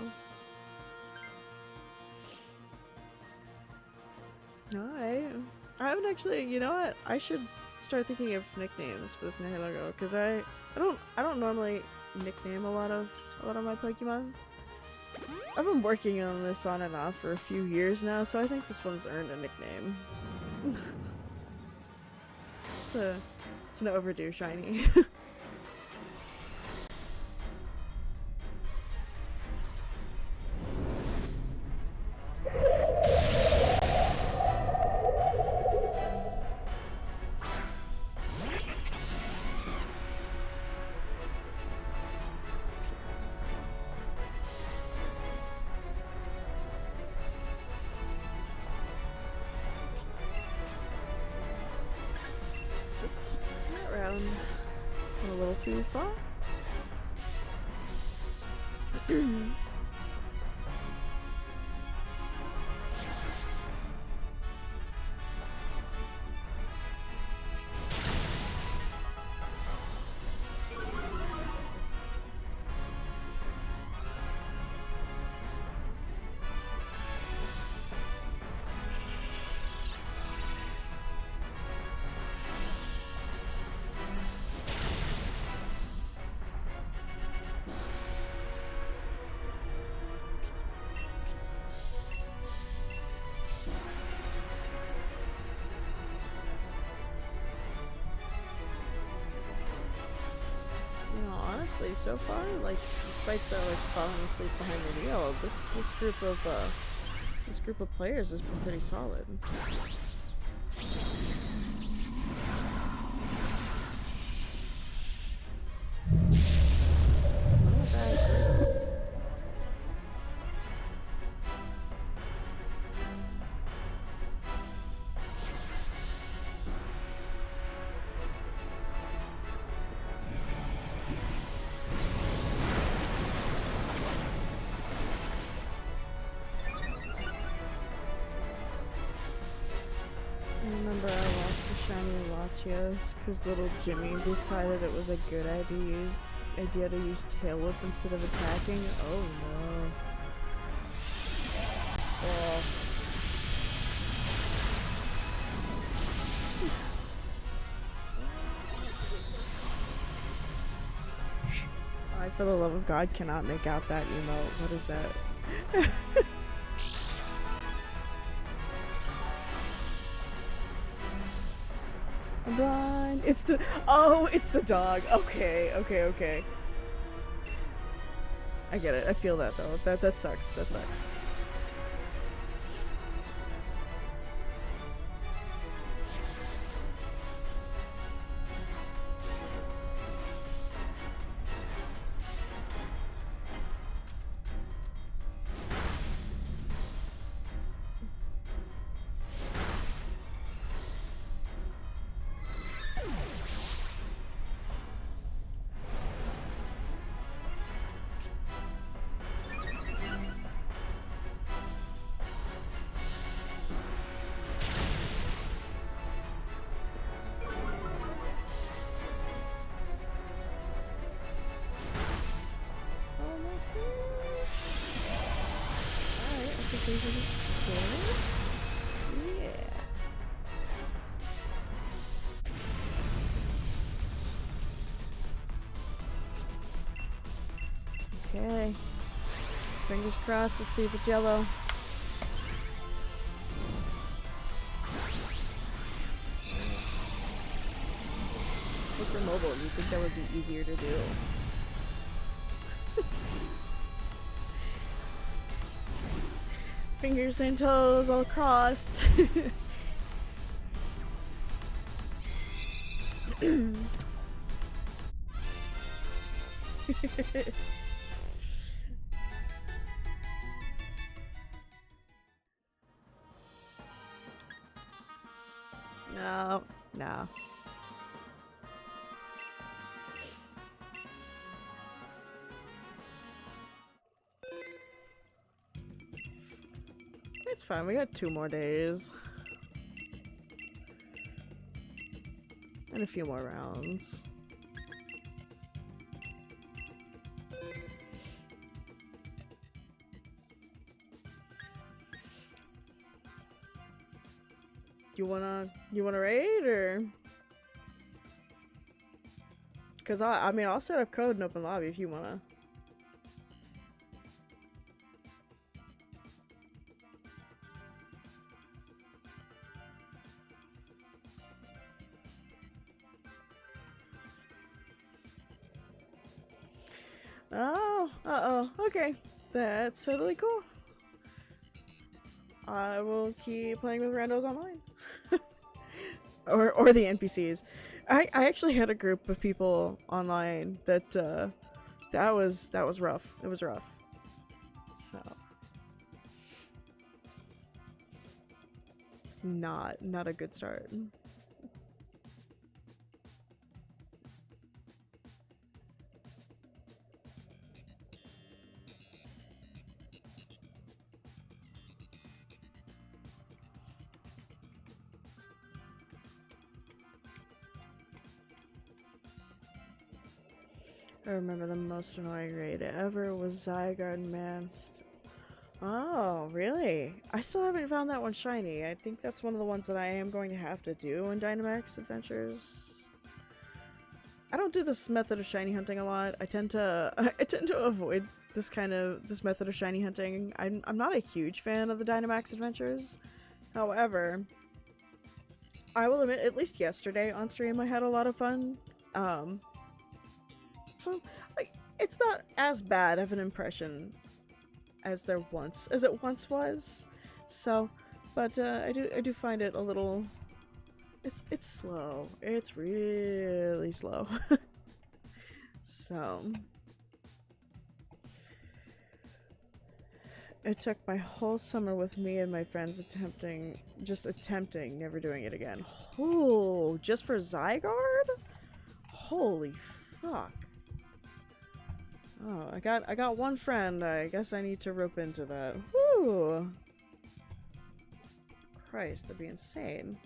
Speaker 1: Alright. I haven't actually, you know what? I should start thinking of nicknames for this Nihilego, because I don't normally nickname a lot of my Pokemon. I've been working on this on and off for a few years now, so I think this one's earned a nickname. It's an overdue shiny. A little too far. honestly, so far, like, despite the like falling asleep behind the wheel, this group of players has been pretty solid. Not a bad group. I remember I lost the shiny Latios because little Jimmy decided it was a good idea to use Tail Whip instead of attacking. Oh no. Oh. I, for the love of God, cannot make out that emote. What is that? I'm blind. It's the— oh, it's the dog. Okay, okay, okay. I get it. I feel that though. That sucks. That sucks. Okay. Fingers crossed. Let's see if it's yellow. Look for mobile. You think that would be easier to do? Fingers and toes all crossed. No, no. It's fine, we got 2 more days. And a few more rounds. You wanna raid, or? Cause I mean, I'll set up code and open lobby if you wanna. Oh, uh-oh, okay. That's totally cool. I will keep playing with randos online. or the NPCs. I actually had a group of people online that that was rough. It was rough. So not a good start. I remember the most annoying raid ever was Zygarde Manst. Oh, really? I still haven't found that one shiny. I think that's one of the ones that I am going to have to do in Dynamax Adventures. I don't do this method of shiny hunting a lot. I tend to avoid this method of shiny hunting. I'm not a huge fan of the Dynamax Adventures. However, I will admit, at least yesterday on stream I had a lot of fun. So, like, it's not as bad of an impression as it once was. So, but I do find it a little. It's slow. It's really slow. So. It took my whole summer with me and my friends attempting, never doing it again. Oh, just for Zygarde? Holy fuck. Oh, I got one friend. I guess I need to rope into that. Whew. Christ, that'd be insane.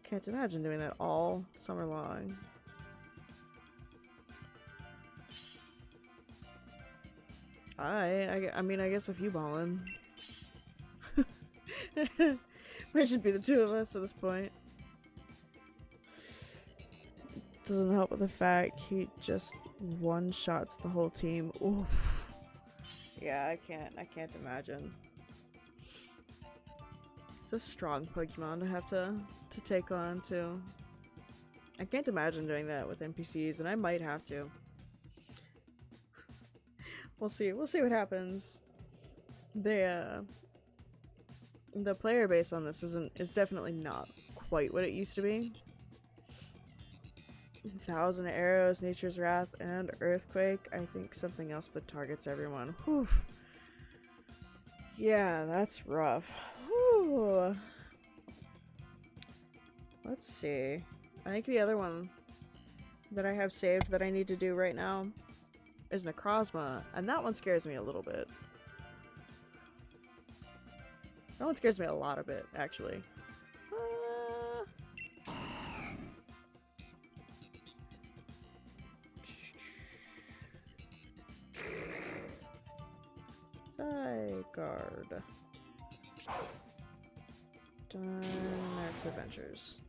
Speaker 1: Can't imagine doing that all summer long. I mean, I guess if you ballin'. Might just be the two of us at this point. Doesn't help with the fact he just one-shots the whole team. Oof. Yeah, I can't imagine. It's a strong Pokemon to have to take on too. I can't imagine doing that with NPCs, and I might have to. We'll see what happens. The player base on this is definitely not quite what it used to be. 1,000 arrows, Nature's Wrath, and Earthquake. I think something else that targets everyone. Whew. Yeah, that's rough. Whew. Let's see. I think the other one that I have saved that I need to do right now is Necrozma, and that one scares me a little bit. That one scares me a lot a bit, actually. Zygarde. Dynamax Adventures.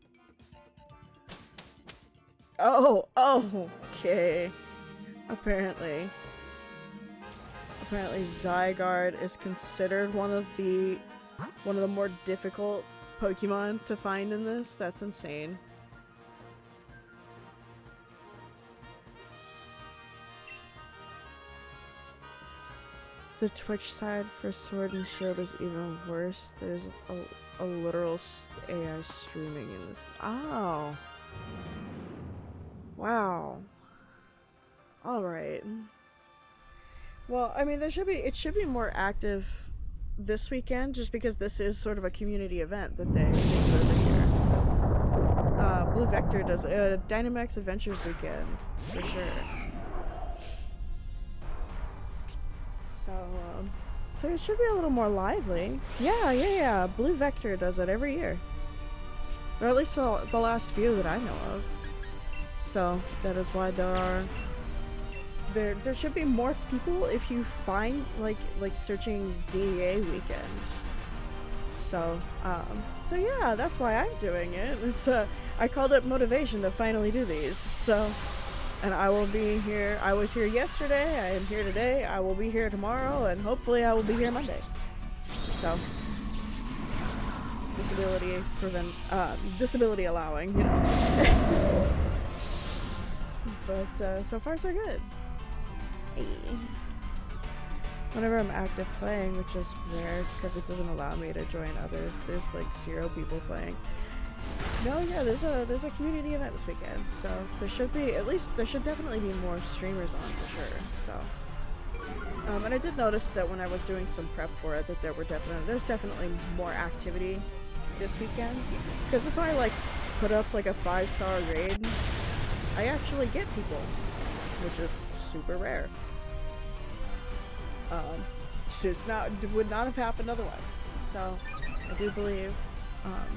Speaker 1: Oh, okay. Apparently Zygarde is considered one of the more difficult Pokemon to find in this. That's insane. The Twitch side for Sword and Shield is even worse. There's a literal AI streaming in this. Oh. Wow. Alright. Well, I mean, it should be more active this weekend, just because this is sort of a community event that they do every year. Blue Vector does a Dynamax Adventures weekend, for sure. So it should be a little more lively. Yeah. Blue Vector does it every year. Or at least the last few that I know of. So that is why there should be more people if you find like searching DEA weekend. So yeah, that's why I'm doing it. It's I called it motivation to finally do these. So, and I will be here. I was here yesterday. I am here today. I will be here tomorrow, and hopefully I will be here Monday. So, disability allowing, you know. But so far so good. Hey. Whenever I'm active playing, which is rare because it doesn't allow me to join others, there's like 0 people playing. No, yeah, there's a community event this weekend, so there should definitely be more streamers on for sure. So, and I did notice that when I was doing some prep for it, that there's definitely more activity this weekend. Because if I like put up like a 5-star raid, I actually get people, which is super rare. Would not have happened otherwise. So I do believe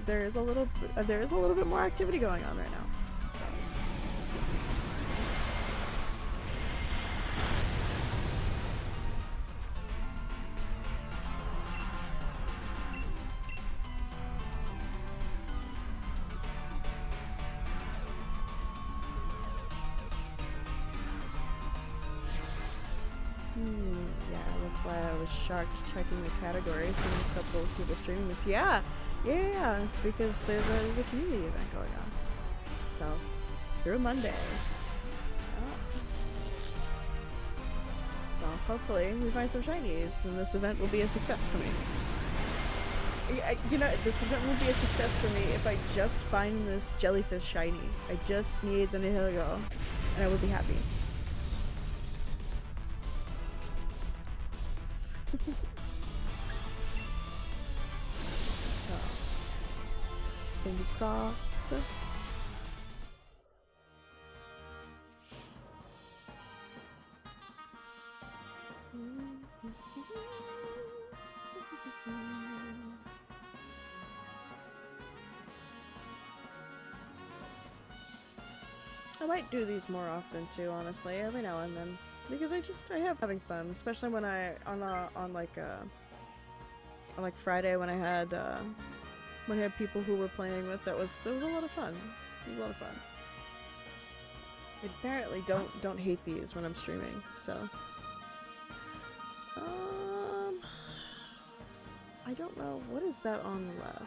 Speaker 1: there is a little bit more activity going on right now. So. Yeah, that's why I was shocked checking the categories and a couple of people streaming this. Yeah, it's because there's a community event going on. So, through Monday. Oh. So hopefully we find some shinies, and this event will be a success for me. You know, this event will be a success for me if I just find this jellyfish shiny. I just need the Nihilgo, and I will be happy. So, fingers crossed. I might do these more often too, honestly, every now and then, because I have having fun, especially when on Friday when I had people who were playing with. It was a lot of fun. It was a lot of fun. I apparently don't hate these when I'm streaming, so I don't know, what is that on the left?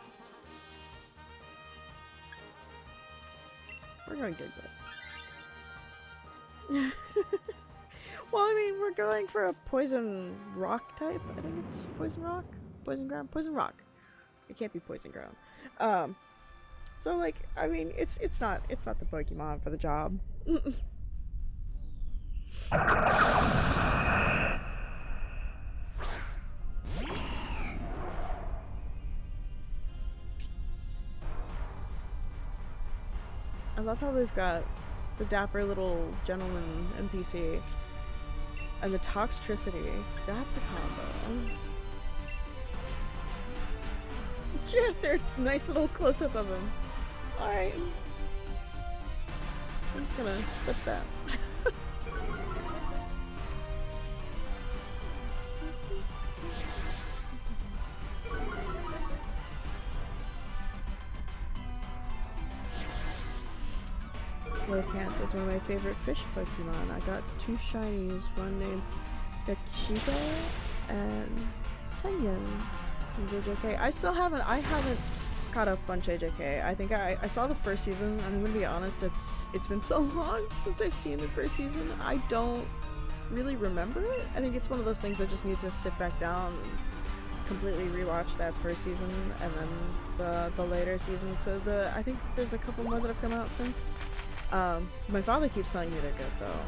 Speaker 1: We're going good. Well, I mean, we're going for a poison rock type. I think it's poison rock, poison ground, poison rock. It can't be poison ground. So like, I mean, it's not the Pokemon for the job. I love how we've got the dapper little gentleman NPC and the Toxtricity. That's a combo. Yeah, there's a nice little close-up of him. Alright. I'm just gonna flip that. Relicanth is one of my favorite fish Pokemon. I got 2 shinies, one named Gachita and Kenyan from JJK. I haven't caught up on JJK. I think I saw the first season, and I'm gonna be honest, it's been so long since I've seen the first season, I don't really remember it. I think it's one of those things I just need to sit back down and completely rewatch that first season, and then the later seasons. So I think there's a couple more that have come out since. My father keeps telling me they're good though,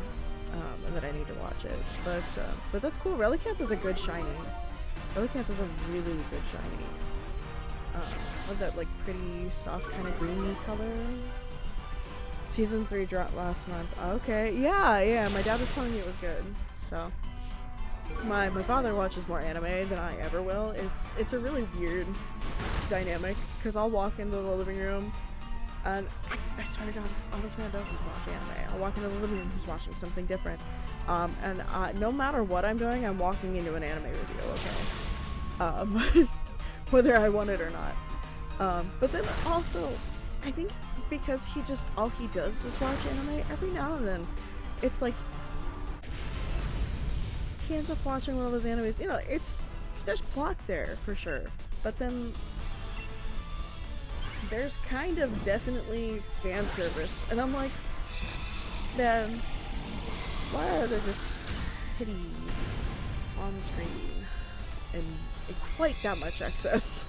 Speaker 1: and that I need to watch it. But that's cool. Relicanth is a good shiny. Relicanth is a really good shiny. With that like pretty soft kind of greeny color. Season 3 dropped last month. Okay, yeah. My dad was telling me it was good. So my father watches more anime than I ever will. It's a really weird dynamic because I'll walk into the living room. And I swear to God, all this man does is watch anime. I'll walk into the living room, he's watching something different. And no matter what I'm doing, I'm walking into an anime review, okay? Whether I want it or not. But then also, I think because all he does is watch anime, every now and then, it's like, he ends up watching one of those animes, you know, there's plot there, for sure. But then there's kind of definitely fan service, and I'm like, man, why are there just titties on the screen and quite that much excess?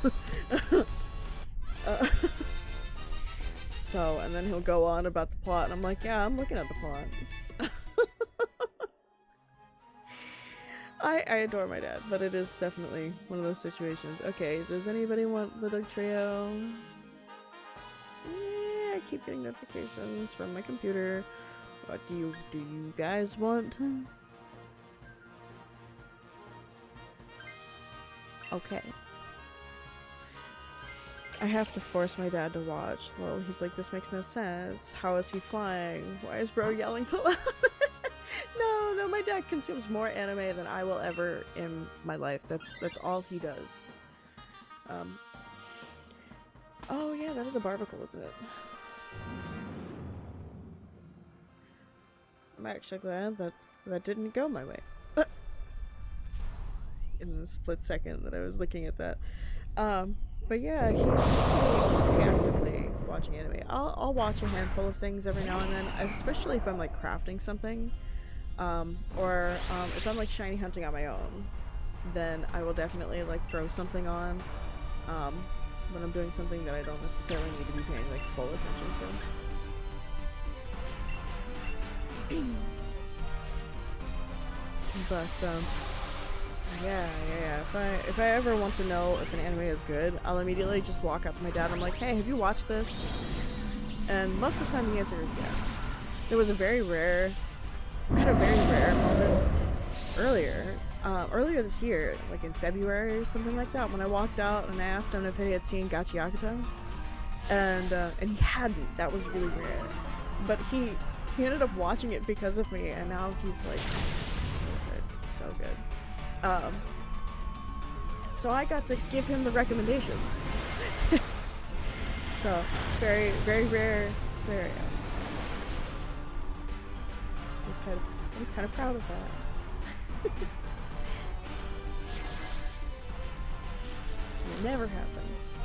Speaker 1: So, and then he'll go on about the plot, and I'm like, yeah, I'm looking at the plot. I adore my dad, but it is definitely one of those situations. Okay, does anybody want the Doug Trio? I keep getting notifications from my computer. What do you guys want? Okay. I have to force my dad to watch. Well, he's like, this makes no sense. How is he flying? Why is bro yelling so loud? No, my dad consumes more anime than I will ever in my life. That's all he does. Oh yeah, that is a barnacle, isn't it? I'm actually glad that didn't go my way. In the split second that I was looking at that. But yeah, he's actively watching watching anime. I'll watch a handful of things every now and then, especially if I'm like crafting something, or if I'm like shiny hunting on my own, then I will definitely like throw something on when I'm doing something that I don't necessarily need to be paying like full attention to. But yeah. If I ever want to know if an anime is good, I'll immediately just walk up to my dad and I'm like, hey, have you watched this? And most of the time the answer is yes. There was I had a very rare moment earlier this year, like in February or something like that, when I walked out and I asked him if he had seen Gachi Yakuta, and he hadn't. That was really rare. But he ended up watching it because of me, and now he's like, it's so good. So I got to give him the recommendation. So, very, very rare scenario. I was kind of proud of that. It never happens.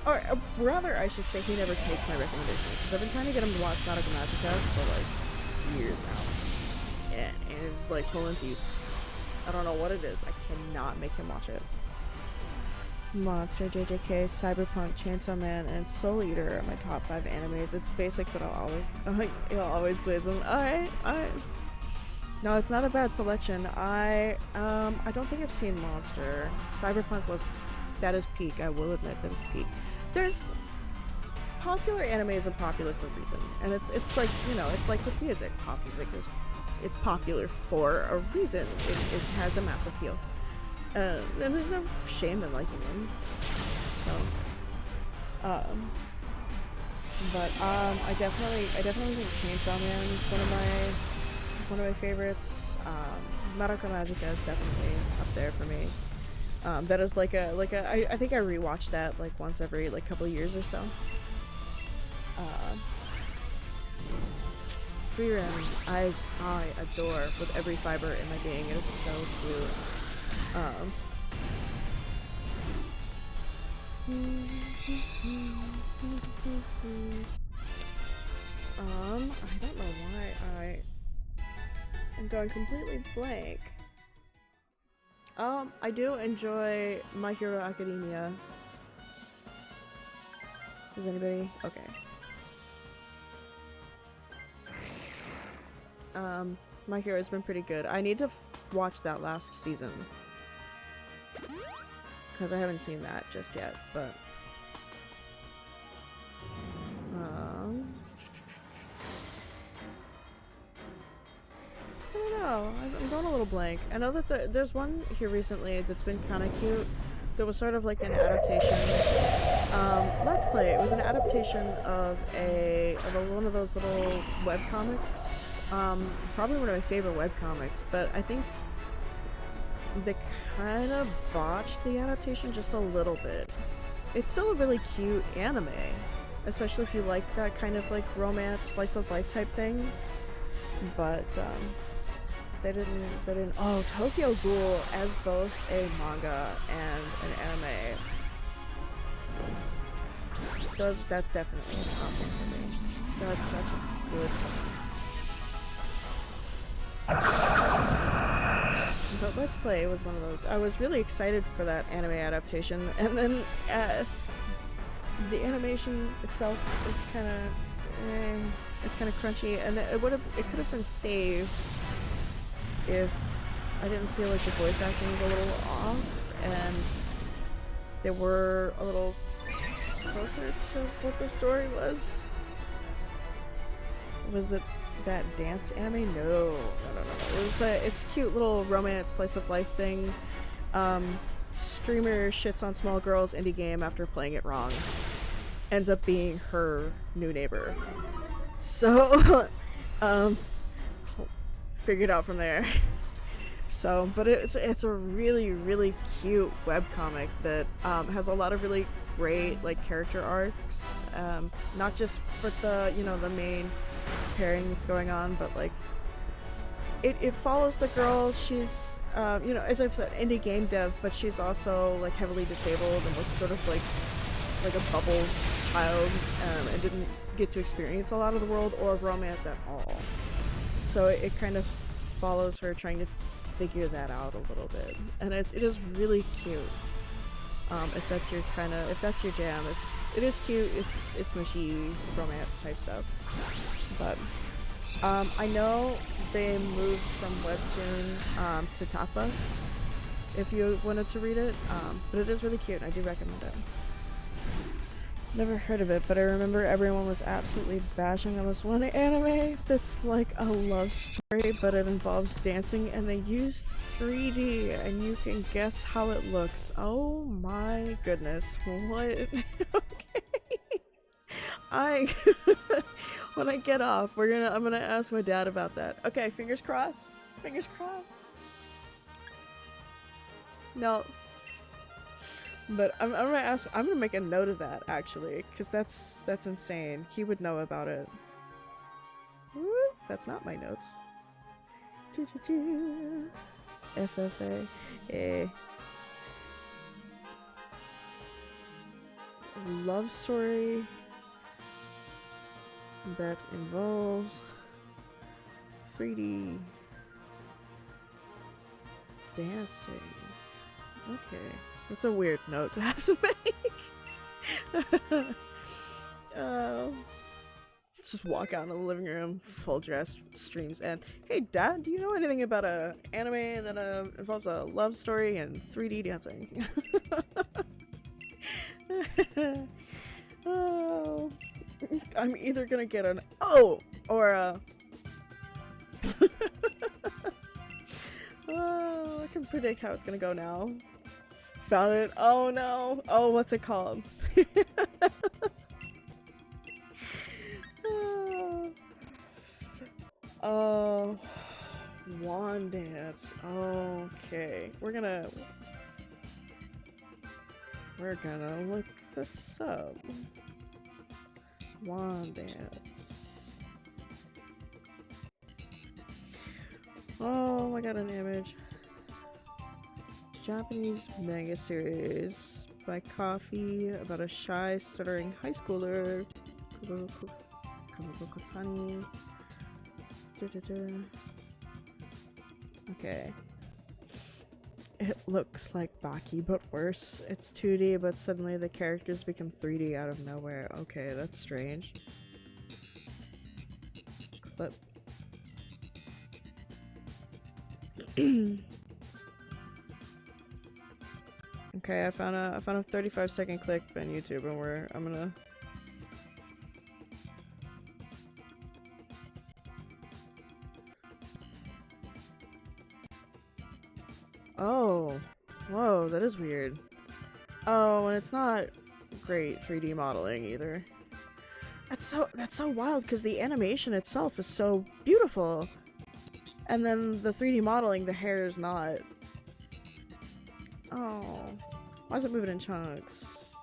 Speaker 1: Or rather, I should say he never takes my recommendation, because I've been trying to get him to watch Nautical Magica for like years now. And it's like pulling teeth. I don't know what it is. I cannot make him watch it. Monster, JJK, Cyberpunk, Chainsaw Man, and Soul Eater are my top 5 animes. It's basic, but I'll always glaze them. Alright. No, it's not a bad selection. I don't think I've seen Monster. Cyberpunk that is peak. I will admit that is peak. There's popular animes are popular for a reason, and it's like, you know, it's like with music. Pop music it's popular for a reason. It has a mass appeal. And there's no shame in liking them. So, but I definitely think Chainsaw Man is one of my favorites. Madoka Magica is definitely up there for me. That is I think I rewatch that like once every like couple of years or so. Freerun, I adore with every fiber in my being. It is so cute. I don't know why I'm going completely blank. I do enjoy My Hero Academia. Does anybody? Okay. My Hero's been pretty good. I need to watch that last season, because I haven't seen that just yet, but I don't know. I'm going a little blank. I know that there's one here recently that's been kind of cute. That was sort of like an adaptation. Let's Play. It was an adaptation of one of those little webcomics. Probably one of my favorite webcomics, but I think they kind of botched the adaptation just a little bit. It's still a really cute anime, especially if you like that kind of like romance, slice of life type thing. But they didn't. Oh, Tokyo Ghoul as both a manga and an anime. That's definitely a top one for me. That's such a good one. But Let's Play was one of those. I was really excited for that anime adaptation, and then the animation itself is kind of it's kind of crunchy, and it could have been saved if I didn't feel like the voice acting was a little off, and they were a little closer to what the story was. Was it that dance anime? No. It's a cute little romance slice of life thing. Streamer shits on small girls indie game after playing it wrong. Ends up being her new neighbor. So, figured out from there. So, but it's a really, really cute webcomic that has a lot of really great like character arcs. Not just for the main pairing that's going on, but like it follows the girl. She's as I've said, indie game dev, but she's also like heavily disabled and was sort of like like a bubble child and didn't get to experience a lot of the world or romance at all. So it kind of follows her trying to figure that out a little bit, and it is really cute. If that's your jam, it is cute. It's mushy romance type stuff. But I know they moved from webtoon to Tapas. If you wanted to read it, but it is really cute. I do recommend it. Never heard of it, but I remember everyone was absolutely bashing on this one anime that's like a love story, but it involves dancing, and they used 3D, and you can guess how it looks. Oh my goodness, what? Okay. When I get off, I'm gonna ask my dad about that. Okay, fingers crossed. Fingers crossed. No. But I'm gonna make a note of that, actually, because that's insane. He would know about it. Woo, that's not my notes. FFA. A love story that involves 3D dancing. Okay. That's a weird note to have to make. Just walk out in the living room, full dress, streams, and hey, Dad, do you know anything about a anime that involves a love story and 3D dancing? Oh, I'm either gonna get an oh or a. Oh, I can predict how it's gonna go now. Found it. Oh no. Oh, what's it called? Oh, wand dance. Okay, we're gonna look this up. Wand dance. Oh, I got an image. Japanese manga series by Coffee about a shy, stuttering high schooler. Kamabokotani. Okay. It looks like Baki, but worse. It's 2D, but suddenly the characters become 3D out of nowhere. Okay, that's strange. Clip. Okay, I found a 35-second clip on YouTube, and I'm gonna. Oh, whoa, that is weird. Oh, and it's not great 3D modeling either. That's so wild because the animation itself is so beautiful, and then the 3D modeling, the hair is not. Oh, why is it moving in chunks?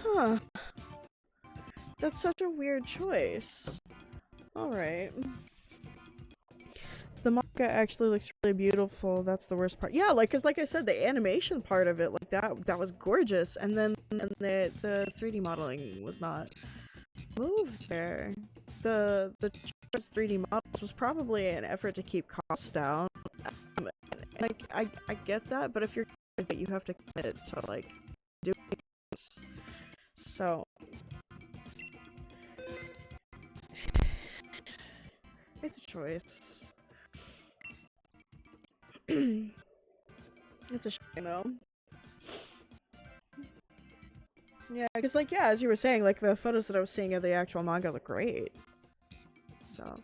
Speaker 1: Huh. That's such a weird choice. Alright. The manga actually looks really beautiful. That's the worst part. Yeah, cause like I said, the animation part of it, like that was gorgeous, and then the 3D modeling was not moved there. The 3D models was probably an effort to keep costs down. Like I get that, but if you're you have to commit to like doing this. So it's a choice. It's a shame, though. Yeah, because like as you were saying, like the photos that I was seeing of the actual manga look great. So.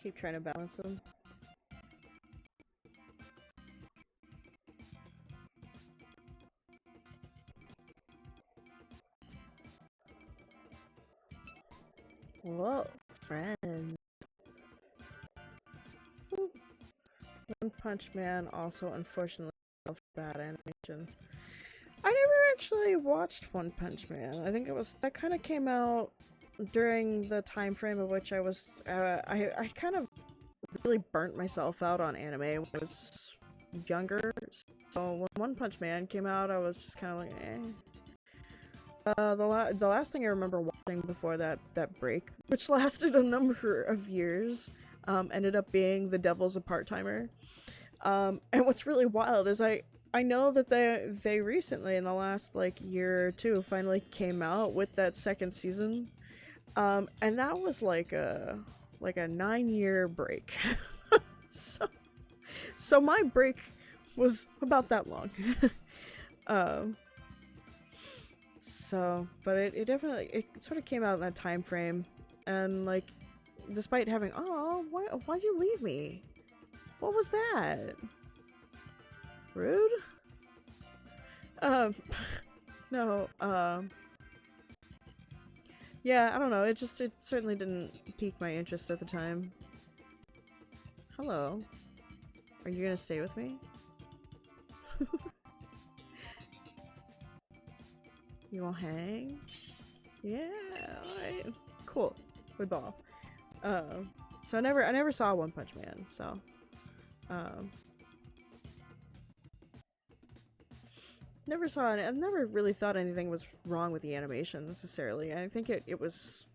Speaker 1: Keep trying to balance them. Whoa, friend. One Punch Man also unfortunately bad animation. I never actually watched One Punch Man. I think it was that kind of came out during the time frame of which I was I kind of really burnt myself out on anime when I was younger. So when One Punch Man came out, I was just kind of like, eh. The last thing I remember watching before that break, which lasted a number of years, ended up being The Devil's a Part-Timer. And what's really wild is I know that they recently, in the last like year or two, finally came out with that second season. And that was like a 9-year break. so my break was about that long. But it definitely, it sort of came out in that time frame, and like, despite having, oh, why'd you leave me? What was that? Rude? No, yeah, I don't know, it certainly didn't pique my interest at the time. Hello. Are you gonna stay with me? You wanna hang? Yeah, alright. Cool. Good ball. So I never saw One Punch Man, so never saw it. I never really thought anything was wrong with the animation necessarily. I think it was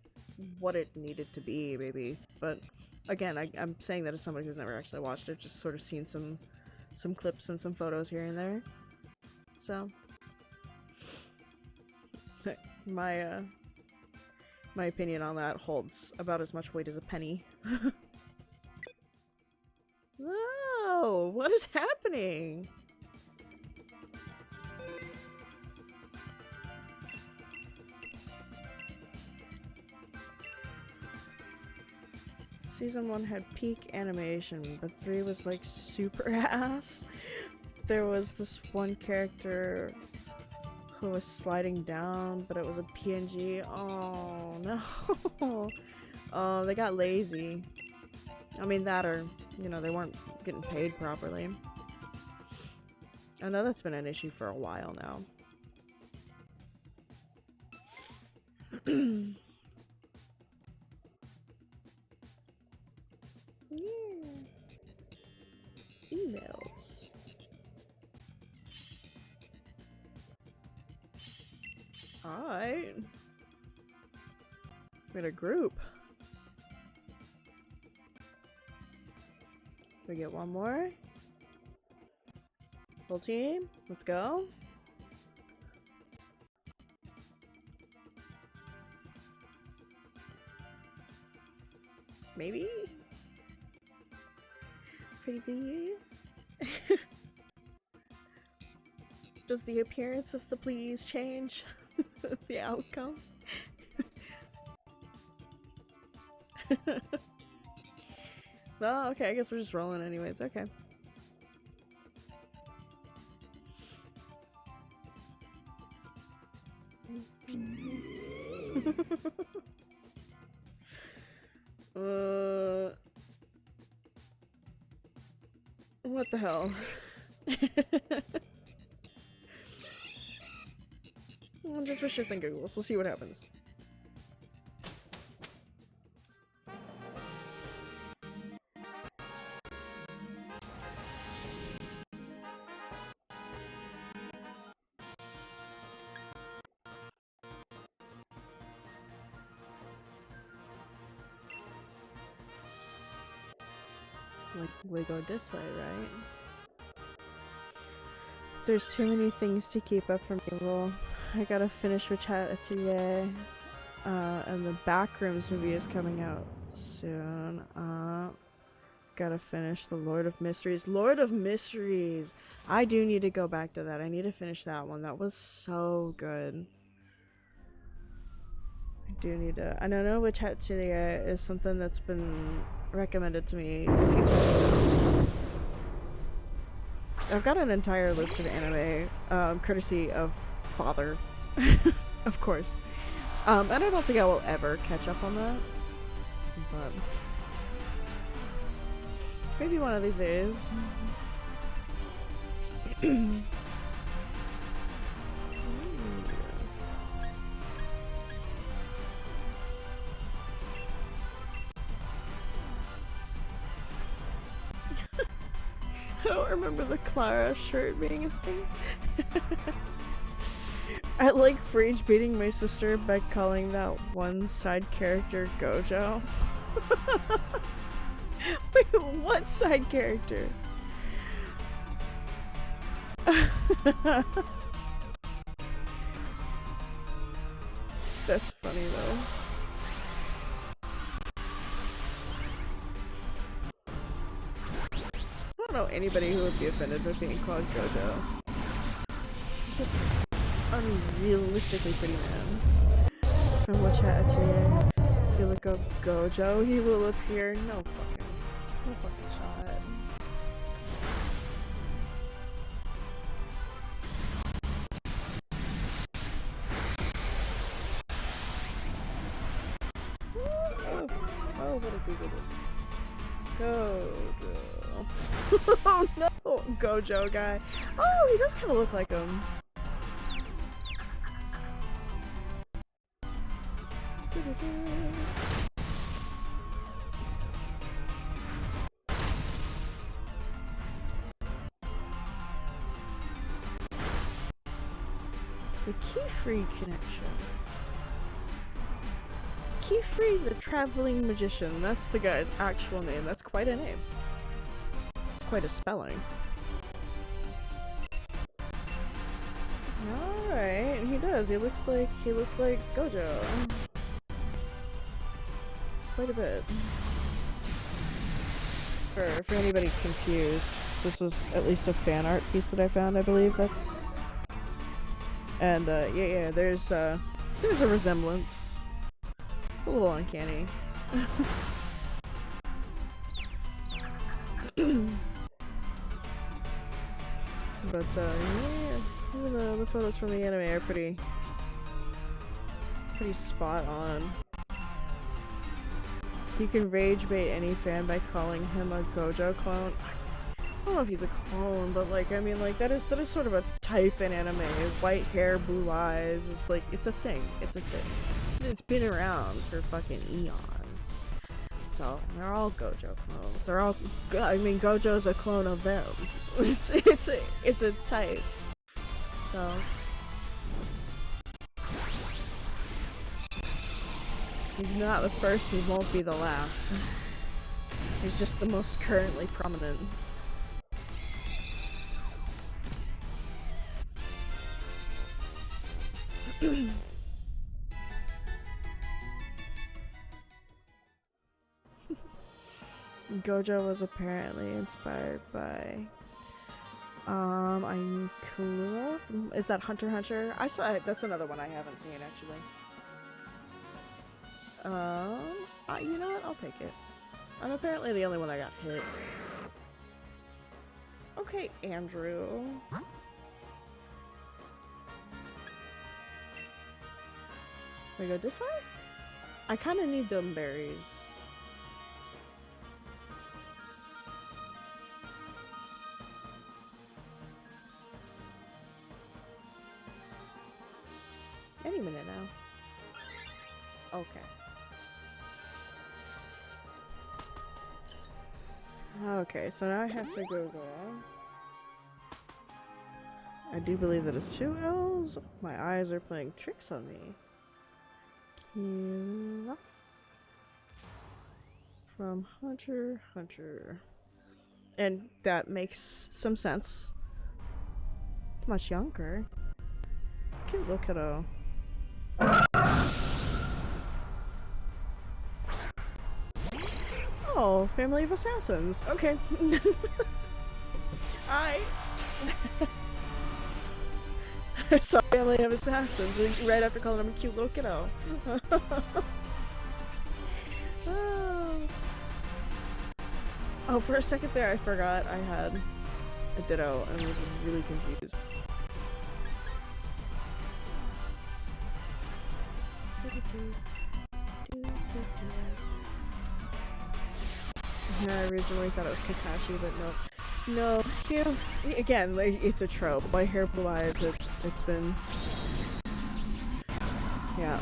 Speaker 1: what it needed to be, maybe. But again, I'm saying that as somebody who's never actually watched it, just sort of seen some clips and some photos here and there. So my opinion on that holds about as much weight as a penny. Whoa! What is happening? Season 1 had peak animation, but 3 was like super ass. There was this one character who was sliding down, but it was a PNG. Oh no. Oh, they got lazy. I mean, that, or, you know, they weren't getting paid properly. I know that's been an issue for a while now. Yeah. Emails. Alright. We got a group. We get one more. Full team. Let's go. Maybe? Pretty please? Does the appearance of the please change the outcome? Oh, okay, I guess we're just rolling anyways, okay. What the hell? Well, just for shits and giggles, we'll see what happens. Like, we go this way, right? There's too many things to keep up for me. Well, I gotta finish Ratatouille, and the Backrooms movie is coming out soon. Gotta finish the Lord of Mysteries. Lord of Mysteries! I do need to go back to that. I need to finish that one. That was so good. do need to. I don't know which hat today is something that's been recommended to me a few times. I've got an entire list of anime, courtesy of Father, of course. And I don't think I will ever catch up on that, but maybe one of these days. I don't remember the Clara shirt being a thing. I like rage baiting my sister by calling that one side character Gojo. Wait, what side character? That's funny though. I don't know anybody who would be offended by being called Gojo. Unrealistically pretty man. From which hat today? If you look up Gojo, he will appear. No fucking shot. Oh, what a Google. Gojo. Oh no! Gojo guy. Oh, he does kind of look like him. The Keyfree connection. Keyfree the Traveling Magician. That's the guy's actual name. That's quite a name. It's quite a spelling. Alright, he does. He looks like Gojo. Quite a bit. For anybody confused, this was at least a fan art piece that I found, I believe. That's... And, yeah, there's a resemblance. It's a little uncanny. But, yeah, even the photos from the anime are pretty spot on. You can rage bait any fan by calling him a Gojo clone. I don't know if he's a clone, but like, I mean, like, that is sort of a type in anime. White hair, blue eyes, it's like, it's a thing. It's a thing. It's been around for fucking eons. So, they're all Gojo clones. They're all, I mean, Gojo's a clone of them. It's a type. So. He's not the first, he won't be the last. He's just the most currently prominent. Gojo was apparently inspired by I'm Kula? Is that Hunter x Hunter? That's another one I haven't seen actually. You know what? I'll take it. I'm apparently the only one that got hit. Okay, Andrew. We go this way? I kind of need them berries. Any minute now. Okay. Okay, so now I have to go there. I do believe that it's 2 L's. My eyes are playing tricks on me. Kila. From Hunter x Hunter. And that makes some sense. Much younger. Cute little kiddo. Oh, family of assassins. Okay. I. Sorry. family of assassins right after calling him a cute little kiddo. Oh, for a second there I forgot I had a ditto and was really confused. Yeah, I originally thought it was Kakashi, but no. No, here again, like, it's a trope. White hair, blue eyes, it's been, yeah.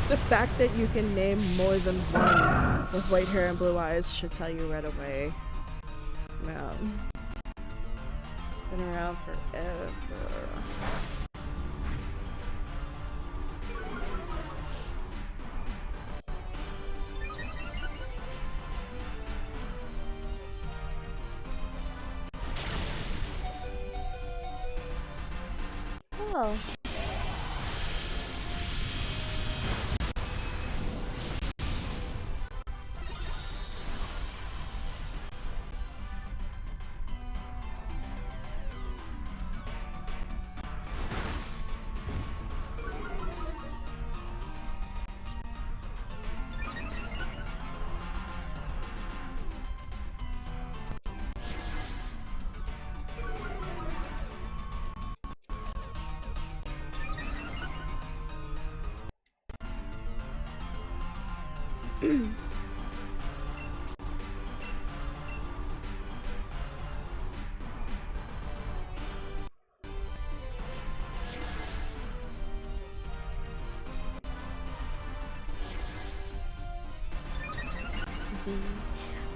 Speaker 1: The fact that you can name more than one with white hair and blue eyes should tell you right away. Man. It's been around forever. Oh.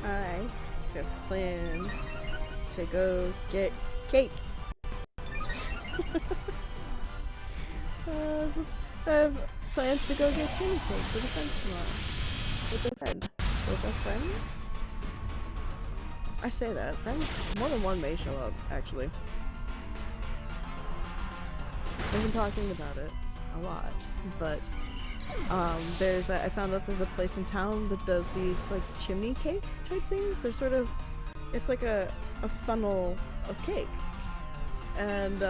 Speaker 1: I have plans to go get cake. I have plans to go get chili cake with a friend tomorrow. With a friend. With a friends? I say that. Friends, more than one may show up, actually. I've been talking about it a lot, but I found out there's a place in town that does these like chimney cake type things. They're sort of, it's like a funnel of cake. And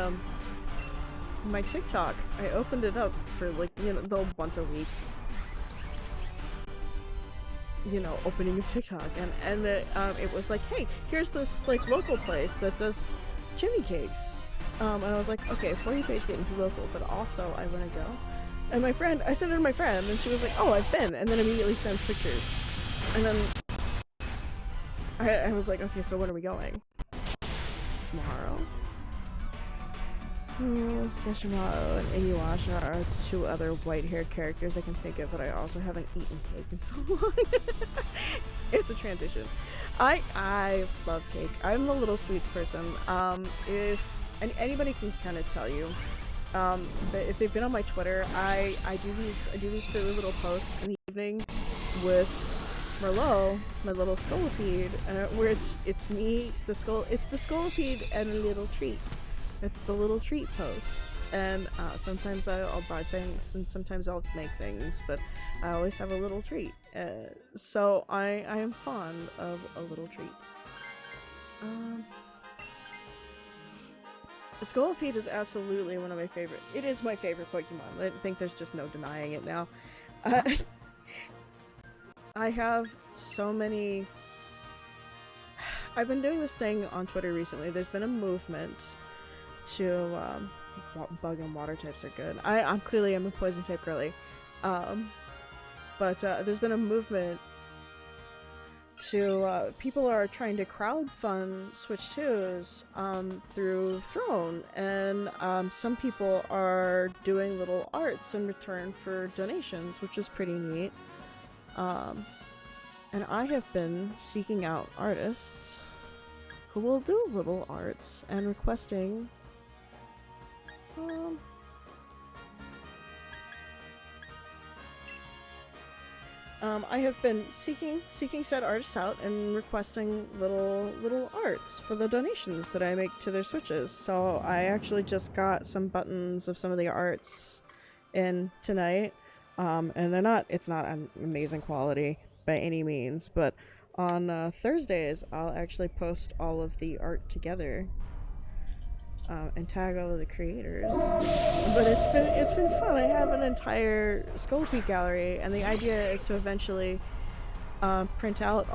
Speaker 1: my TikTok, I opened it up for like, you know, the once a week, you know, opening of TikTok, and it was like, hey, here's this like local place that does chimney cakes. And I was like, okay, For You page getting too local, but also I want to go. And my friend, I sent it to my friend, and she was like, oh, I've been, and then immediately sends pictures. And then I was like, okay, so when are we going? Tomorrow? Sesshomaru and Inuyasha are two other white-haired characters I can think of, but I also haven't eaten cake in so long. It's a transition. I love cake. I'm a little sweets person. If anybody can kind of tell you, but if they've been on my Twitter, I do these silly little posts in the evening with Merlot, my little Scolipede, where it's me, the Scolipede and a little treat. It's the little treat post, and sometimes I'll buy things, and sometimes I'll make things, but I always have a little treat. So I am fond of a little treat. Scolipede is absolutely one of my favorite. It is my favorite Pokemon. I think there's just no denying it now. I have so many. I've been doing this thing on Twitter recently. There's been a movement to bug and water types are good. I'm clearly a poison type girly, but there's been a movement to people are trying to crowdfund Switch 2s through Throne, and some people are doing little arts in return for donations, which is pretty neat. And I have been seeking out artists who will do little arts and requesting I have been seeking said artists out and requesting little arts for the donations that I make to their Switches. So I actually just got some buttons of some of the arts in tonight, and it's not an amazing quality by any means, but on Thursdays I'll actually post all of the art together. and tag all of the creators. But it's been fun. I have an entire Sculpey gallery, and the idea is to eventually print out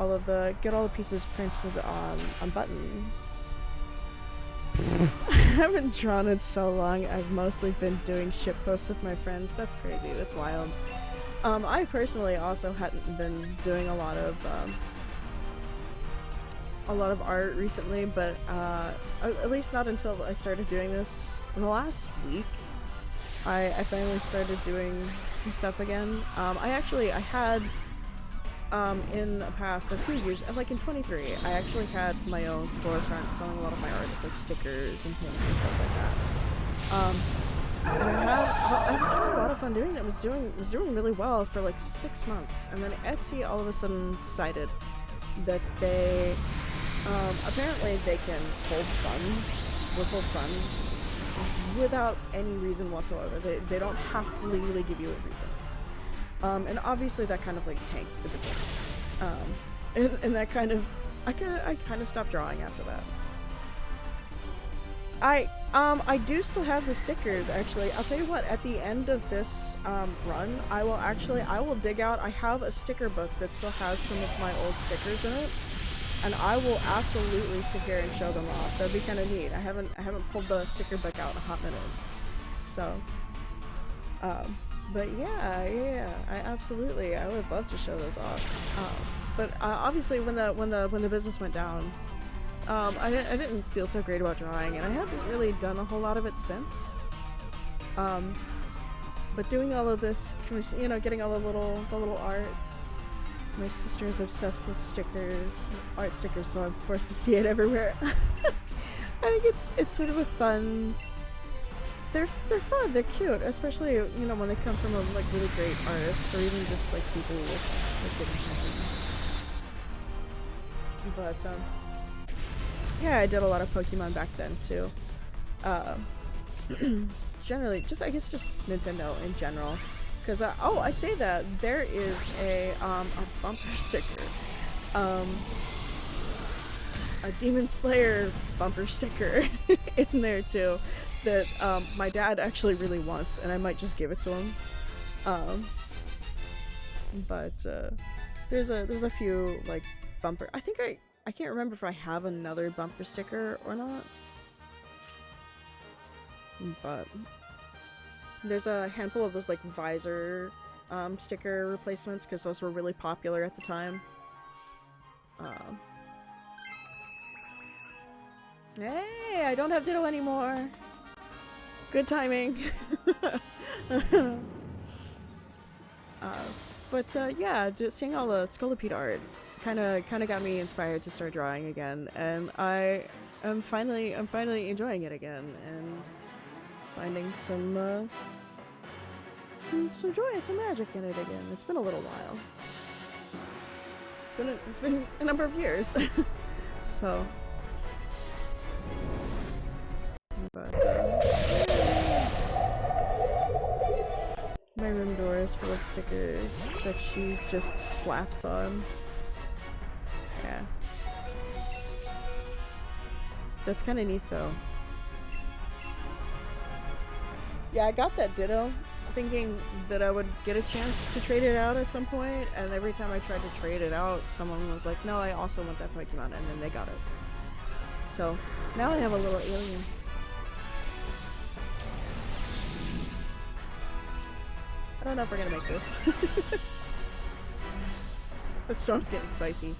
Speaker 1: get all the pieces printed on buttons. I haven't drawn in so long. I've mostly been doing ship posts with my friends. That's crazy. That's wild. I personally also hadn't been doing a lot of art recently, but at least not until I started doing this in the last week. I finally started doing some stuff again. I had in the past a few years, like in 23, I actually had my own storefront selling a lot of my art, just like stickers and pins and stuff like that. And I was having a lot of fun doing it. Was doing really well for like 6 months, and then Etsy all of a sudden decided that they apparently they can withhold funds without any reason whatsoever. They don't have to legally give you a reason. And obviously that kind of like tanked the business. And that kind of, I kind of stopped drawing after that. I do still have the stickers, actually. I'll tell you what, at the end of this run, I will dig out, I have a sticker book that still has some of my old stickers in it, and I will absolutely sit here and show them off. That'd be kind of neat. I haven't pulled the sticker book out in a hot minute. So, but yeah, I would love to show those off. But obviously when the business went down, I didn't feel so great about drawing, and I haven't really done a whole lot of it since. But doing all of this, you know, getting all the little arts. My sister is obsessed with stickers, art stickers, so I'm forced to see it everywhere. I think it's sort of a fun. They're fun. They're cute, especially, you know, when they come from like really great artists, or even just like people with good intentions. But yeah, I did a lot of Pokemon back then too. Generally, I guess just Nintendo in general. Because I say that there is a bumper sticker, a Demon Slayer bumper sticker in there too, that my dad actually really wants, and I might just give it to him. But there's a few like bumper. I think I can't remember if I have another bumper sticker or not, but there's a handful of those like visor sticker replacements, because those were really popular at the time. Hey, I don't have Ditto anymore. Good timing. But yeah, just seeing all the Scolipede art kind of got me inspired to start drawing again, and I'm finally enjoying it again and finding some joy and some magic in it again. It's been a little while. It's been a number of years. So, but my room door is full of stickers that she just slaps on. Yeah, that's kind of neat though. Yeah, I got that Ditto thinking that I would get a chance to trade it out at some point, and every time I tried to trade it out, someone was like, no, I also want that Pokemon, and then they got it. So, now I have a little alien. I don't know if we're gonna make this. That storm's getting spicy.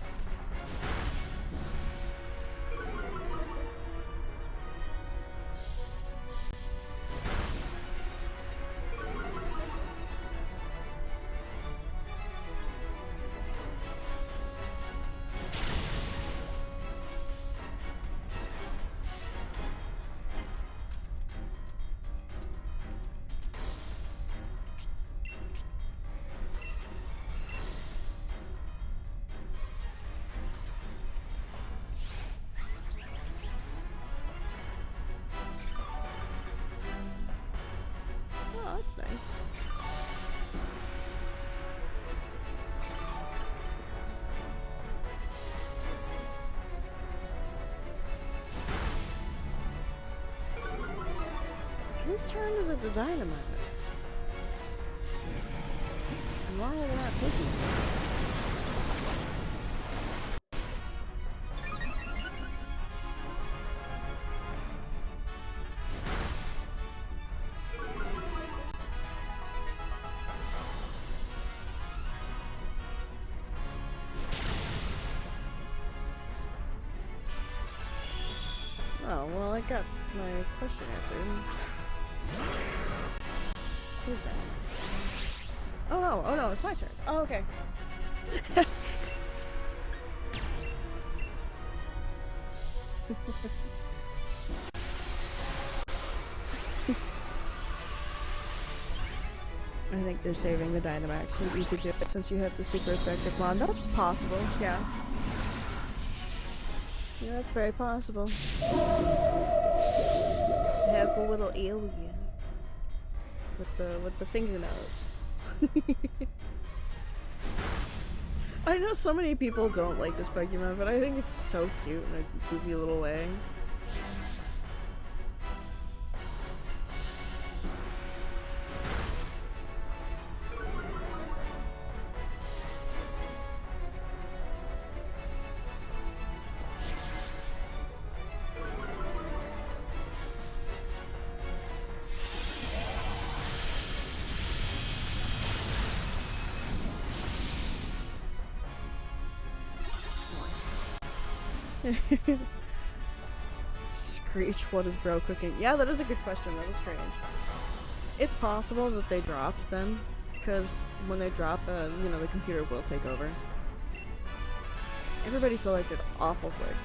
Speaker 1: That's nice. Whose turn is it to Dynamax? And why are they not taking it? Oh, well, I got my question answered. Who's that? Oh no, it's my turn. Oh, okay. I think they're saving the Dynamax so that you could do it since you have the super effective Mon. That's possible, yeah. Yeah, that's very possible. Have a little alien with the fingernails. I know so many people don't like this Pokemon, but I think it's so cute in a goofy little way. Screech, what is bro cooking? Yeah, that is a good question. That was strange. It's possible that they dropped them, because when they drop, you know, the computer will take over. Everybody selected awful quick.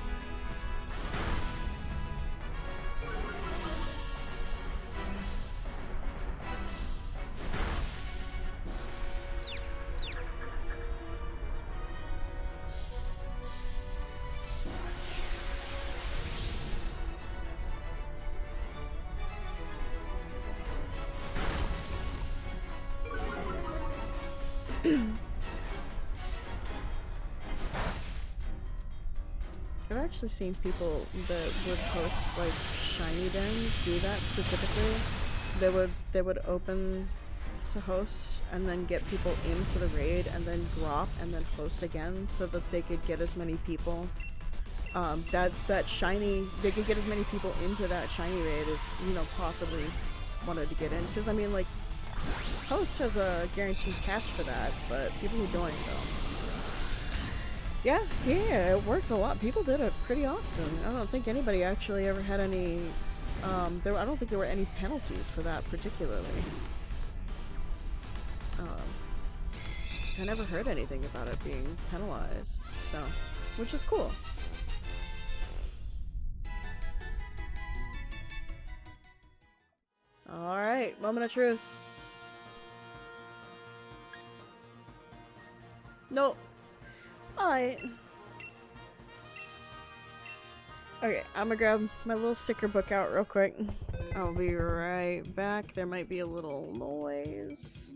Speaker 1: I've actually seen people that would host like shiny dens do that specifically. They would open to host and then get people into the raid and then drop and then host again so that they could get as many people that shiny, they could get as many people into that shiny raid as, you know, possibly wanted to get in. Because I mean, like, host has a guaranteed catch for that, but people who join don't. Yeah, it worked a lot. People did it pretty often. I don't think anybody actually ever had any, I don't think there were any penalties for that particularly. I never heard anything about it being penalized, so, which is cool. Alright, moment of truth. Nope. Alright. Okay, I'm gonna grab my little sticker book out real quick. I'll be right back. There might be a little noise.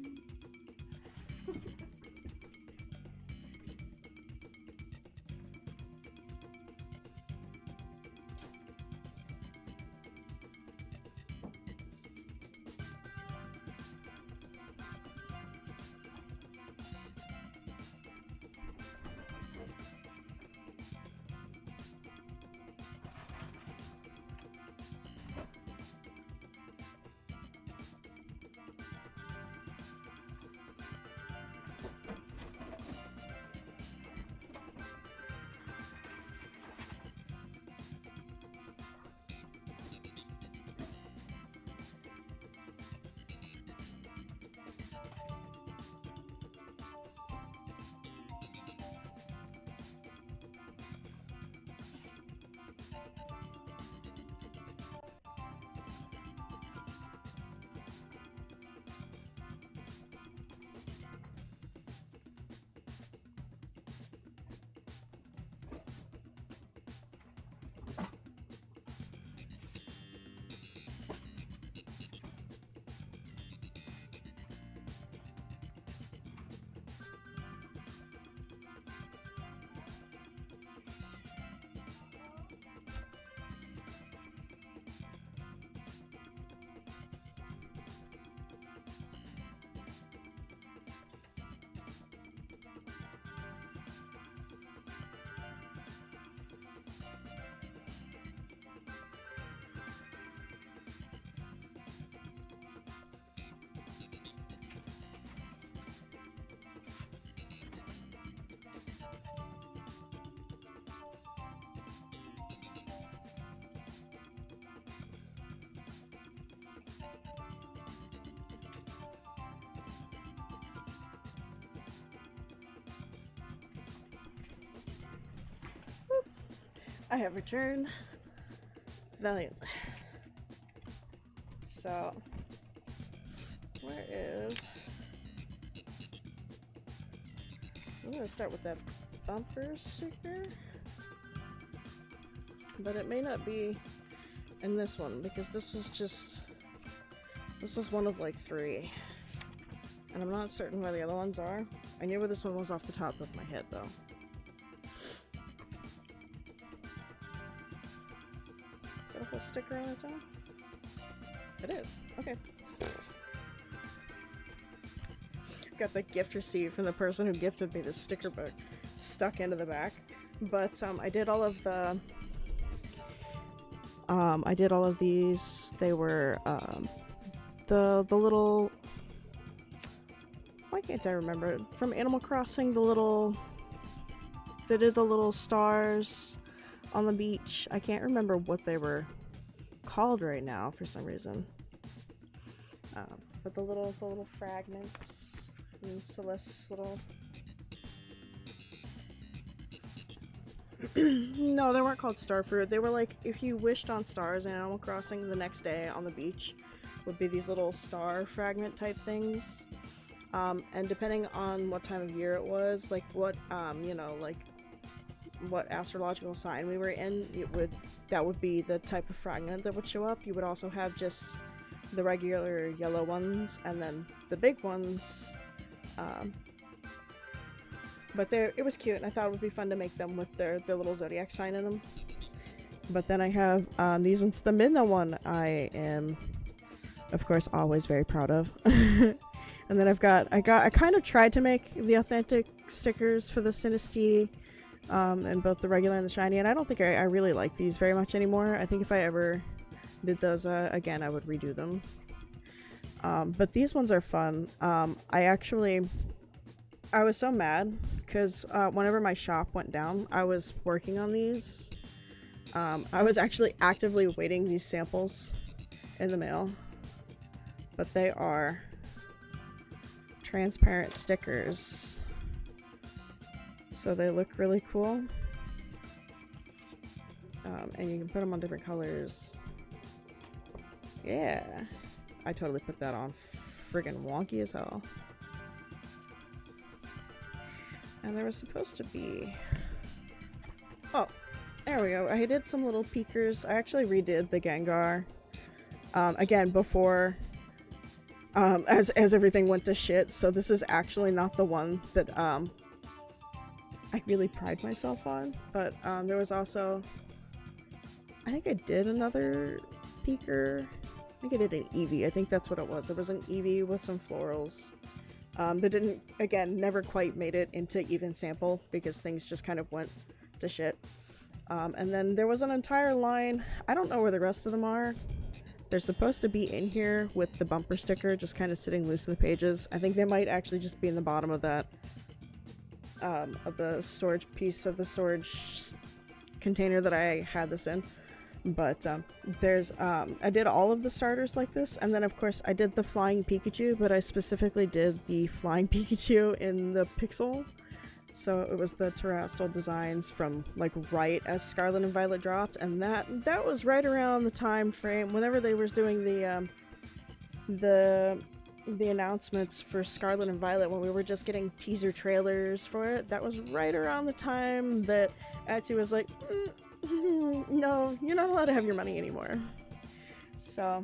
Speaker 1: I have returned Valiant. So, where is... I'm gonna start with that bumper sticker. But it may not be in this one, because this was one of like 3. And I'm not certain where the other ones are. I knew where this one was off the top of my head though. Is that a whole sticker on its own? It is. Okay. Got the gift receipt from the person who gifted me this sticker book stuck into the back. But I did all of the I did all of these. They were the little, why can't I remember it? From Animal Crossing, they did the little stars on the beach. I can't remember what they were called right now for some reason. But the little fragments and Celeste's little... No, they weren't called star fruit. They were like, if you wished on stars in Animal Crossing, the next day on the beach would be these little star fragment type things. And depending on what time of year it was, like what, you know, like what astrological sign we were in, that would be the type of fragment that would show up. You would also have just the regular yellow ones, and then the big ones. But it was cute, and I thought it would be fun to make them with their little zodiac sign in them. But then I have these ones. The Midna one I am, of course, always very proud of. And then I kind of tried to make the authentic stickers for the Sinistea, and both the regular and the shiny, and I don't think I really like these very much anymore. I think if I ever did those again, I would redo them. But these ones are fun. I was so mad because whenever my shop went down, I was working on these. I was actually actively waiting these samples in the mail, but they are transparent stickers, so they look really cool. And you can put them on different colors. Yeah, I totally put that on friggin' wonky as hell. And there was supposed to be... Oh, there we go. I did some little peekers. I actually redid the Gengar. Again, before... as everything went to shit, so this is actually not the one that, I really pride myself on. But, there was also... I think I did another peeker. I think I did an Eevee. I think that's what it was. It was an Eevee with some florals. That didn't, again, never quite made it into even sample because things just kind of went to shit. And then there was an entire line. I don't know where the rest of them are. They're supposed to be in here with the bumper sticker just kind of sitting loose in the pages. I think they might actually just be in the bottom of that, of the storage piece of the storage container that I had this in. But I did all of the starters like this, and then of course I did the flying Pikachu, but I specifically did the flying Pikachu in the pixel. So it was the Terrestrial designs from like right as Scarlet and Violet dropped, and that was right around the time frame whenever they were doing the announcements for Scarlet and Violet, when we were just getting teaser trailers for it. That was right around the time that Etsy was like, no, you're not allowed to have your money anymore. So,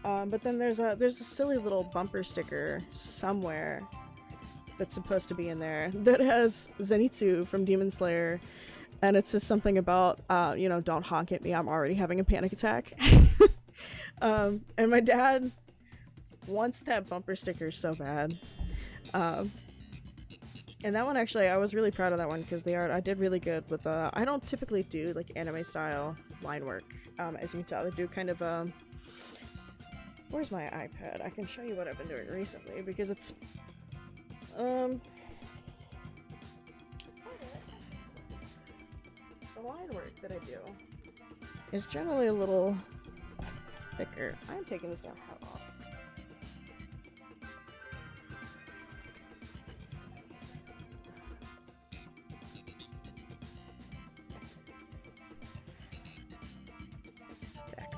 Speaker 1: but then there's a silly little bumper sticker somewhere that's supposed to be in there that has Zenitsu from Demon Slayer, and it says something about, you know, don't honk at me, I'm already having a panic attack. And my dad wants that bumper sticker so bad. And that one, actually, I was really proud of that one because the art, I did really good with I don't typically do like anime style line work. As you can tell, I do kind of where's my iPad? I can show you what I've been doing recently because it's the line work that I do is generally a little thicker. I'm taking this down hell off.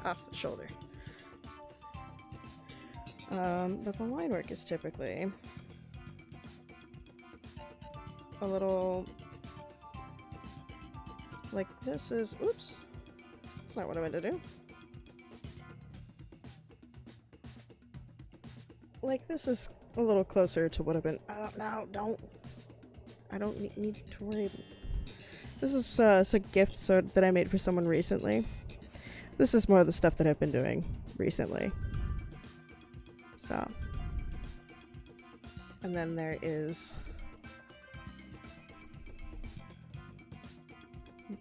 Speaker 1: off the shoulder. But the line work is typically a little like this is, oops, that's not what I meant to do. Like this is a little closer to what I've been, no, don't. I don't need to worry. This is a gift that I made for someone recently. This is more of the stuff that I've been doing recently. So. And then there is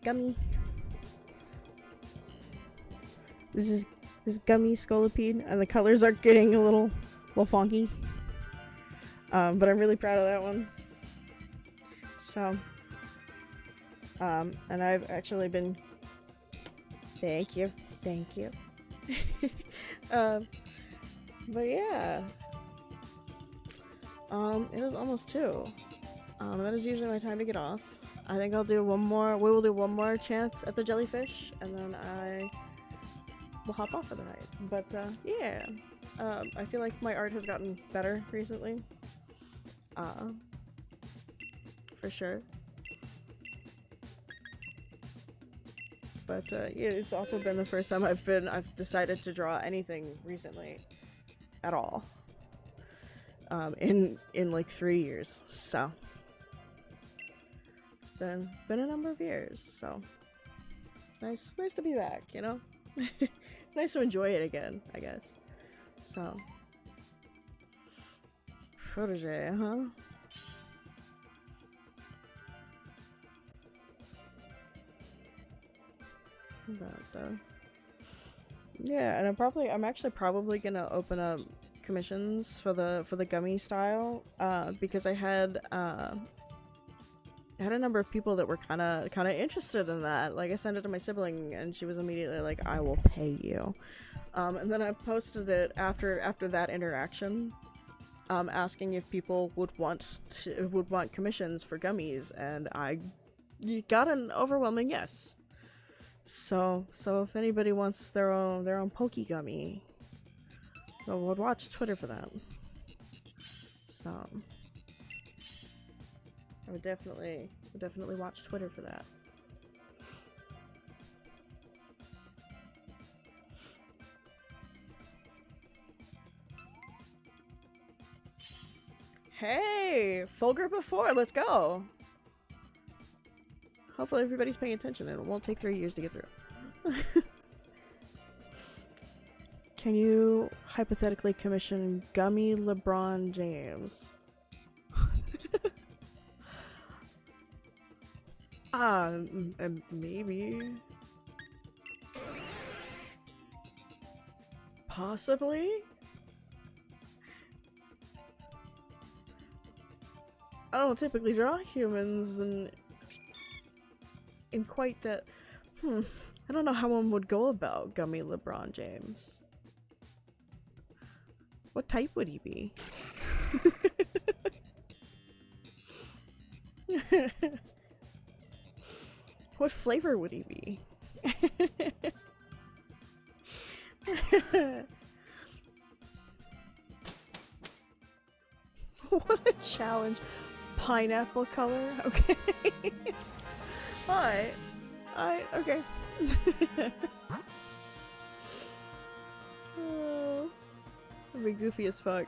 Speaker 1: gummy. This is gummy scolipede, and the colors are getting a little funky. But I'm really proud of that one. So, and I've actually been. Thank you. But yeah. It is almost 2. That is usually my time to get off. I think I'll do one more. We will do one more chance at the jellyfish, and then I will hop off for the night. But yeah, I feel like my art has gotten better recently. For sure. But yeah, it's also been the first time I've decided to draw anything recently, at all. In like 3 years, so it's been a number of years, so it's nice to be back, you know. It's nice to enjoy it again, I guess. So protege, huh? But yeah, and I'm actually probably gonna open up commissions for the gummy style, because I had a number of people that were kind of interested in that. Like I sent it to my sibling and she was immediately like, I will pay you. And then I posted it after that interaction, asking if people would want commissions for gummies, and I got an overwhelming yes. So if anybody wants their own Poke Gummy, I would watch Twitter for that. So I would definitely watch Twitter for that. Hey, full group of 4. Let's go. Hopefully everybody's paying attention and it won't take 3 years to get through. Can you hypothetically commission Gummy LeBron James? Maybe. Possibly? I don't typically draw humans in quite that. I don't know how one would go about Gummy LeBron James. What type would he be? What flavor would he be? What a challenge. Pineapple color? Okay. Alright. Okay. Oh, that'd be goofy as fuck.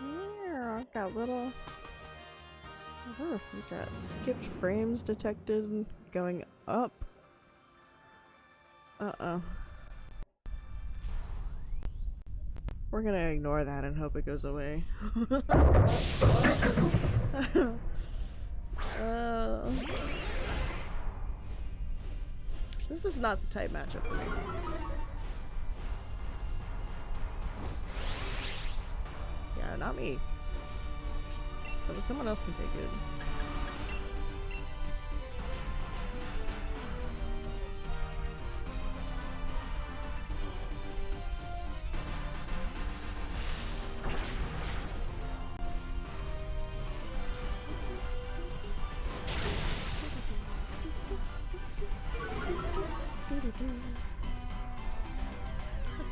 Speaker 1: Yeah, I got little. Oh, we got skipped frames detected going up. We're gonna ignore that and hope it goes away. This is not the type matchup for me. Yeah, not me. So someone else can take it.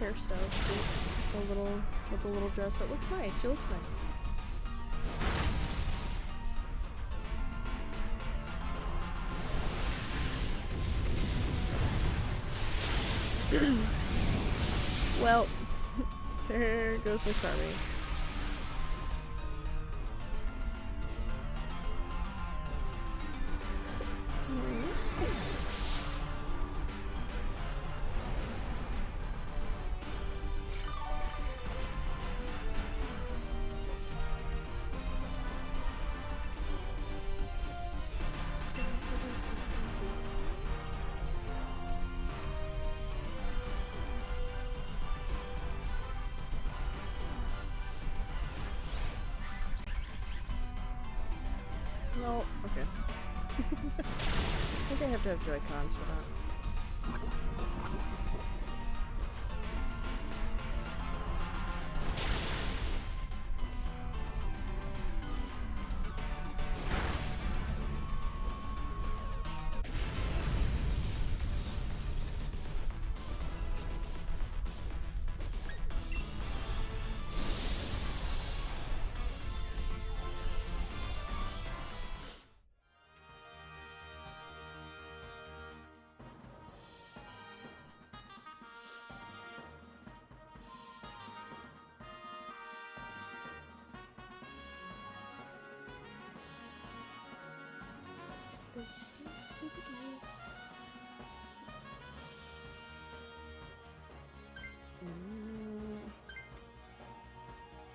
Speaker 1: hairstyle with the little dress. That looks nice. She looks nice. Well, there goes Miss Army. No, okay. I think I have to have Joy-Cons for that.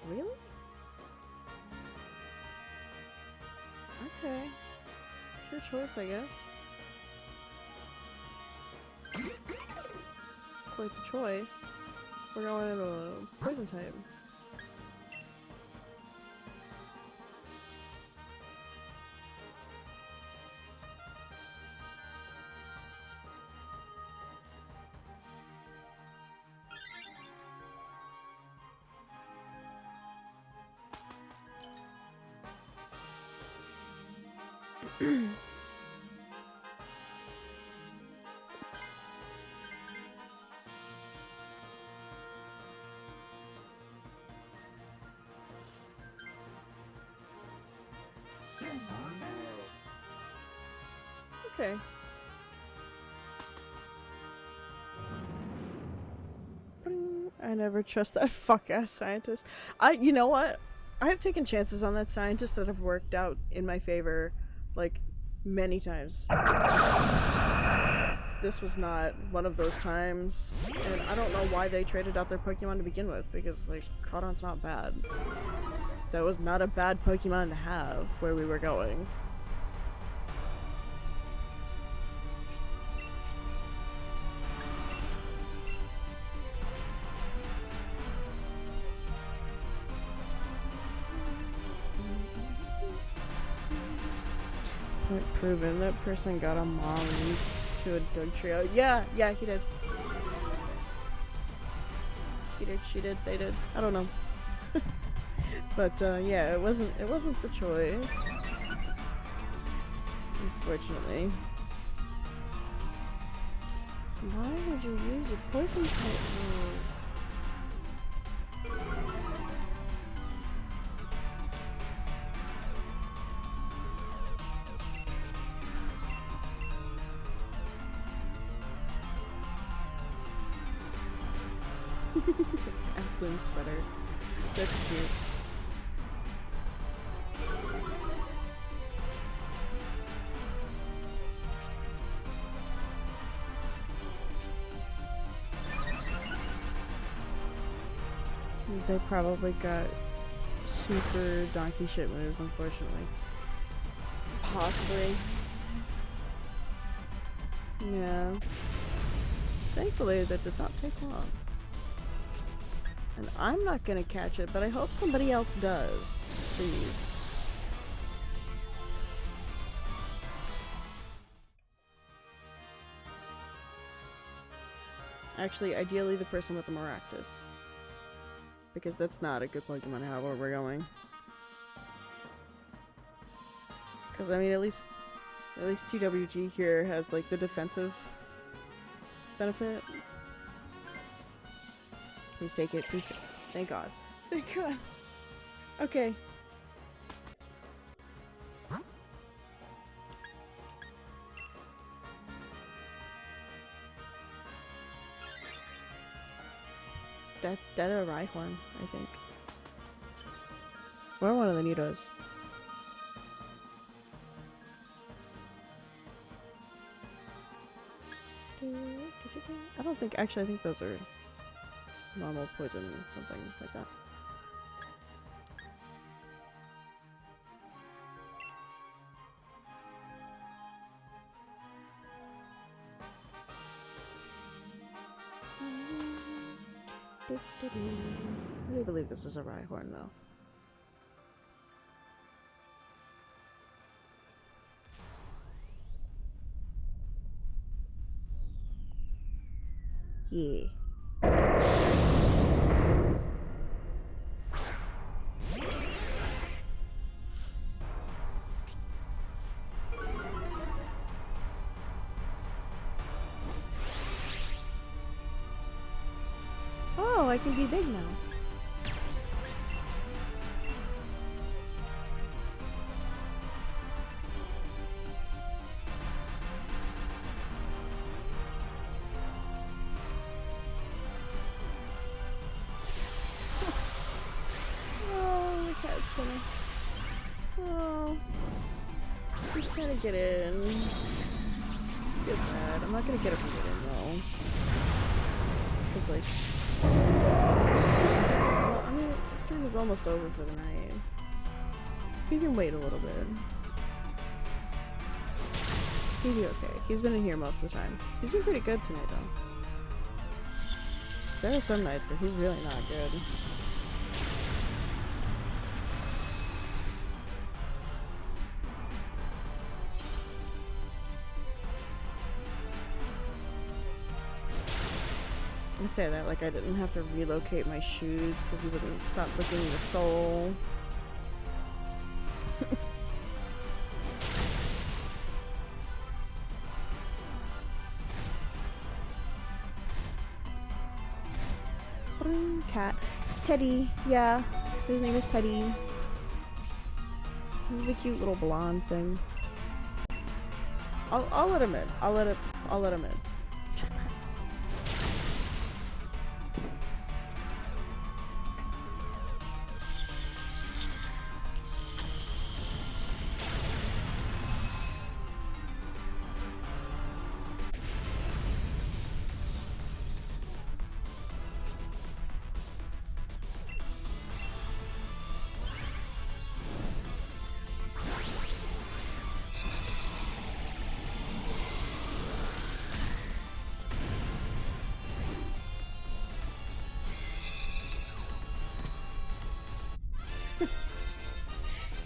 Speaker 1: Really? Okay. It's your choice, I guess. It's quite the choice. We're going into a poison type. Okay. I never trust that fuck-ass scientist. You know what? I have taken chances on that scientist that have worked out in my favor, like, many times. This was not one of those times, and I don't know why they traded out their Pokemon to begin with, because, like, Crawdon's not bad. That was not a bad Pokemon to have where we were going. Point proven. That person got a Molly to a Doug trio. Yeah, he did. He did, she did, they did. I don't know. But yeah, it wasn't the choice. Unfortunately. Why would you use a poison type move? Athlon sweater. That's cute. They probably got super donkey shit moves, unfortunately. Possibly. Yeah. Thankfully, that did not take long. And I'm not gonna catch it, but I hope somebody else does. Please. Actually, ideally the person with the Maractus. Because that's not a good Pokemon to have where we're going. Because, I mean, at least TWG here has, like, the defensive benefit. Please take it. Please take it. Thank God. Thank God. Okay. That a Rhyhorn, I think. Or one of the Nidos. I don't think, actually I think those are normal poison, something like that. I do believe this is a Rhyhorn though. Yeah. Oh, I can be big now. Oh, my cat's funny. Oh, just gotta get in. Get bad. I'm not gonna get it from getting though. Cause like, well, I mean, this stream is almost over for the night. He can wait a little bit. He'll be okay. He's been in here most of the time. He's been pretty good tonight though. There are some nights where he's really not good. I say that like I didn't have to relocate my shoes because he wouldn't stop licking the sole. Cat. Teddy, yeah. His name is Teddy. He's a cute little blonde thing. I'll let him in. I'll let him in.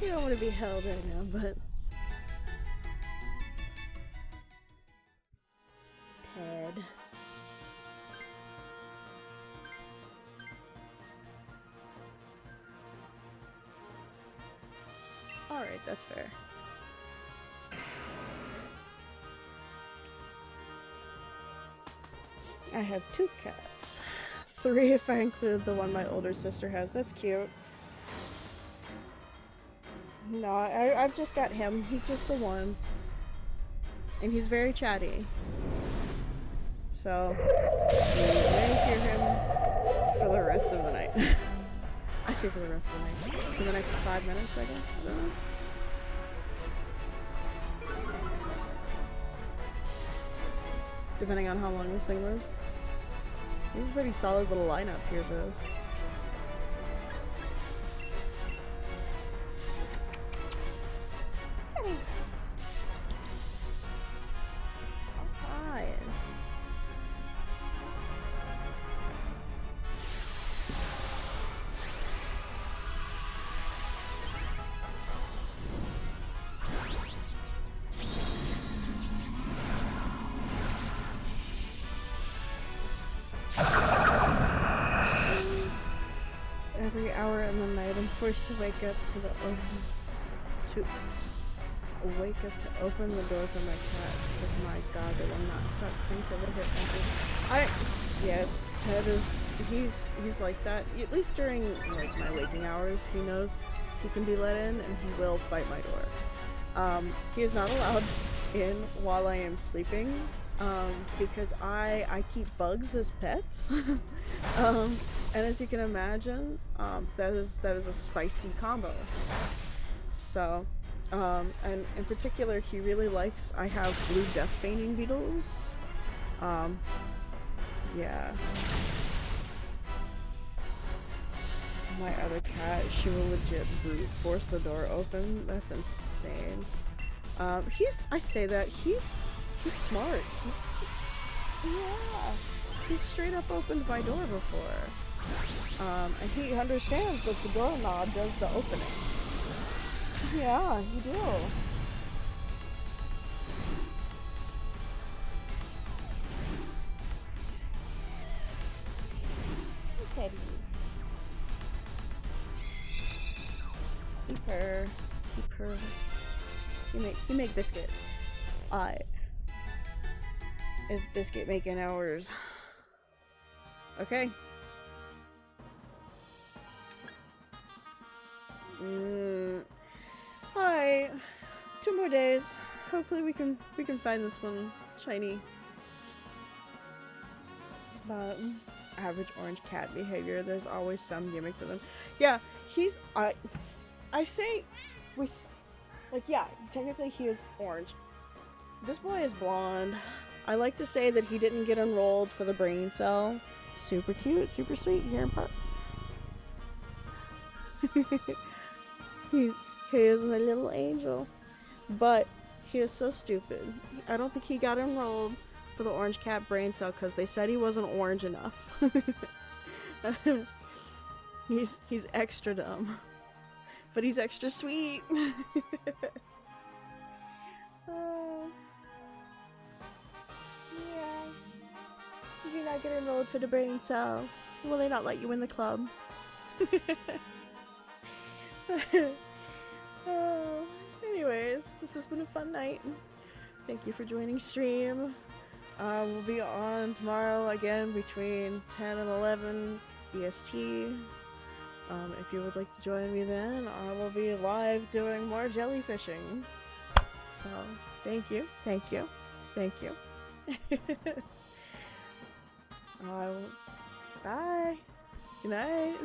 Speaker 1: You don't want to be held right now, but Ted. Alright, that's fair. I have 2 cats. 3 if I include the one my older sister has. That's cute. No, I've just got him. He's just the one. And he's very chatty. So, you may hear him for the rest of the night. I say for the rest of the night. For the next 5 minutes, I guess. I don't know. Depending on how long this thing lives. It's a pretty solid little lineup here for this. Every hour in the night, I'm forced to wake up to open the door for my cats. Because my God, they will not stop trying to hit me. Yes, Ted is he's like that. At least during like my waking hours, he knows he can be let in and he will fight my door. He is not allowed in while I am sleeping, because I keep bugs as pets. And as you can imagine, that is a spicy combo. So, and in particular, he really likes. I have blue death feigning beetles. Um, yeah. My other cat, she will legit brute force the door open. That's insane. I say that, he's smart. Yeah. He straight up opened my door before. And he understands that the doorknob does the opening. Yeah, you do. Teddy. Keep her. Keep her. You make biscuit. I is biscuit making hours. Okay. Alright. 2 more days. Hopefully we can find this one shiny. But average orange cat behavior. There's always some gimmick to them. Yeah, he's I say yeah, technically he is orange. This boy is blonde. I like to say that he didn't get enrolled for the brain cell. Super cute, super sweet, here in part. he is my little angel. But he is so stupid. I don't think he got enrolled for the orange cat brain cell because they said he wasn't orange enough. He's extra dumb. But he's extra sweet. Yeah. Did you not get enrolled for the brain cell? Will they not let you in the club? Anyways, this has been a fun night. Thank you for joining stream. We'll be on tomorrow again between 10 and 11 EST. If you would like to join me then, I will be live doing more jellyfishing. So, thank you, thank you, thank you. Bye. Good night.